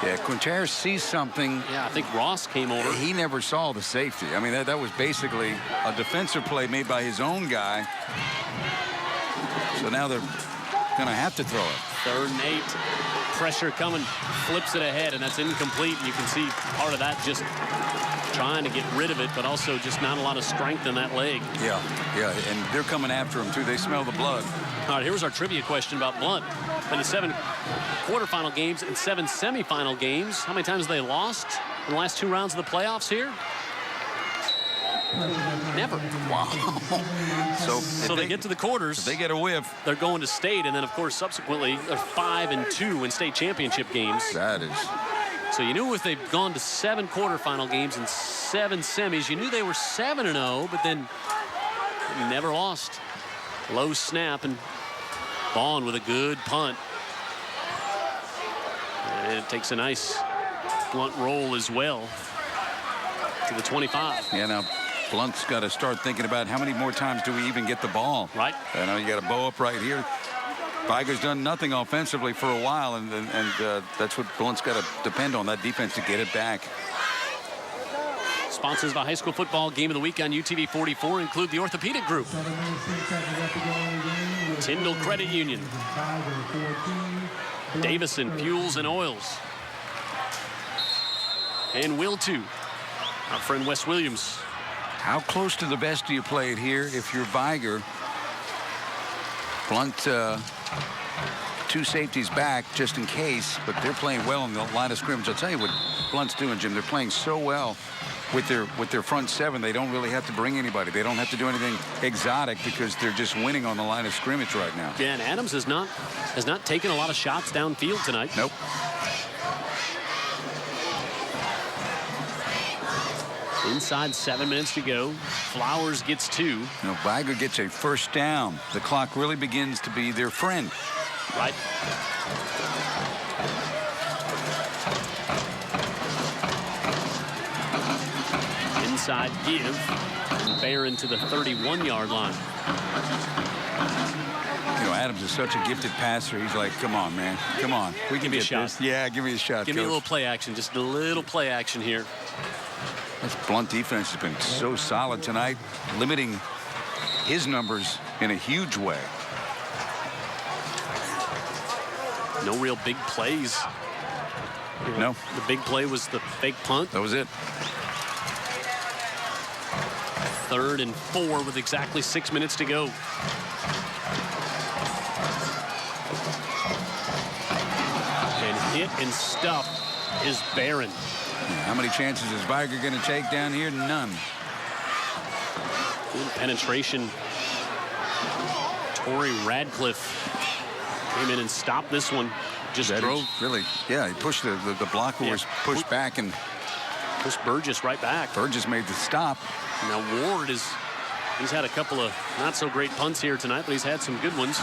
yeah, Quintero sees something. Yeah, I think Ross came over. He never saw the safety. I mean, that was basically a defensive play made by his own guy. So now they're going to have to throw it. 3rd and 8. Pressure coming, flips it ahead, and that's incomplete. You can see part of that just trying to get rid of it, but also just not a lot of strength in that leg. Yeah, and they're coming after him, too. They smell the blood. All right, here's our trivia question about Blount. In the 7 quarterfinal games and 7 semifinal games, how many times have they lost in the last 2 rounds of the playoffs here? Never. Wow. So they get to the quarters. If they get a whiff, they're going to state, and then, of course, subsequently, they're 5-2 in state championship games. That is. So you knew if they've gone to 7 quarterfinal games and 7 semis, you knew they were 7-0, but then never lost. Low snap, and Vaughn with a good punt. And it takes a nice Blount roll as well to the 25. Yeah, now Blount's got to start thinking about how many more times do we even get the ball. Right. I know you got a bow up right here. Vigor's done nothing offensively for a while, and that's what Blount's got to depend on, that defense, to get it back. Sponsors of the high school football game of the week on UTV 44 include the Orthopedic Group, Tyndall Credit Union, Davison Fuels and Oils, and Will 2, our friend Wes Williams. How close to the best do you play it here if you're Vigor? Blount, 2 safeties back just in case, but they're playing well in the line of scrimmage. I'll tell you what Blount's doing, Jim. They're playing so well with their front 7. They don't really have to bring anybody. They don't have to do anything exotic because they're just winning on the line of scrimmage right now. Yeah, and Adams has not taken a lot of shots downfield tonight. Nope. Inside 7 minutes to go. Flowers gets 2. Now, Vigor gets a first down. The clock really begins to be their friend. Right. Inside give. And Barron to the 31-yard line. You know, Adams is such a gifted passer. He's like, come on, man. Come on. We can get this. Yeah, give me a shot, Give me a little play action. Just a little play action here. This Blount defense has been so solid tonight, limiting his numbers in a huge way. No real big plays. No. The big play was the fake punt. That was it. 3rd and 4 with exactly 6 minutes to go. And hit and stuff is Barron. How many chances is Vigor going to take down here? None. Good penetration. Torrey Radcliffe came in and stopped this one. Just drove. Really, yeah, he pushed the blocker was pushed back and Push Burgess right back. Burgess made the stop. Now Ward he's had a couple of not so great punts here tonight, but he's had some good ones.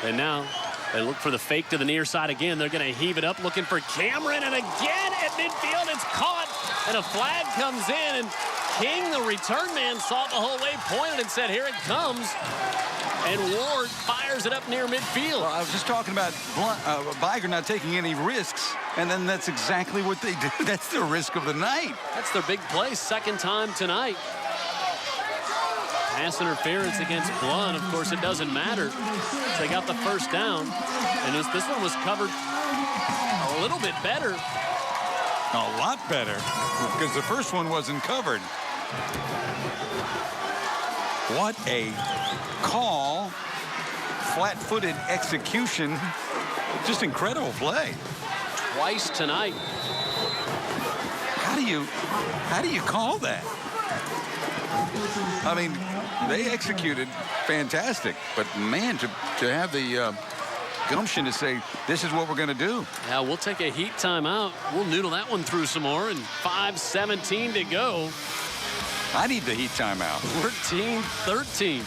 And now they look for the fake to the near side again. They're going to heave it up, looking for Cameron, and again at midfield it's caught, and a flag comes in, and King, the return man, saw it the whole way, pointed and said, here it comes. And Ward fires it up near midfield. Well, I was just talking about Vigor not taking any risks, and then that's exactly what they do. That's the risk of the night. That's their big play, second time tonight. Pass interference against Blount. Of course, it doesn't matter. They got the first down, and this one was covered a little bit better. A lot better, because the first one wasn't covered. What a call. Flat-footed execution. Just incredible play. Twice tonight. How do you call that? I mean, they executed fantastic, but man, to have the gumption to say this is what we're going to do. Yeah, we'll take a heat timeout. We'll noodle that one through some more, and 5:17 to go. I need the heat timeout. 14-13.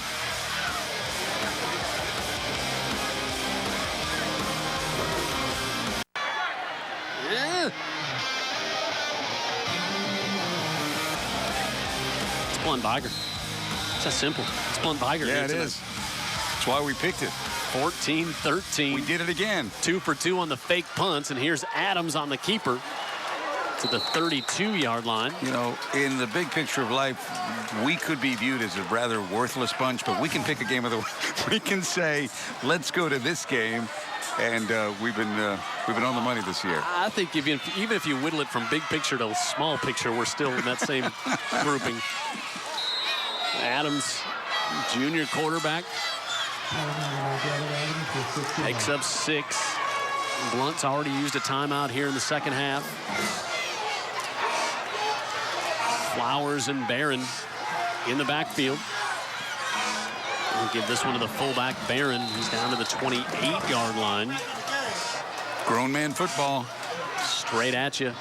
Yeah. It's Blount Vigor. It's that simple. It's Blount Vigor. Yeah, it is. That's why we picked it. 14-13. We did it again. 2 for 2 on the fake punts, and here's Adams on the keeper to the 32-yard line. You know, in the big picture of life, we could be viewed as a rather worthless bunch, but we can pick a game of the week. We can say, let's go to this game, and we've been on the money this year. I think even if you whittle it from big picture to small picture, we're still in that same grouping. Adams, junior quarterback, makes up 6. Blount's already used a timeout here in the second half. Flowers and Barron in the backfield. We'll give this one to the fullback, Barron. He's down to the 28-yard line. Grown man football. Straight at you.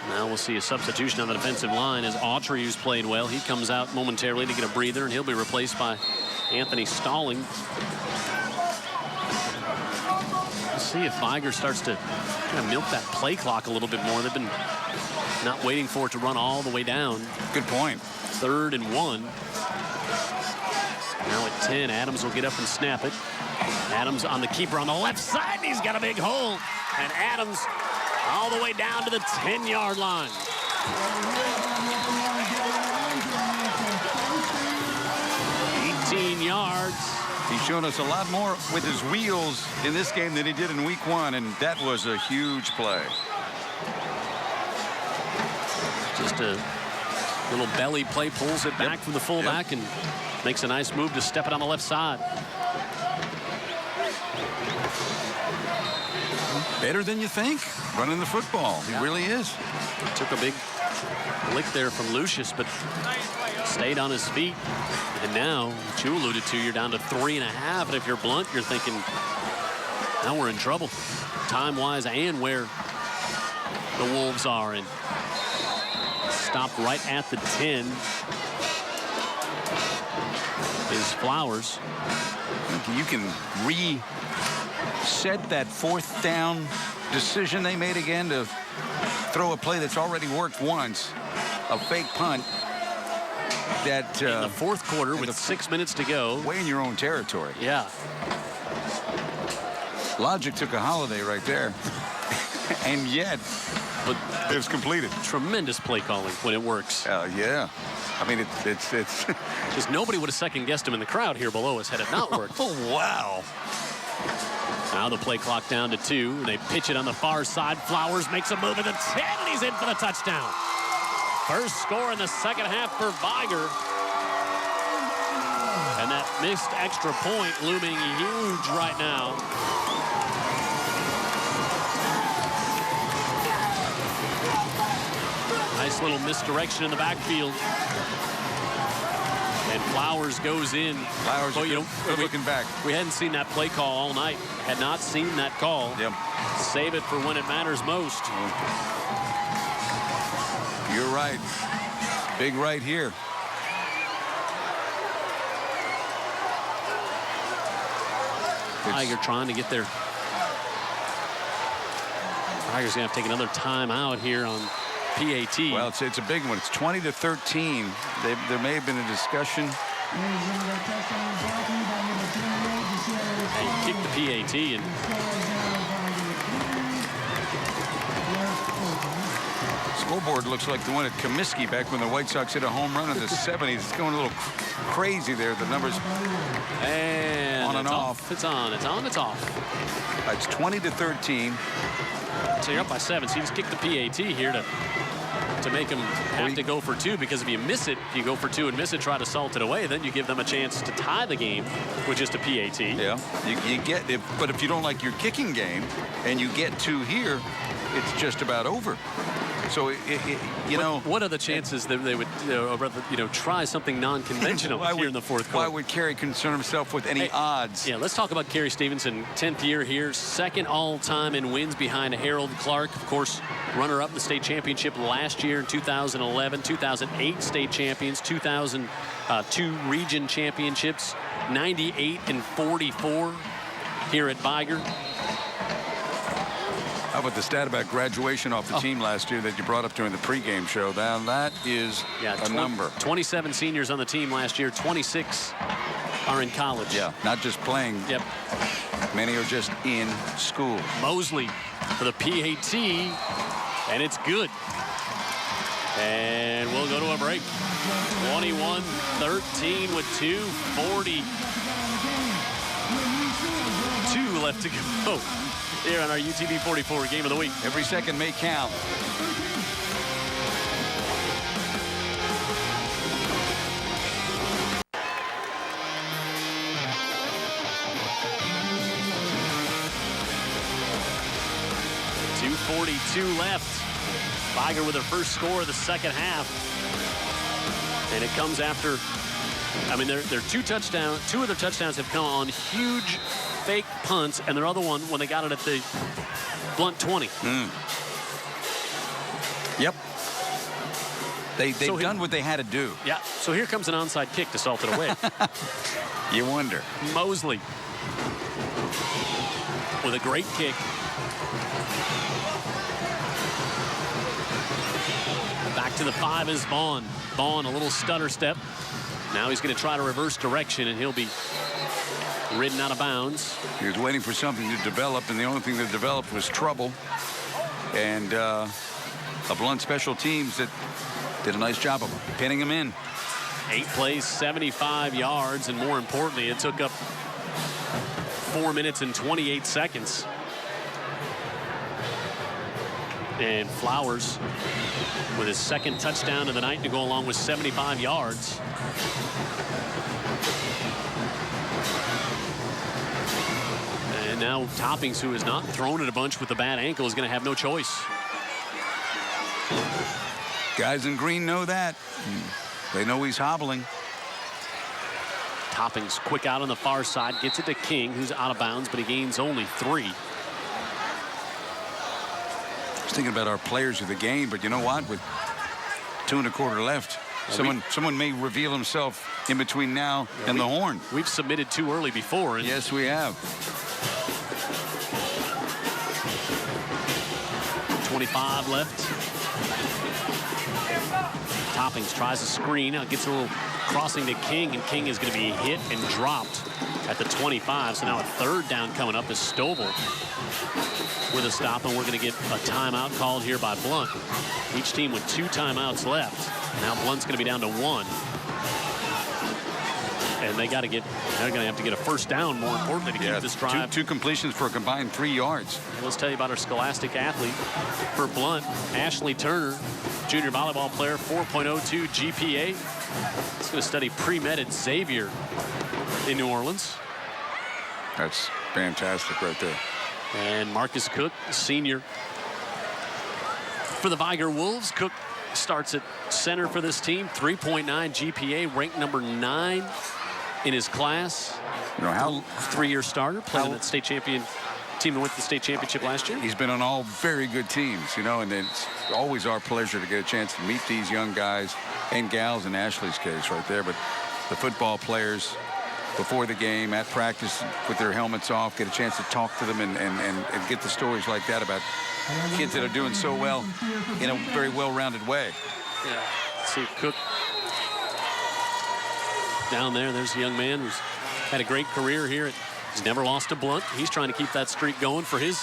Now we'll see a substitution on the defensive line as Autry, who's played well. He comes out momentarily to get a breather, and he'll be replaced by Anthony Stalling. We'll see if Vigor starts to kind of milk that play clock a little bit more. They've been not waiting for it to run all the way down. Good point. 3rd and 1. Now at 10, Adams will get up and snap it. Adams on the keeper on the left side, and he's got a big hole. And Adams all the way down to the 10-yard line. 18 yards. He's shown us a lot more with his wheels in this game than he did in week 1, and that was a huge play. Just a little belly play, pulls it back from the fullback and makes a nice move to step it on the left side. Better than you think, running the football. He really is. Took a big lick there from Lucius, but stayed on his feet. And now, what you alluded to, you're down to 3.5. And if you're Blount, you're thinking, now we're in trouble, time-wise and where the Wolves are. And stopped right at the 10 is Flowers. You can reset that 4th down decision they made again to throw a play that's already worked once, a fake punt. That in the 4th quarter with 6 minutes to go. Way in your own territory. Yeah. Logic took a holiday right there. And yet, but it was completed. Tremendous play calling when it works. Yeah. I mean, it's just nobody would have second-guessed him in the crowd here below us had it not worked. Oh, wow. Now the play clock down to 2. And they pitch it on the far side. Flowers makes a move at the 10, and he's in for the touchdown. First score in the second half for Vigor. And that missed extra point looming huge right now. Nice little misdirection in the backfield. And And Flowers goes in. Flowers, well, good looking back. We hadn't seen that play call all night. Had not seen that call. Yep. Save it for when it matters most. You're right. Big right here. Tiger trying to get there. Tiger's going to have to take another timeout here on PAT. Well, it's a big one. It's 20-13. There may have been a discussion. They kicked the PAT and Scoreboard looks like the one at Comiskey back when the White Sox hit a home run in the 70s. It's going a little crazy there. The numbers and on and off. It's on, it's on, it's off. It's 20-13. So you're up by 7. So you just kick the PAT here to make them have to go for 2, because if you miss it, if you go for 2 and miss it, try to salt it away, then you give them a chance to tie the game with just a PAT. Yeah, you get it, but if you don't like your kicking game and you get 2 here, it's just about over. So you know, what are the chances that they would try something non-conventional here in the fourth quarter? Why would Kerry concern himself with any odds? Yeah, let's talk about Kerry Stevenson. 10th year here, second all-time in wins behind Harold Clark. Of course, runner-up in the state championship last year in 2011, 2008 state champions, 2002 region championships, 98 and 44 here at Vigor. How about the stat about graduation off the team last year that you brought up during the pregame show? Now that is a number. 27 seniors on the team last year. 26 are in college. Yeah, not just playing. Yep. Many are just in school. Mosley for the PAT, and it's good. And we'll go to a break. 21-13 with 2:42 left to go. Here on our UTV 44 Game of the Week. Every second may count. .242 left. Vigor with their first score of the second half. And it comes after, I mean, their 2 touchdowns, 2 of their touchdowns have come on huge fake punts, and their other one when they got it at the Blount 20. Yep. They've done what they had to do. Yeah. So here comes an onside kick to salt it away. You wonder. Mosley with a great kick. Back to the 5 is Vaughn. Vaughn, a little stutter step. Now he's going to try to reverse direction, and he'll be ridden out of bounds. He was waiting for something to develop, and the only thing that developed was trouble. And a Blount special teams that did a nice job of pinning him in. 8 plays, 75 yards, and more importantly, it took up 4 minutes and 28 seconds. And Flowers with his second touchdown of the night to go along with 75 yards. And now Toppings, who has not thrown it a bunch with a bad ankle, is going to have no choice. Guys in green know that. They know he's hobbling. Toppings quick out on the far side, gets it to King, who's out of bounds, but he gains only 3. I was thinking about our players of the game, but you know what? With 2 1/4 left, someone may reveal himself in between now and the horn. We've submitted too early before. And yes, we have. 25 left. Toppings tries a screen. Now gets a little crossing to King, and King is going to be hit and dropped at the 25. So now a 3rd down coming up is Stovall with a stop, and we're going to get a timeout called here by Blount. Each team with 2 timeouts left. Now Blount's going to be down to 1. And they're going to have to get a first down, more importantly, to keep this drive. Two completions for a combined 3 yards. And let's tell you about our scholastic athlete for Blount, Ashley Turner, junior volleyball player, 4.02 GPA. He's going to study pre-med at Xavier in New Orleans. That's fantastic right there. And Marcus Cook, senior for the Vigor Wolves. Cook starts at center for this team. 3.9 GPA, ranked number 9 in his class. You know how 3-year starter, playing that state champion team that went to the state championship last year. He's been on all very good teams, you know, and it's always our pleasure to get a chance to meet these young guys and gals in Ashley's case right there. But the football players before the game, at practice, with their helmets off, get a chance to talk to them and get the stories like that about kids that are doing so well in a very well-rounded way. Yeah. See Cook down there. There's a young man who's had a great career here. He's never lost to Blount. He's trying to keep that streak going for his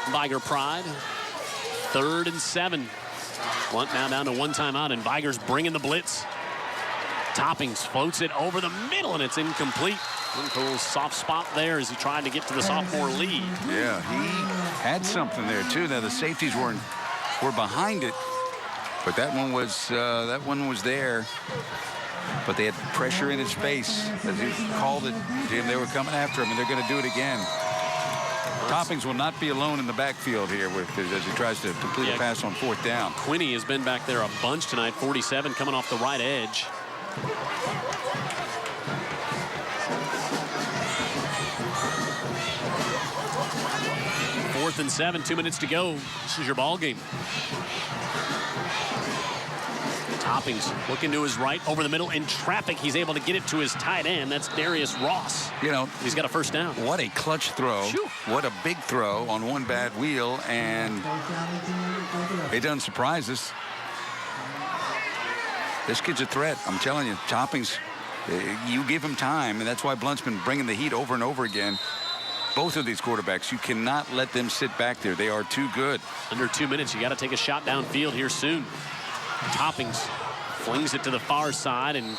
Vigor pride. 3rd and 7. Blount now down to 1 timeout, and Vigor's bringing the blitz. Toppings floats it over the middle, and it's incomplete. Little soft spot there as he tried to get to the sophomore lead. Yeah, he had something there too. Now the safeties were behind it, but that one was there. But they had pressure in his face as he called it. Jim, they were coming after him, and they're going to do it again. Toppings will not be alone in the backfield here as he tries to complete a pass on 4th down. Quinney has been back there a bunch tonight. 47 coming off the right edge. Fourth and 7, 2 minutes to go. This is your ball game. Toppings looking to his right over the middle in traffic. He's able to get it to his tight end. That's Darius Ross. You know, he's got a 1st down. What a clutch throw. Phew. What a big throw on one bad wheel, and it doesn't surprise us. This kid's a threat. I'm telling you, Toppings, you give him time, and that's why Blount's been bringing the heat over and over again. Both of these quarterbacks, you cannot let them sit back there. They are too good. Under 2 minutes, you got to take a shot downfield here soon. Toppings flings it to the far side, and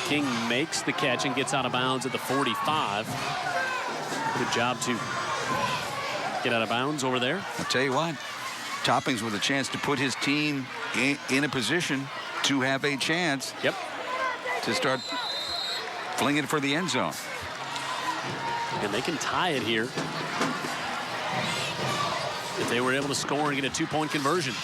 King makes the catch and gets out of bounds at the 45. Good job to get out of bounds over there. I'll tell you what, Toppings with a chance to put his team in a position to have a chance to start flinging it for the end zone. And they can tie it here if they were able to score and get a 2-point conversion.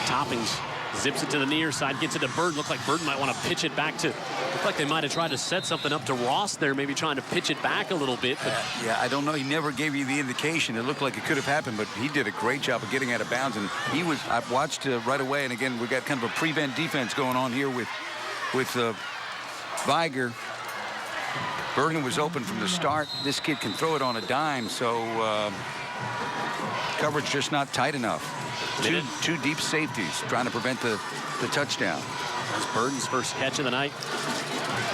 Toppings zips it to the near side, gets it to Bird. Looked like Bird might want to pitch it back to. Looked like they might have tried to set something up to Ross there, maybe trying to pitch it back a little bit. But yeah, I don't know. He never gave you the indication. It looked like it could have happened, but he did a great job of getting out of bounds. And he was. I watched right away. And again, we got kind of a prevent defense going on here with Vigor. Bergen was open from the start. This kid can throw it on a dime, so coverage just not tight enough. Two deep safeties trying to prevent the touchdown. That's Burden's first catch of the night.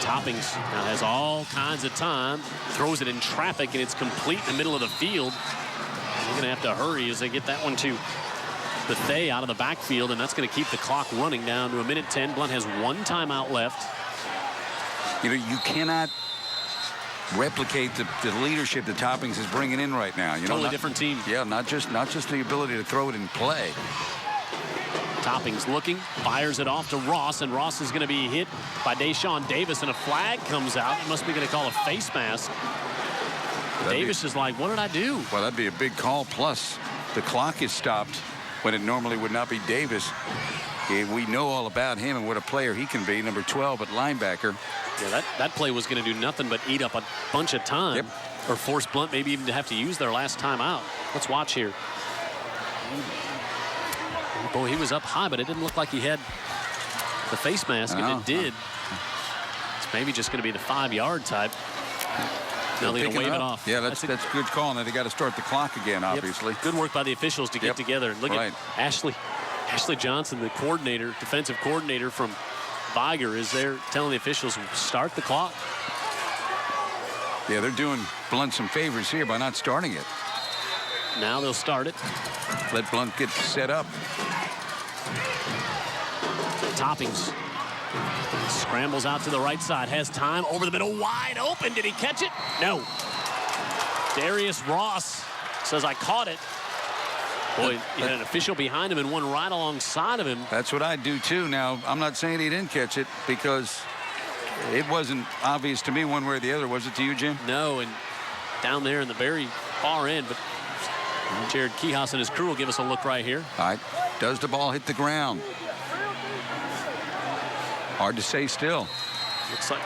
Toppings now has all kinds of time. Throws it in traffic, and it's complete in the middle of the field. They're going to have to hurry as they get that one to Bethea out of the backfield, and that's going to keep the clock running down to 1:10. Blount has 1 timeout left. You know, you cannot replicate the leadership that Toppings is bringing in right now. You know, totally different team. Yeah, not just the ability to throw it in play. Toppings looking, fires it off to Ross, and Ross is going to be hit by Deshaun Davis, and a flag comes out. He must be going to call a face mask. Davis is like, what did I do? Well, that'd be a big call. Plus, the clock is stopped when it normally would not be Davis. We know all about him and what a player he can be, number 12 at linebacker. Yeah, that play was going to do nothing but eat up a bunch of time, or force Blount maybe even to have to use their last time out. Let's watch here. Boy, he was up high, but it didn't look like he had the face mask, and it did. It's maybe just going to be the 5-yard type. Now they're going to wave it off. Yeah, that's a good call. Now they got to start the clock again, obviously. Good work by the officials to get together. Look at Ashley Johnson, the coordinator, defensive coordinator from Vigor, is there telling the officials start the clock. Yeah, they're doing Blount some favors here by not starting it. Now they'll start it. Let Blount get set up. Toppings scrambles out to the right side, has time over the middle, wide open. Did he catch it? No. Darius Ross says, I caught it. Boy, he had an official behind him and one right alongside of him. That's what I do too. Now, I'm not saying he didn't catch it, because it wasn't obvious to me one way or the other. Was it to you, Jim? No, and down there in the very far end, but Jared Kihas and his crew will give us a look right here. All right. Does the ball hit the ground? Hard to say still. Looks like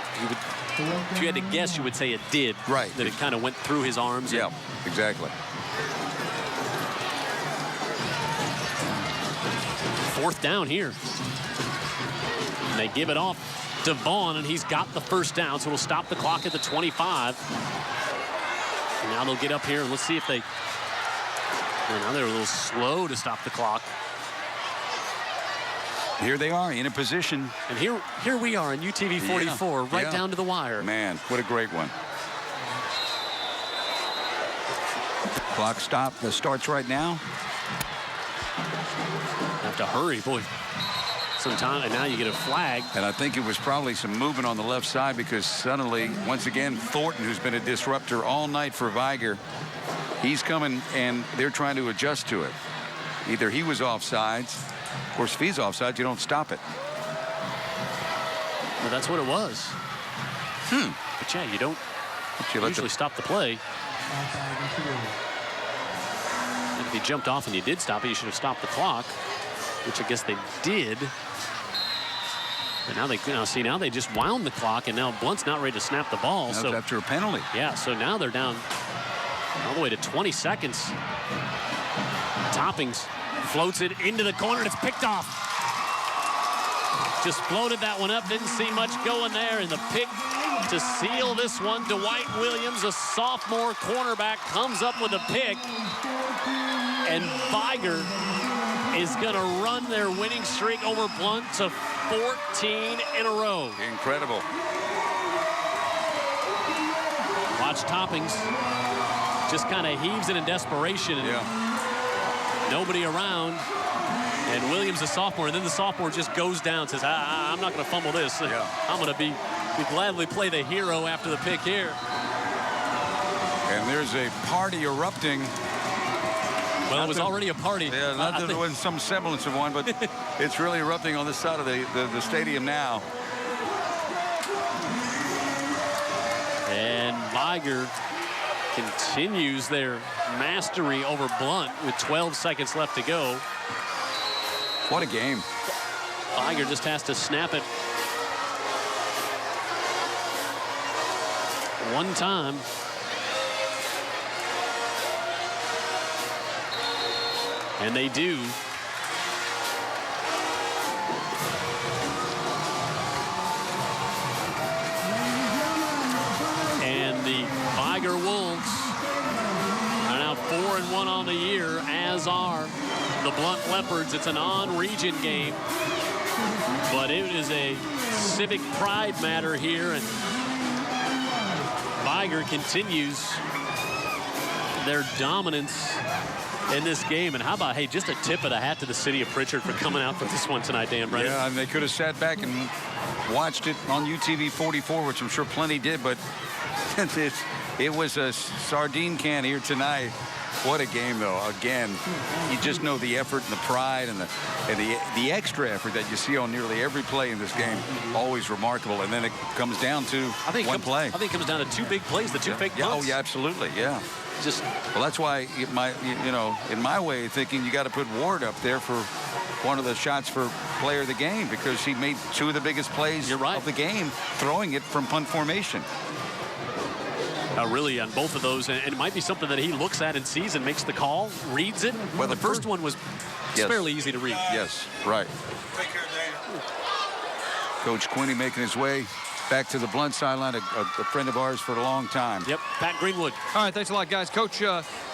if you had to guess, you would say it did. Right. That it kind of went through his arms. Yeah, exactly. Fourth down here. And they give it off to Vaughn, and he's got the first down, so we'll stop the clock at the 25. And now they'll get up here, and let's see if they... Well, now they're a little slow to stop the clock. Here they are in a position. And here we are in UTV 44, right down to the wire. Man, what a great one. Clock starts right now. Have to hurry, boy. Some time, and now you get a flag. And I think it was probably some movement on the left side because suddenly, once again, Thornton, who's been a disruptor all night for Vigor, he's coming and they're trying to adjust to it. Either he was offsides. Of course, if he's offsides, you don't stop it. Well, that's what it was. But yeah, you don't usually stop the play. And if you jumped off and you did stop it, you should have stopped the clock, which I guess they did. And now now they just wound the clock, and now Blount's not ready to snap the ball. That's so after a penalty. Yeah, so now they're down all the way to 20 seconds. Toppings floats it into the corner, and it's picked off. Just floated that one up, didn't see much going there, and the pick to seal this one. Dwight Williams, a sophomore cornerback, comes up with a pick, and Vigor is going to run their winning streak over Blount to 14 in a row. Incredible. Watch Toppings. Just kind of heaves it in desperation. And nobody around. And Williams, a sophomore, and then the sophomore just goes down, says, I'm not going to fumble this. Yeah. I'm going to gladly play the hero after the pick here. And there's a party erupting. Well, it was already a party. Yeah, not that there was some semblance of one, but it's really erupting on this side of the stadium now. And Vigor continues their mastery over Blount with 12 seconds left to go. What a game. Vigor just has to snap it one time. And they do. And the Vigor Wolves are now 4-1 on the year, as are the Blount Leopards. It's a non-region game, but it is a civic pride matter here, and Vigor continues their dominance in this game. And how about, hey, just a tip of the hat to the city of Prichard for coming out for this one tonight, Dan Brennan. Yeah, and they could have sat back and watched it on UTV 44, which I'm sure plenty did, but it was a sardine can here tonight. What a game, though. Again, you just know the effort and the pride and the extra effort that you see on nearly every play in this game. Always remarkable. And then it comes down to one play. I think it comes down to two big plays, the two fake punts. Oh, yeah, absolutely, yeah. Well, that's why in my way of thinking, you got to put Ward up there for one of the shots for player of the game, because he made two of the biggest plays of the game, throwing it from punt formation. Really on both of those, and it might be something that he looks at and sees and makes the call, reads it. Well, the first one was fairly easy to read. Yes, right. Coach Quinney making his way back to the Blount sideline, a friend of ours for a long time. Yep, Pat Greenwood. All right, thanks a lot, guys. Coach,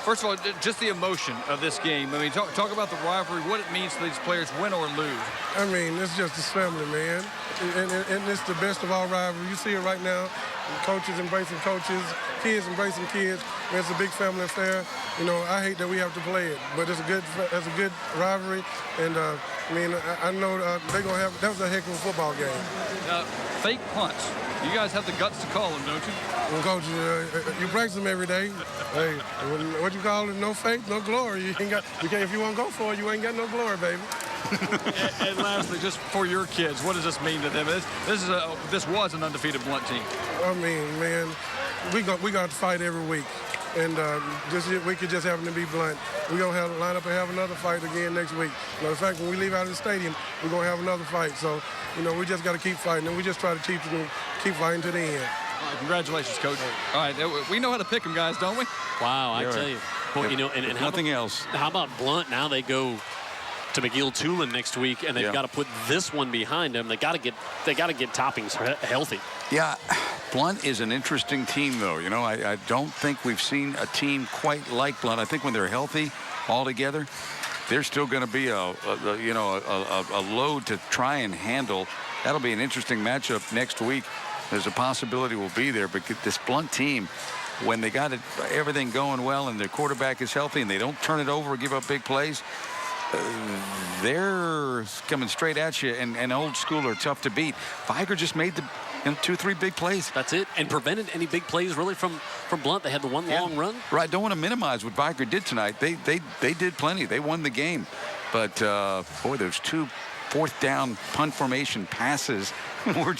first of all, just the emotion of this game. I mean, talk about the rivalry, what it means to these players, win or lose. I mean, it's just this family, man. And it's the best of all rivalry. You see it right now. Coaches embracing coaches, kids embracing kids. Man, it's a big family affair. You know, I hate that we have to play it, but it's a good rivalry. And I mean, I know they're gonna have. That was a heck of a football game. Fake punts. You guys have the guts to call them, don't you? Well, Coach, you practice them every day. Hey, what you call it? No faith, no glory. You can't. If you want to go for it, you ain't got no glory, baby. And lastly, just for your kids, what does this mean to them? This was an undefeated Blount team. I mean, man, we got to fight every week. and this week it just happened to be Blount. We're going to line up and have another fight again next week. You know, in fact, when we leave out of the stadium, we're going to have another fight. So, you know, we just got to keep fighting, and we just try to keep fighting to the end. All right, congratulations, Coach. All right, we know how to pick them, guys, don't we? Wow, I tell you. Well, you know, and nothing else. How about Blount? Now they go to McGill-Tulane next week, and they've got to put this one behind them. They got to get Toppings healthy. Yeah, Blount is an interesting team, though. You know, I don't think we've seen a team quite like Blount. I think when they're healthy all together, they're still going to be a load to try and handle. That'll be an interesting matchup next week. There's a possibility we'll be there, but this Blount team, when they got everything going well and their quarterback is healthy and they don't turn it over or give up big plays, they're coming straight at you, and old school are tough to beat. Vigor just made the 2-3 big plays. That's it, and prevented any big plays really from Blount. They had the one long run. Right, don't want to minimize what Vigor did tonight. They did plenty. They won the game, but boy, those 2 fourth down punt formation passes were,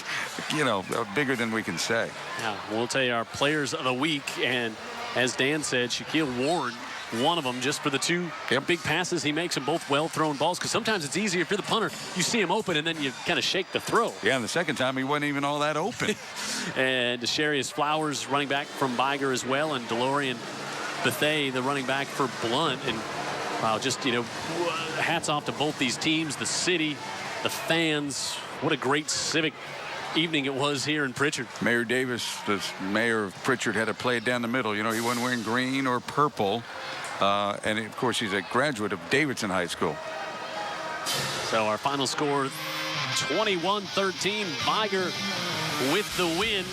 bigger than we can say. Yeah, we'll tell you our players of the week, and as Dan said, Shaquille Warren, one of them, just for the 2 big passes he makes, and both well-thrown balls, because sometimes it's easier if you're the punter. You see him open, and then you kind of shake the throw. Yeah, and the second time he wasn't even all that open. And Desharius Flowers, running back from Vigor as well, and DeLorean Bethea, the running back for Blount. And wow, just, hats off to both these teams, the city, the fans. What a great civic evening it was here in Prichard. Mayor Davis, the mayor of Prichard, had to play it down the middle. You know, he wasn't wearing green or purple. And, of course, he's a graduate of Davidson High School. So our final score, 21-13. Vigor with the win.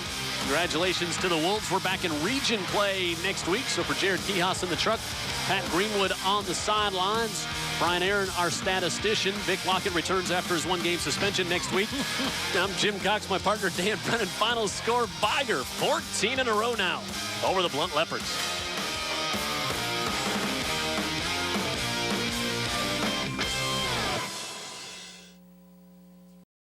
Congratulations to the Wolves. We're back in region play next week. So for Jared Kihas in the truck, Pat Greenwood on the sidelines, Brian Aaron, our statistician. Vic Lockett returns after his 1-game suspension next week. I'm Jim Cox, my partner Dan Brennan. Final score, Vigor 14 in a row now over the Blount Leopards.